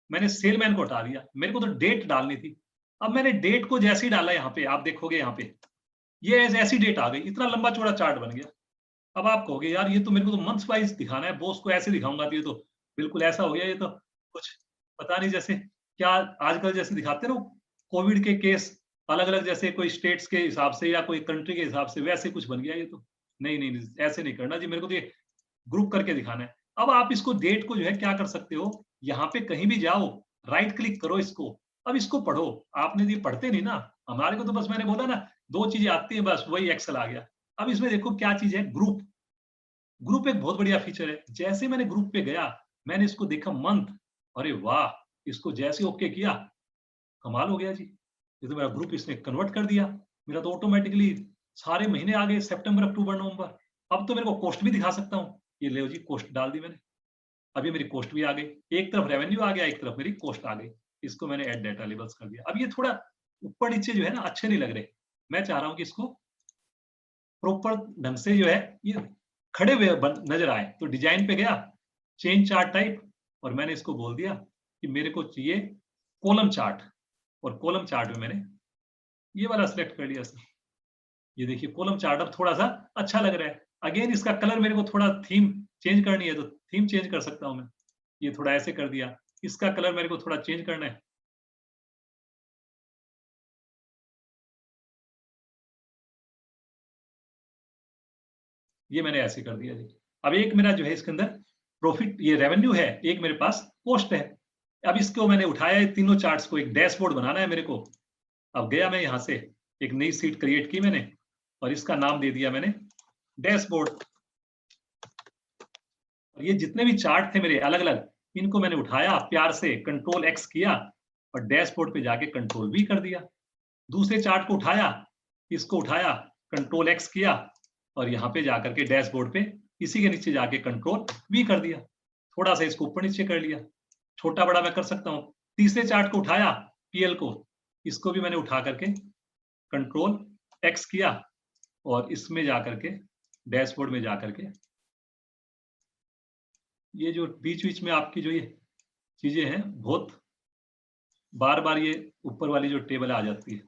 मैंने सेलमैन को हटा दिया, मेरे को तो डेट डालनी थी। अब मैंने डेट को जैसे ही डाला यहाँ पे, आप देखोगे यहाँ पे ये ऐसी डेट आ गई, इतना लंबा चौड़ा चार्ट बन गया। अब आप कहोगे यार ये तो मेरे को तो मंथ्स वाइज दिखाना है, बॉस को ऐसे दिखाऊंगा तो ये तो बिल्कुल ऐसा हो गया, ये तो कुछ पता नहीं, जैसे क्या आजकल जैसे दिखाते ना कोविड के केस अलग अलग, जैसे कोई स्टेट्स के हिसाब से या कोई कंट्री के हिसाब से, वैसे कुछ बन गया ये तो। नहीं नहीं नहीं, ऐसे नहीं करना जी, मेरे को तो ये ग्रुप करके दिखाना है। अब आप इसको डेट को जो है क्या कर सकते हो, यहाँ पे कहीं भी जाओ, राइट क्लिक करो इसको, अब इसको पढ़ो। आपने ये पढ़ते नहीं ना, हमारे को तो बस मैंने बोला ना 2 चीजें आती है बस, वही एक्सेल आ गया। अब इसमें देखो क्या चीज है, ग्रुप। ग्रुप एक बहुत बढ़िया फीचर है। जैसे मैंने ग्रुप पे गया, मैंने इसको देखा मंथ, अरे वाह, इसको जैसे ओके किया, कमाल हो गया जी, ये तो मेरा ग्रुप इसने कन्वर्ट कर दिया। मेरा तो ऑटोमेटिकली सारे महीने आ गए, सितंबर अक्टूबर नवंबर। अब तो मेरे को कॉस्ट भी दिखा सकता हूँ, ये ले जी कॉस्ट डाल दी मैंने, अभी मेरी कॉस्ट भी आ गई, एक तरफ रेवेन्यू आ गया, एक तरफ मेरी कॉस्ट आ गई। इसको मैंने ऐड डेटा लेबल्स कर दिया। अब ये थोड़ा ऊपर नीचे जो है ना अच्छे नहीं लग रहे, मैं चाह रहा हूँ कि इसको प्रॉपर ढंग से जो है ये खड़े हुए नजर आए। तो डिजाइन पे गया, चेंज चार्ट टाइप, और मैंने इसको बोल दिया कि मेरे को चाहिए कॉलम चार्ट, और कॉलम चार्ट में मैंने ये वाला सिलेक्ट कर लिया सर। ये देखिए कॉलम चार्ट अब थोड़ा सा अच्छा लग रहा है। अगेन इसका कलर मेरे को थोड़ा थीम चेंज करनी है तो थीम चेंज कर सकता हूं मैं, ये थोड़ा ऐसे कर दिया। इसका कलर मेरे को थोड़ा चेंज करना है, ये मैंने ऐसे कर दिया जी। अब एक मेरा जो है इसके अंदर प्रॉफिट, ये रेवेन्यू है, एक मेरे पास कॉस्ट है। अब इसको मैंने उठाया, तीनों चार्ट्स को एक डैशबोर्ड बनाना है मेरे को। अब गया मैं यहाँ से, एक नई सीट क्रिएट की मैंने और इसका नाम दे दिया मैंने डैशबोर्ड। और ये जितने भी चार्ट थे मेरे अलग अलग, इनको मैंने उठाया प्यार से, कंट्रोल एक्स किया और डैशबोर्ड पे जाके कंट्रोल भी कर दिया। दूसरे चार्ट को उठाया, इसको उठाया, कंट्रोल एक्स किया और यहाँ पे जाकर के डैशबोर्ड पे इसी के नीचे जाके कंट्रोल वी कर दिया, थोड़ा सा इसको ऊपर नीचे कर लिया, छोटा बड़ा मैं कर सकता हूँ। तीसरे चार्ट को उठाया, पीएल को, इसको भी मैंने उठा करके कंट्रोल एक्स किया और इसमें जाकर के डैशबोर्ड में जाकर के ये जो बीच बीच में आपकी जो ये चीजें हैं बहुत बार बार ये ऊपर वाली जो टेबल आ जाती है।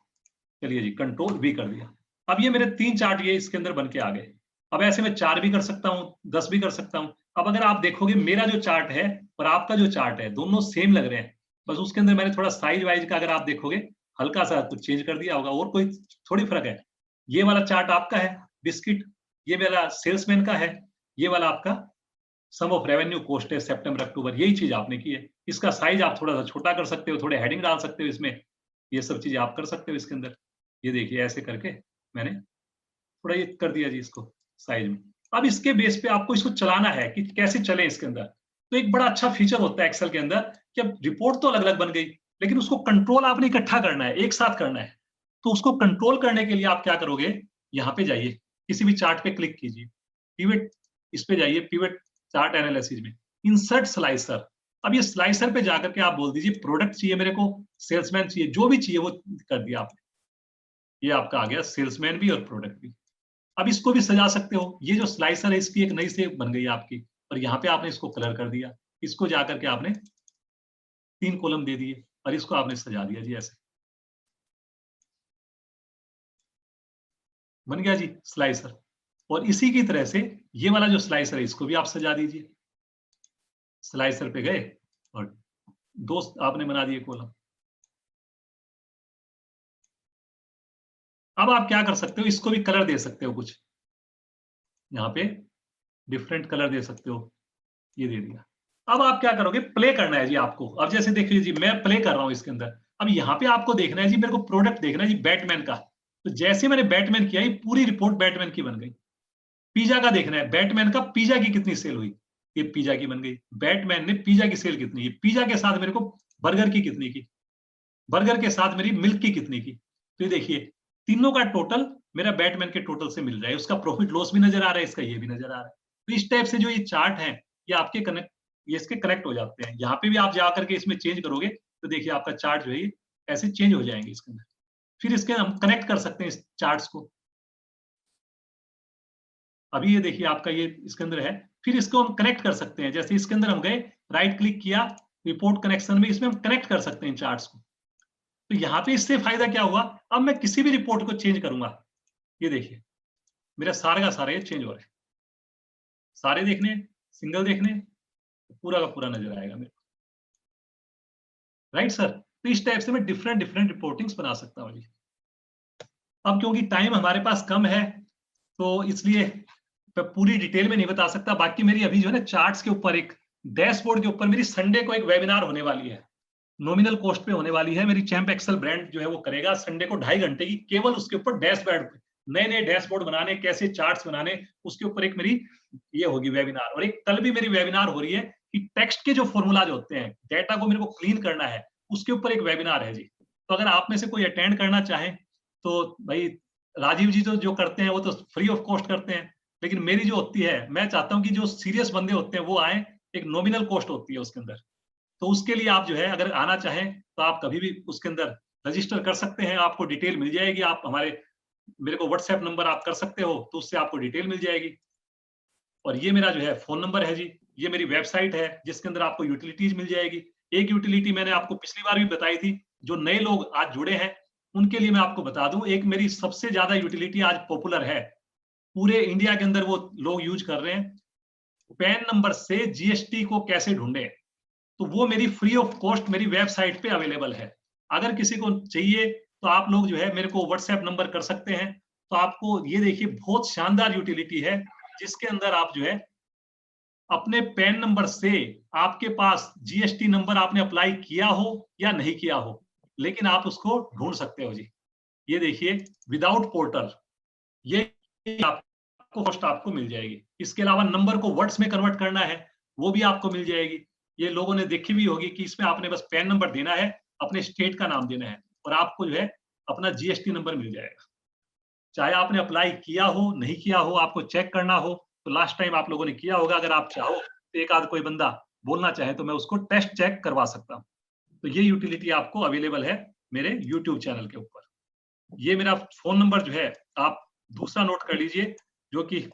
चलिए जी, कंट्रोल भी कर दिया। अब ये मेरे 3 चार्ट ये इसके अंदर बन के आ गए। अब ऐसे में 4 भी कर सकता हूँ, 10 भी कर सकता हूँ। अब अगर आप देखोगे मेरा जो चार्ट है और आपका जो चार्ट है दोनों सेम लग रहे हैं, बस उसके अंदर मैंने थोड़ा साइज वाइज का अगर आप देखोगे हल्का सा कुछ चेंज कर दिया होगा, और कोई थोड़ी फर्क है। ये वाला चार्ट आपका है बिस्किट, ये मेरा सेल्समैन का है, ये वाला आपका सम ऑफ रेवेन्यू कोस्ट है सितंबर अक्टूबर, यही चीज आपने की है। इसका साइज आप थोड़ा सा छोटा कर सकते हो, थोड़े हेडिंग डाल सकते हो इसमें, ये सब चीजें आप कर सकते हो इसके अंदर। ये देखिए ऐसे करके मैंने थोड़ा ये कर दिया जी इसको साइज में। अब इसके बेस पे आपको इसको चलाना है कि कैसे चले इसके अंदर। तो एक बड़ा अच्छा फीचर होता है एक्सेल के अंदर कि अब रिपोर्ट तो अलग अलग बन गई, लेकिन उसको कंट्रोल आपने इकट्ठा करना है, एक साथ करना है। तो उसको कंट्रोल करने के लिए आप क्या करोगे, यहाँ पे जाइए, किसी भी चार्ट पे क्लिक कीजिए, पिवट इस पे जाइए, पिवट चार्ट एनालिसिस में इंसर्ट स्लाइसर। अब ये स्लाइसर पे जाकर के आप बोल दीजिए प्रोडक्ट चाहिए मेरे को, सेल्समैन चाहिए, जो भी चाहिए वो कर दिया आपने। ये आपका आ गया सेल्समैन भी और प्रोडक्ट भी। अब इसको भी सजा सकते हो, ये जो स्लाइसर है इसकी एक नई से बन गई आपकी, और यहाँ पे आपने इसको कलर कर दिया, इसको जाकर के आपने 3 कॉलम दे दिए और इसको आपने सजा दिया जी, ऐसे बन गया जी स्लाइसर। और इसी की तरह से ये वाला जो स्लाइसर है इसको भी आप सजा दीजिए। स्लाइसर पे गए और 2 आपने बना दिए कॉलम। अब आप क्या कर सकते हो, इसको भी कलर दे सकते हो, कुछ यहाँ पे डिफरेंट कलर दे सकते हो, ये दे दिया। अब आप क्या करोगे, प्ले करना है जी आपको। अब जैसे देखिए जी मैं प्ले कर रहा हूं इसके अंदर। अब यहाँ पे आपको देखना है जी, मेरे को प्रोडक्ट देखना है जी बैटमैन का। तो जैसे मैंने बैटमैन किया, ये पूरी रिपोर्ट बैटमैन की बन गई। पिज्जा का देखना है, बैटमैन का पिज्जा की कितनी सेल हुई, ये पिज्जा की बन गई। बैटमैन ने पिज्जा की सेल कितनी, पिज्जा के साथ मेरे को बर्गर की कितनी की, बर्गर के साथ मेरी मिल्क की कितनी की। तो ये देखिए तीनों का टोटल मेरा बैटमैन के टोटल से मिल रहा है, उसका प्रॉफिट लॉस भी नजर आ रहा है, इसका ये भी नजर आ रहा है। तो इस टाइप से जो ये चार्ट है ये आपके कनेक्ट, ये इसके कनेक्ट हो जाते हैं। यहाँ पे भी आप जाकर के इसमें चेंज करोगे तो देखिए आपका चार्ट जो है ऐसे चेंज हो जाएंगे इसके अंदर। फिर इसके हम कनेक्ट कर सकते हैं इस चार्ट्स को। अभी ये देखिए आपका ये इसके अंदर है, फिर इसको हम कनेक्ट कर सकते हैं। जैसे इसके अंदर हम गए, राइट क्लिक किया, रिपोर्ट कनेक्शन में, इसमें हम कनेक्ट कर सकते हैं चार्ट्स को। तो यहाँ पे इससे फायदा क्या हुआ, अब मैं किसी भी रिपोर्ट को चेंज करूंगा, ये देखिए मेरा सारे का सारे चेंज हो रहे हैं, सारे देखने, सिंगल देखने, पूरा का पूरा नजर आएगा मेरे को, राइट सर। तो इस टाइप से मैं डिफरेंट डिफरेंट रिपोर्टिंग्स बना सकता हूँ जी। अब क्योंकि टाइम हमारे पास कम है तो इसलिए मैं पूरी डिटेल में नहीं बता सकता। बाकी मेरी अभी जो है ना चार्ट्स के ऊपर, एक डैशबोर्ड के ऊपर मेरी संडे को एक वेबिनार होने वाली है, नॉमिनल कॉस्ट पे होने वाली है। मेरी चैंप एक्सेल ब्रांड जो है वो करेगा संडे को 2.5 घंटे की, केवल उसके ऊपर डैशबोर्ड, नए नए डैशबोर्ड बनाने, कैसे चार्ट्स बनाने, उसके ऊपर एक मेरी ये होगी वेबिनार। और एक कल भी मेरी वेबिनार हो रही है कि टेक्स्ट के जो फॉर्मूला जो होते हैं, डेटा को मेरे को क्लीन करना है, उसके ऊपर एक वेबिनार है जी। तो अगर आप में से कोई अटेंड करना चाहे तो भाई, राजीव जी तो जो करते हैं वो तो फ्री ऑफ कॉस्ट करते हैं, लेकिन मेरी जो होती है, मैं चाहता हूँ कि जो सीरियस बंदे होते हैं वो आए, एक नॉमिनल कॉस्ट होती है उसके अंदर। तो उसके लिए आप जो है अगर आना चाहें तो आप कभी भी उसके अंदर रजिस्टर कर सकते हैं, आपको डिटेल मिल जाएगी। आप हमारे, मेरे को व्हाट्सएप नंबर आप कर सकते हो, तो उससे आपको डिटेल मिल जाएगी। और ये मेरा जो है फोन नंबर है जी, ये मेरी वेबसाइट है जिसके अंदर आपको यूटिलिटीज मिल जाएगी। एक यूटिलिटी मैंने आपको पिछली बार भी बताई थी, जो नए लोग आज जुड़े हैं उनके लिए मैं आपको बता दूं, एक मेरी सबसे ज्यादा यूटिलिटी आज पॉपुलर है, पूरे इंडिया के अंदर वो लोग यूज कर रहे हैं। पैन नंबर से जीएसटी को कैसे ढूंढे, तो वो मेरी फ्री ऑफ कॉस्ट मेरी वेबसाइट पे अवेलेबल है। अगर किसी को चाहिए तो आप लोग जो है मेरे को व्हाट्सएप नंबर कर सकते हैं। तो आपको ये देखिए बहुत शानदार यूटिलिटी है, जिसके अंदर आप जो है अपने पैन नंबर से, आपके पास जीएसटी नंबर आपने अप्लाई किया हो या नहीं किया हो, लेकिन आप उसको ढूंढ सकते हो जी। ये देखिए विदाउट पोर्टल, ये आपको कॉस्ट आपको मिल जाएगी। इसके अलावा नंबर को वर्ड्स में कन्वर्ट करना है, वो भी आपको मिल जाएगी। ये लोगों ने देखी भी होगी कि इसमें आपने बस पैन नंबर देना है, अपने स्टेट का नाम देना है, और आपको जो है अपना जीएसटी नंबर मिल जाएगा। चाहे आपने अप्लाई किया हो, नहीं किया हो, आपको चेक करना हो, तो लास्ट टाइम आप लोगों ने किया होगा, अगर आप चाहो तो एक आध कोई बंदा बोलना चाहे तो मैं उसको टेस्ट चेक करवा सकता हूँ। तो ये यूटिलिटी आपको अवेलेबल है मेरे यूट्यूब चैनल के ऊपर। ये मेरा फोन नंबर जो है आप दूसरा नोट कर लीजिए, जो कि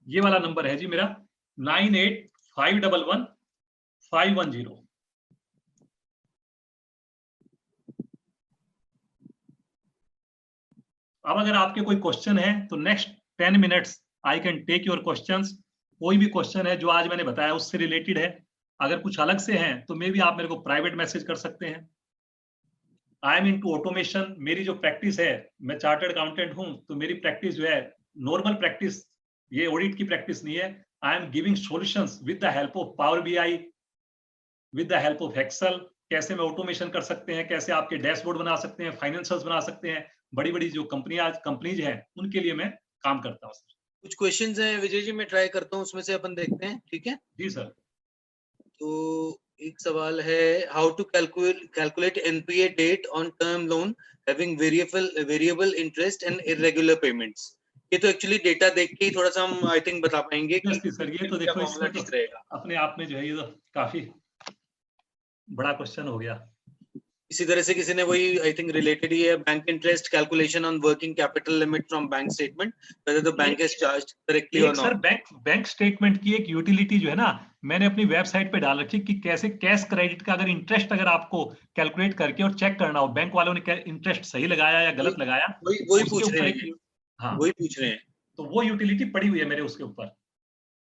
ये वाला नंबर है जी मेरा 98511510। अब अगर आपके कोई क्वेश्चन है तो next 10 minutes I can take your questions. कोई भी क्वेश्चन है जो आज मैंने बताया उससे रिलेटेड है, अगर कुछ अलग से हैं तो मे भी आप मेरे को प्राइवेट मैसेज कर सकते हैं। I am into automation. मेरी जो प्रैक्टिस है, मैं चार्टर्ड अकाउंटेंट हूं, तो मेरी प्रैक्टिस जो है नॉर्मल प्रैक्टिस, ये ऑडिट की प्रैक्टिस नहीं है। I am giving solutions with the help of Power BI, with the help of Excel. कैसे में ऑटोमेशन कर सकते हैं, कैसे आपके डैशबोर्ड बना सकते हैं, फाइनेंशियल्स बना सकते हैं। बड़ी बड़ी जो कंपनीज हैं उनके लिए मैं काम करता हूँ। कुछ क्वेश्चंस हैं विजय जी, मैं ट्राई करता हूँ, उसमें से अपन देखते हैं, ठीक है? जी सर। तो एक सवाल है, how to calculate NPA date on term loan having variable interest and irregular payments. ये तो एक्चुअली डेटा देख के ही थोड़ा सा हम आई थिंक बता पाएंगे कि सर ये तो देखो इसमें तो ठीक रहेगा। अपने आप में जो है ये तो काफी बड़ा क्वेश्चन हो गया। इसी तरह से किसी ने वही आई थिंक रिलेटेड ही है, bank interest calculation on working capital limit from bank statement, whether the bank has charged correctly और सर नॉट। बैंक स्टेटमेंट की एक यूटिलिटी जो है ना, मैंने अपनी वेबसाइट पे डाल रखी कि कैसे कैश क्रेडिट का अगर इंटरेस्ट अगर आपको कैलकुलेट करके और चेक करना हो बैंक वालों ने इंटरेस्ट सही लगाया या गलत लगाया, वही पूछ रहे हैं, हाँ वही पूछ रहे हैं। तो वो यूटिलिटी पड़ी हुई है मेरे उसके ऊपर।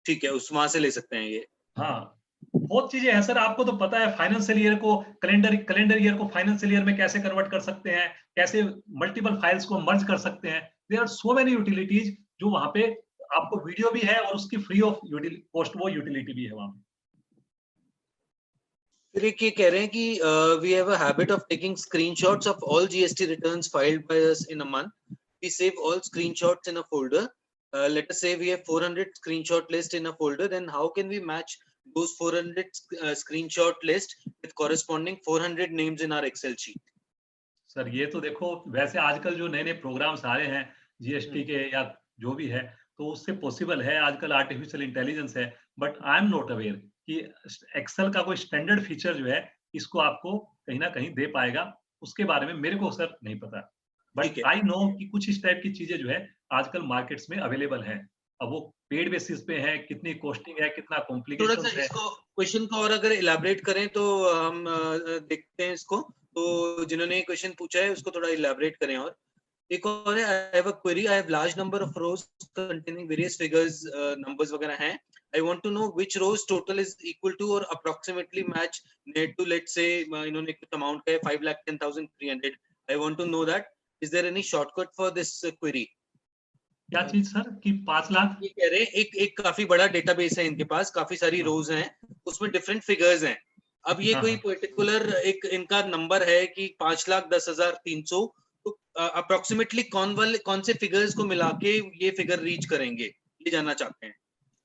ठीक है, उस वहां से ले सकते हैं ये। हाँ बहुत चीजें हैं सर, आपको तो पता है फाइनेंशियल ईयर को कैलेंडर ईयर को फाइनेंशियल ईयर में कैसे कन्वर्ट कर सकते हैं, कैसे मल्टीपल फाइल्स को मर्ज कर सकते हैं। There are so many utilities जो वहां पे आपको वीडियो भी है और उसकी फ्री ऑफ कॉस्ट वो यूटिलिटी भी है वहां पे। फिर एक ये कह रहे हैं कि we have a habit of taking screenshots of all GST returns filed by us in a month. We save all screenshots in a folder. Let us say we have 400 screenshot list in a folder, then how can we match those 400 screenshot list with corresponding 400 names in our Excel sheet? Sir ये तो देखो वैसे आजकल जो नए नए प्रोग्राम्स आ रहे हैं जीएसटी के या जो भी है, तो उससे पॉसिबल है। आजकल आर्टिफिशियल इंटेलिजेंस है, but I am not aware कि एक्सेल का कोई स्टैंडर्ड फीचर जो है इसको आपको कहीं ना कहीं दे पाएगा। उसके बारे में मेरे को सर नहीं पता, बट आई नो कि कुछ इस टाइप की चीजें जो है आजकल मार्केट्स में अवेलेबल है। अब वो पेड बेसिस पे है, कितनी कॉस्टिंग है, कितना कॉम्प्लिकेशन है। इसको क्वेश्चन को और अगर इलैबोरेट करें तो हम देखते हैं इसको। तो जिन्होंने क्वेश्चन पूछा है उसको थोड़ा इलैबोरेट करें। और एक और है, आई have a query, I have large number of rose containing various figures, numbers वगैरह हैं। I want to know which rows total is equal to or approximately match net to, let's say इन्होंने कुछ amount का है 5,10,300. I want to know that. Is there any shortcut for this query? क्या चीज सर कि 5 लाख? ये कह रहे हैं एक काफी बड़ा डेटाबेस है इनके पास, काफी सारी रोज हैं, उसमें डिफरेंट फिगर्स हैं। अब ये कोई पर्टिकुलर एक इनका नंबर है कि 5,10,300, तो अप्रोक्सीमेटली कौन से फिगर्स को मिला के ये फिगर रीच करेंगे, ये जानना चाहते हैं।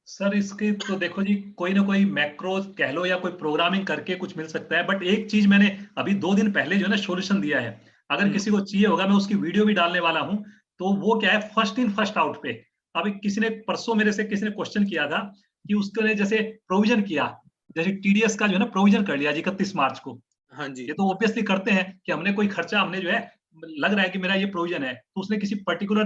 सर इसके तो देखो जी कोई ना कोई मैक्रोज कह लो या कोई प्रोग्रामिंग करके कुछ मिल सकता है, बट एक चीज मैंने अभी 2 दिन पहले जो है ना सोल्यूशन दिया है, अगर किसी को चाहिए होगा मैं उसकी वीडियो भी डालने वाला हूं। तो वो क्या है, फर्स्ट इन फर्स्ट आउट पे। अभी किसी ने परसों मेरे से किसी ने क्वेश्चन किया था कि उसने जैसे प्रोविजन किया, जैसे टीडीएस का जो है ना प्रोविजन कर लिया 31 मार्च को। हाँ जी, ये तो ऑब्वियसली करते हैं कि हमने कोई खर्चा, हमने जो है लग रहा है कि मेरा ये प्रोविजन है, तो उसने किसी पर्टिकुलर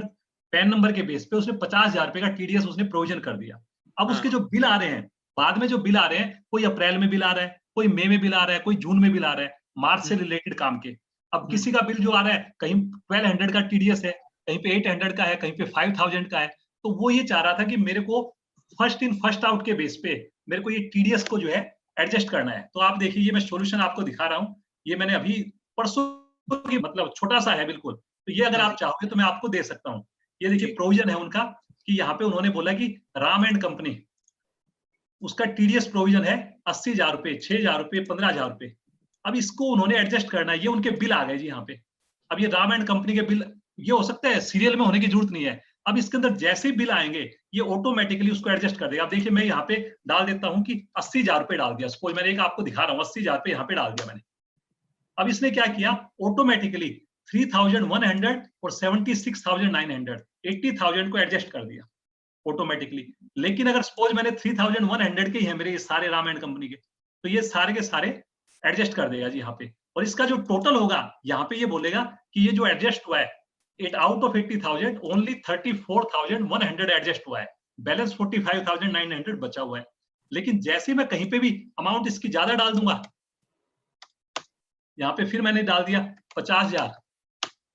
पैन नंबर के बेस पे उसने 50,000 रुपए का टीडीएस उसने प्रोविजन कर दिया। अब उसके जो बिल आ रहे हैं बाद में, जो बिल आ रहे हैं, कोई अप्रैल में बिल आ रहा है, कोई मई में बिल आ रहा है, कोई जून में बिल आ रहा है, मार्च से रिलेटेड काम के। अब किसी का बिल जो आ रहा है कहीं 1200 का टीडीएस है, कहीं पे 800 का है, कहीं पे 5000 का है। तो वो ये चाह रहा था कि मेरे को फर्स्ट इन फर्स्ट आउट के बेस पे मेरे को ये टीडीएस को जो है एडजस्ट करना है। तो आप देखिए ये मैं सॉल्यूशन आपको दिखा रहा हूँ, ये मैंने अभी परसों की, मतलब छोटा सा है बिल्कुल। तो ये अगर आप चाहोगे तो मैं आपको दे सकता हूँ। ये देखिए प्रोविजन है उनका कि यहाँ पे उन्होंने बोला कि राम एंड कंपनी, उसका टीडीएस प्रोविजन है 80,000 रुपए, 6,000 रुपए, 15,000 रुपए। अब इसको उन्होंने एडजस्ट करना है, ये उनके बिल आ गए जी यहाँ पे। अब ये राम एंड कंपनी के बिल, ये हो सकता है सीरियल में होने की जरूरत नहीं है। अब इसके अंदर जैसे बिल आएंगे ये ऑटोमेटिकली उसको एडजस्ट कर देगा। अब देखिए मैं यहाँ पे डाल देता हूँ कि 80,000 रुपए डाल दिया, सपोज मैंने एक आपको दिखा रहा हूँ 80,000 रुपए यहाँ पे डाल दिया मैंने। अब इसने क्या किया, ऑटोमेटिकली 3,100 और 76,900 80,000 को एडजस्ट कर दिया ऑटोमेटिकली। लेकिन अगर सपोज मैंने 3,100 के ही है मेरे ये सारे राम एंड कंपनी के, तो ये सारे के सारे एडजस्ट कर देगा जी यहाँ पे। और इसका जो टोटल होगा यहाँ पे ये बोलेगा कि ये जो एडजस्ट हुआ है, it out of 80,000 only 34,100 adjust हुआ है, बैलेंस 45,900 बचा हुआ है। लेकिन जैसे मैं कहीं पे भी अमाउंट इसकी ज्यादा डाल दूंगा, यहाँ पे फिर मैंने डाल दिया 50,000,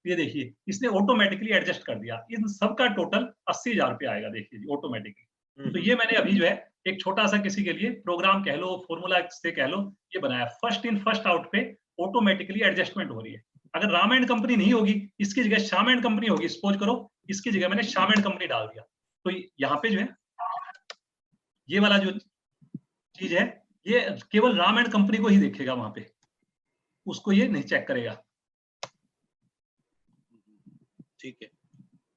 ये देखिए इसने ऑटोमेटिकली एडजस्ट कर दिया। इन सब का टोटल 80,000 रुपये आएगा, देखिए ऑटोमेटिकली। तो ये मैंने अभी जो है एक छोटा सा किसी के लिए प्रोग्राम कह लो, फॉर्मूला से कह लो, ये बनाया। फर्स्ट इन फर्स्ट आउट पे ऑटोमेटिकली एडजस्टमेंट हो रही है। अगर राम एंड कंपनी नहीं होगी, इसकी जगह श्याम एंड कंपनी होगी, सपोज करो इसकी जगह मैंने श्याम एंड कंपनी डाल दिया, तो यहाँ पे जो है ये वाला जो चीज है ये केवल राम एंड कंपनी को ही देखेगा, वहां पे उसको ये नहीं चेक करेगा। ठीक है,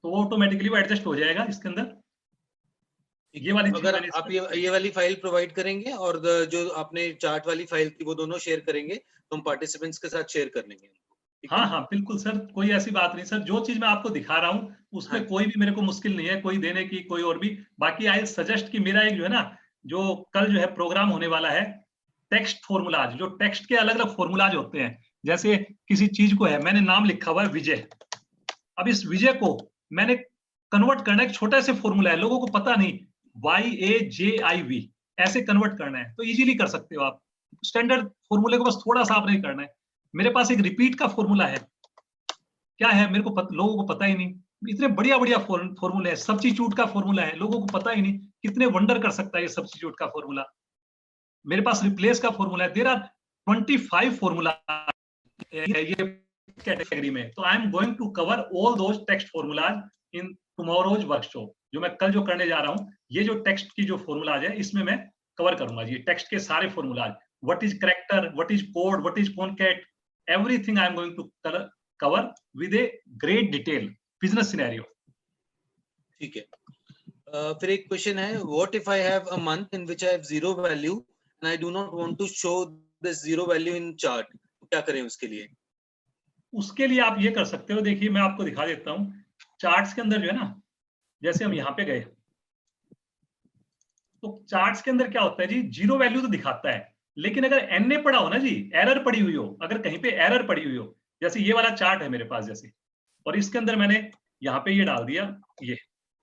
तो वो ऑटोमेटिकली वो एडजस्ट हो जाएगा इसके अंदर। ये वाली अगर आप ये वाली फाइल प्रोवाइड करेंगे और जो आपने चार्ट वाली फाइल थी वो दोनों शेयर करेंगे, तो हम पार्टिसिपेंट्स के साथ शेयर कर लेंगे। हाँ हाँ बिल्कुल सर, कोई ऐसी बात नहीं सर। जो चीज मैं आपको दिखा रहा हूँ उसमें हाँ। कोई भी मेरे को मुश्किल नहीं है कोई देने की, कोई और भी। बाकी आई सजेस्ट कि मेरा एक जो है ना, जो कल जो है प्रोग्राम होने वाला है टेक्स्ट फॉर्मूलाज, जो टेक्स्ट के अलग अलग फॉर्मूलाज होते हैं। जैसे किसी चीज को है, मैंने नाम लिखा हुआ है विजय, अब इस विजय को मैंने कन्वर्ट करना है, एक छोटा सा फॉर्मूला है, लोगों को पता नहीं, YAJIV ऐसे कन्वर्ट करना है, तो इजीली कर सकते हो आप। स्टैंडर्ड फॉर्मूले को बस थोड़ा सा आपने करना है। मेरे पास एक रिपीट का फॉर्मूला है, क्या है मेरे को लोगों को पता ही नहीं, इतने बढ़िया बढ़िया फॉर्मूले हैं। सब्स्टिट्यूट का फॉर्मूला है, लोगों को पता ही नहीं, कितने वंडर कर सकता है ये सब्स्टिट्यूट का फॉर्मूला। मेरे पास रिप्लेस का फॉर्मूला है। देयर आर 25 फॉर्मूला ये कैटेगरी में। तो I am going to cover all those text formulas in tomorrow's workshop. जो मैं कल जो करने जा रहा हूँ, ये जो टेक्स्ट की जो फॉर्मूलाज है इसमें मैं कवर करूंगा जी, टेक्स्ट के सारे formulas. What is character, what is code, what is concat, everything I am going to cover with a great detail business scenario. ठीक है, फिर एक क्वेश्चन है, what if I have a month in which I have zero value and I do not want to show this zero value in chart, क्या करें उसके लिए? उसके लिए आप ये कर सकते हो, देखिए मैं आपको दिखा देता हूँ। चार्ट्स के अंदर जो है ना, जैसे हम यहाँ पे गए तो चार्ट्स के अंदर क्या होता है जी, जीरो वैल्यू तो दिखाता है, लेकिन अगर NA पड़ा हो ना जी, एरर पड़ी हुई हो, अगर कहीं पे एरर पड़ी हुई हो, जैसे ये वाला चार्ट है मेरे पास जैसे, और इसके अंदर मैंने यहाँ पे ये डाल दिया ये,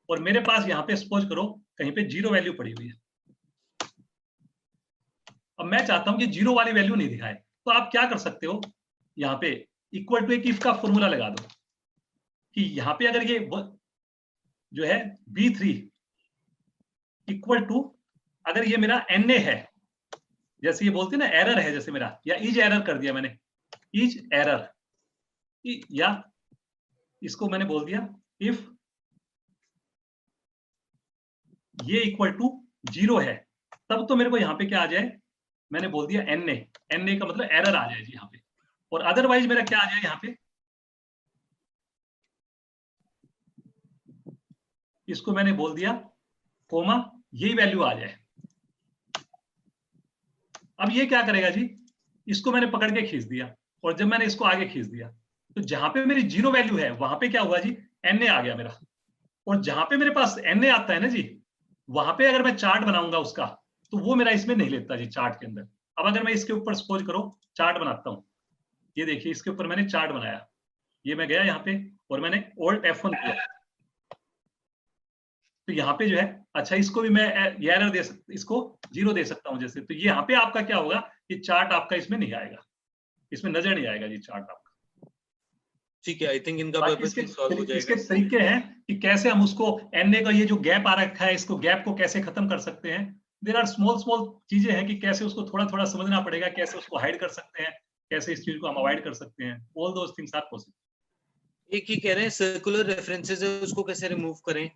और मेरे पास यहाँ पे सपोज करो कहीं पे जीरो वैल्यू पड़ी हुई है। अब मैं चाहता हूं कि जीरो वाली वैल्यू नहीं दिखाए, तो आप क्या कर सकते हो, यहाँ पे इक्वल टू एक इफ का फॉर्मूला लगा दो कि यहाँ पे अगर ये जो है B3 इक्वल टू, अगर ये मेरा NA है, जैसे ये बोलते हैं ना एरर है, जैसे मेरा, या इज एरर कर दिया मैंने, इज एरर, या इसको मैंने बोल दिया इफ ये इक्वल टू 0 है, तब तो मेरे को यहाँ पे क्या आ जाए, मैंने बोल दिया NA का मतलब एरर आ जाए जी यहाँ पे। और अदरवाइज मेरा क्या आ जाए यहाँ पे, इसको मैंने बोल दिया कोमा, यही वैल्यू आ जाए। अब ये क्या करेगा जी, इसको मैंने पकड़ के खींच दिया, और जब मैंने इसको आगे खींच दिया तो जहां पे मेरी जीरो वैल्यू है वहां पे क्या हुआ जी, NA आ गया मेरा। और जहां पे मेरे पास NA आता है ना जी, वहां पे अगर मैं चार्ट बनाऊंगा उसका, तो वो मेरा इसमें नहीं लेता जी चार्ट के अंदर। अब अगर मैं इसके ऊपर सपोज करो चार्ट बनाता हूं, ये देखिए इसके ऊपर मैंने चार्ट बनाया, ये मैं गया यहाँ पे और मैंने Alt F1 किया, तो यहाँ पे जो है, अच्छा इसको भी मैं ये एरर दे सकता, इसको 0 दे सकता हूँ जैसे, तो यहाँ पे आपका क्या होगा, ये चार्ट आपका इसमें नहीं आएगा, इसमें नजर नहीं आएगा जी चार्ट आपका। ठीक है, आई थिंक इनका पर्पस सॉल्व हो जाएगा। इसके तरीके हैं कि कैसे हम उसको NA का ये जो गैप आ रखा है, इसको गैप को कैसे खत्म कर सकते हैं। देयर आर स्मॉल चीजें हैं कि कैसे उसको थोड़ा थोड़ा समझना पड़ेगा, कैसे उसको हाइड कर सकते हैं, कैसे इस चीज को हम अवॉइड कर सकते हैं। All those things are possible. एक ही कह रहे हैं सर्कुलर रेफरेंसेस है, उसको कैसे रिमूव करें?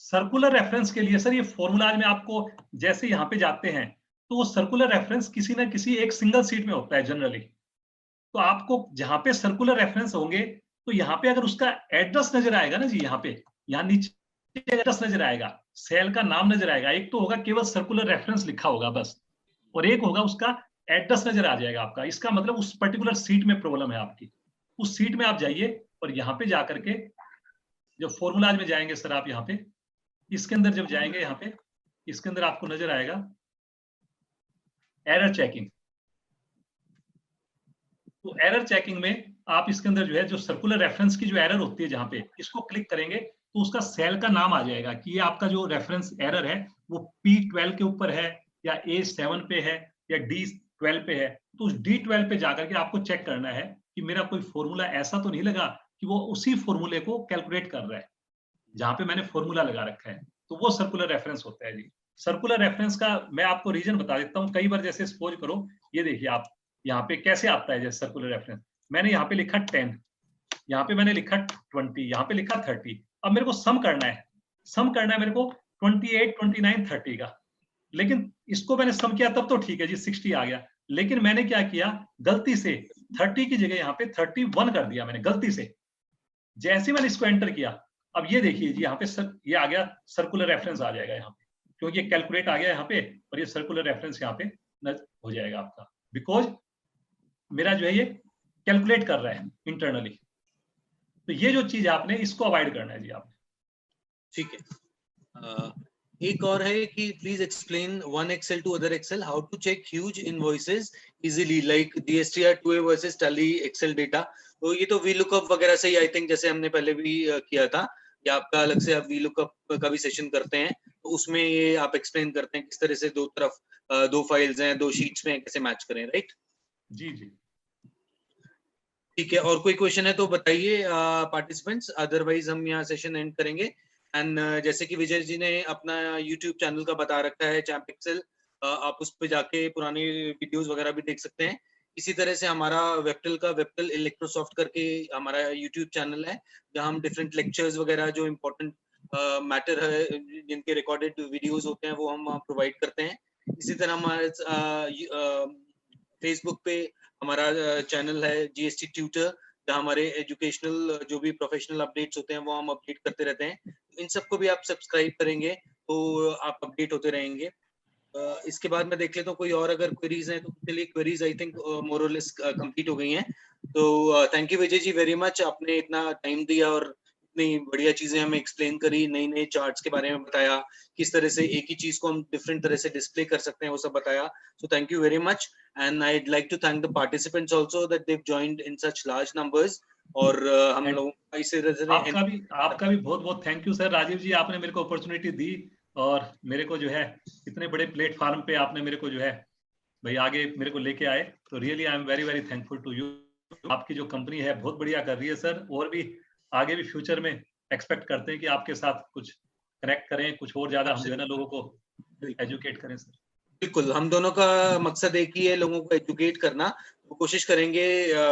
सर्कुलर रेफरेंस के लिए सर ये फॉर्मूला में आपको जैसे यहाँ पे जाते हैं, तो वो सर्कुलर रेफरेंस किसी ना किसी एक सिंगल सीट में होता है जनरली। तो आपको जहां पे सर्कुलर रेफरेंस होंगे, तो यहाँ पे अगर उसका एड्रेस नजर आएगा ना जी, यहाँ नीचे एड्रेस नजर आएगा, सेल का नाम नजर आएगा, एक तो होगा केवल सर्कुलर रेफरेंस लिखा होगा बस, और एक होगा उसका एड्रेस नजर आ जाएगा आपका। इसका मतलब उस पर्टिकुलर सीट में प्रॉब्लम है आपकी, उस सीट में आप जाइए और यहाँ पे जाकर के जब फॉर्मूलाज में जाएंगे सर आप यहाँ पे, इसके अंदर जब जाएंगे यहाँ पे, इसके अंदर आपको नजर आएगा एरर चेकिंग। तो एरर चेकिंग में आप इसके अंदर जो है जो सर्कुलर रेफरेंस की जो एरर होती है जहाँ पे, इसको क्लिक करेंगे तो उसका सेल का नाम आ जाएगा कि ये आपका जो रेफरेंस एरर है वो P12 के ऊपर है या A7 पे है या D12 पे है। तो उस D12 पे जाकर के आपको चेक करना है कि मेरा कोई फॉर्मूला ऐसा तो नहीं लगा कि वो उसी फॉर्मूले को कैलकुलेट कर रहा है जहां पे मैंने फॉर्मूला लगा रखा है। तो वो सर्कुलर रेफरेंस होता है जी। सर्कुलर रेफरेंस का मैं आपको रीजन बता देता हूँ। कई बार जैसे सपोज करो, ये देखिए आप यहाँ पे कैसे आता है जैसे सर्कुलर रेफरेंस, मैंने यहाँ पे लिखा 10, यहाँ पे मैंने लिखा 20, यहाँ पे लिखा 30। अब मेरे को सम करना है, सम करना है मेरे को 28, 29, 30 का। लेकिन इसको मैंने सम किया तब तो ठीक है जी, 60 आ गया। लेकिन मैंने क्या किया, गलती से 30 की जगह यहाँ पे 31 कर दिया मैंने गलती से। जैसे मैंने इसको एंटर किया, अब ये देखिए जी यहाँ पे ये आ गया, सर्कुलर रेफरेंस आ जाएगा यहाँ पे, क्योंकि ये कैलकुलेट आ गया यहाँ पे और ये सर्कुलर रेफरेंस यहाँ पे हो जाएगा आपका, बिकॉज मेरा जो है ये कैलकुलेट कर रहा है इंटरनली। तो ये जो चीज आपने इसको अवॉइड करना है जी आपने। ठीक है। एक और है कि please explain one Excel to other Excel how to check huge invoices easily like DSTR 2A versus Tally Excel data. तो ये तो VLOOKUP वगैरह से ही आई थिंक जैसे हमने पहले भी किया था, या आपका अलग से आप VLOOKUP का भी सेशन करते हैं तो उसमें ये आप एक्सप्लेन करते हैं किस तरह से दो तरफ दो फाइल्स हैं, दो शीट्स में कैसे मैच करें, राइट? जी जी ठीक है। और कोई क्वेश्चन है तो बताइए पार्टिसिपेंट्स, अदरवाइज हम यहाँ सेशन एंड करेंगे। एंड जैसे कि विजय जी ने अपना यूट्यूब चैनल का बता रखा है चैम्प एक्सेल, आप उस पे जाके पुराने वीडियोस वगैरह भी देख सकते हैं। इसी तरह से हमारा वेबटेल इलेक्ट्रोसॉफ्ट करके हमारा यूट्यूब चैनल है, जहाँ हम डिफरेंट लेक्चर्स वगैरह जो इम्पोर्टेंट मैटर है जिनके रिकॉर्डेड वीडियोस होते हैं वो हम प्रोवाइड करते हैं। इसी तरह हमारे फेसबुक पे हमारा चैनल है GST ट्यूटर, जहाँ हमारे एजुकेशनल जो भी प्रोफेशनल अपडेट्स होते हैं वो हम अपडेट करते रहते हैं। इन सबको भी आप सब्सक्राइब करेंगे तो आप अपडेट होते रहेंगे। इसके बाद मैं देख लेता हूँ कोई और अगर क्वेरीज हैं तो चलिए, क्वेरीज आई थिंक मोर और लेस कंप्लीट हो गई हैं। तो thank you Vijay ji very much, आपने इतना टाइम दिया और इतनी बढ़िया चीजें हमें एक्सप्लेन करी, नई नई चार्ट्स के बारे में बताया, किस तरह से एक ही चीज को हम डिफरेंट तरह से डिस्प्ले कर सकते हैं वो सब बताया। So thank you very much and I'd like to thank the participants also that they've joined in such large numbers। और हम लोगों का इसे आपका भी बहुत बहुत थैंक यू सर। राजीव जी आपने मेरे को अपॉर्चुनिटी दी और मेरे को जो है इतने बड़े प्लेटफॉर्म पे आपने मेरे को जो है भाई आगे मेरे को लेके आए, तो really I am very very thankful to you. आपकी जो कंपनी है बहुत बढ़िया कर रही है सर, और भी आगे भी फ्यूचर में एक्सपेक्ट करते हैं कि आपके साथ कुछ कनेक्ट करें, कुछ और ज्यादा हम जो है ना लोगों को एजुकेट करें सर। बिल्कुल, हम दोनों का मकसद एक ही है, लोगों को एजुकेट करना। तो कोशिश करेंगे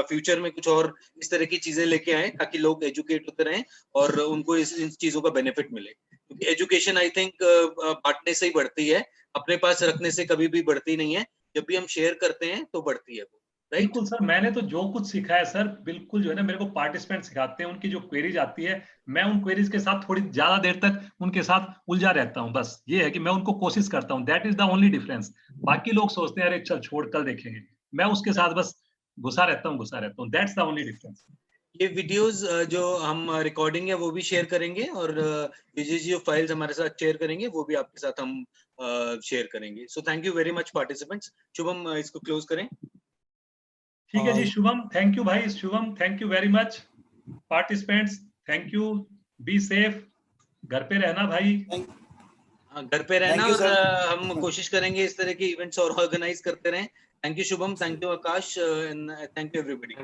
फ्यूचर में कुछ और इस तरह की चीजें लेके आए ताकि लोग एजुकेट होते रहें और उनको इन चीजों का बेनिफिट मिले। क्योंकि एजुकेशन आई थिंक बांटने से ही बढ़ती है, अपने पास रखने से कभी भी बढ़ती नहीं है। जब भी हम शेयर करते हैं तो बढ़ती है वो, राइट? बिल्कुल सर, मैंने तो जो कुछ सीखा है सर बिल्कुल जो है ना मेरे को पार्टिसिपेंट सिखाते हैं, उनकी जो क्वेरीज आती है मैं उन क्वेरीज के साथ थोड़ी ज्यादा देर तक उनके साथ उलझा रहता हूँ। बस ये है कि मैं उनको कोशिश करता हूँ, that is the only difference. बाकी लोग सोचते हैं अरे चल छोड़ कल देखेंगे, मैं उसके साथ बस घुसा रहता हूँ, दैट्स द ओनली डिफरेंस। ये वीडियोस जो हम रिकॉर्डिंग है वो भी शेयर करेंगे और विजय जी जो फाइल्स हमारे साथ शेयर करेंगे वो भी आपके साथ हम शेयर करेंगे। So thank you very much participants. Shubham इसको क्लोज करें। ठीक है जी शुभम, थैंक यू भाई Shubham, thank you very much. Participants thank you, be safe, घर पे रहना भाई, घर पे रहना, और हम कोशिश करेंगे इस तरह के इवेंट्स और ऑर्गेनाइज करते रहें। Thank you Shubham, thank you Akash, thank you everybody.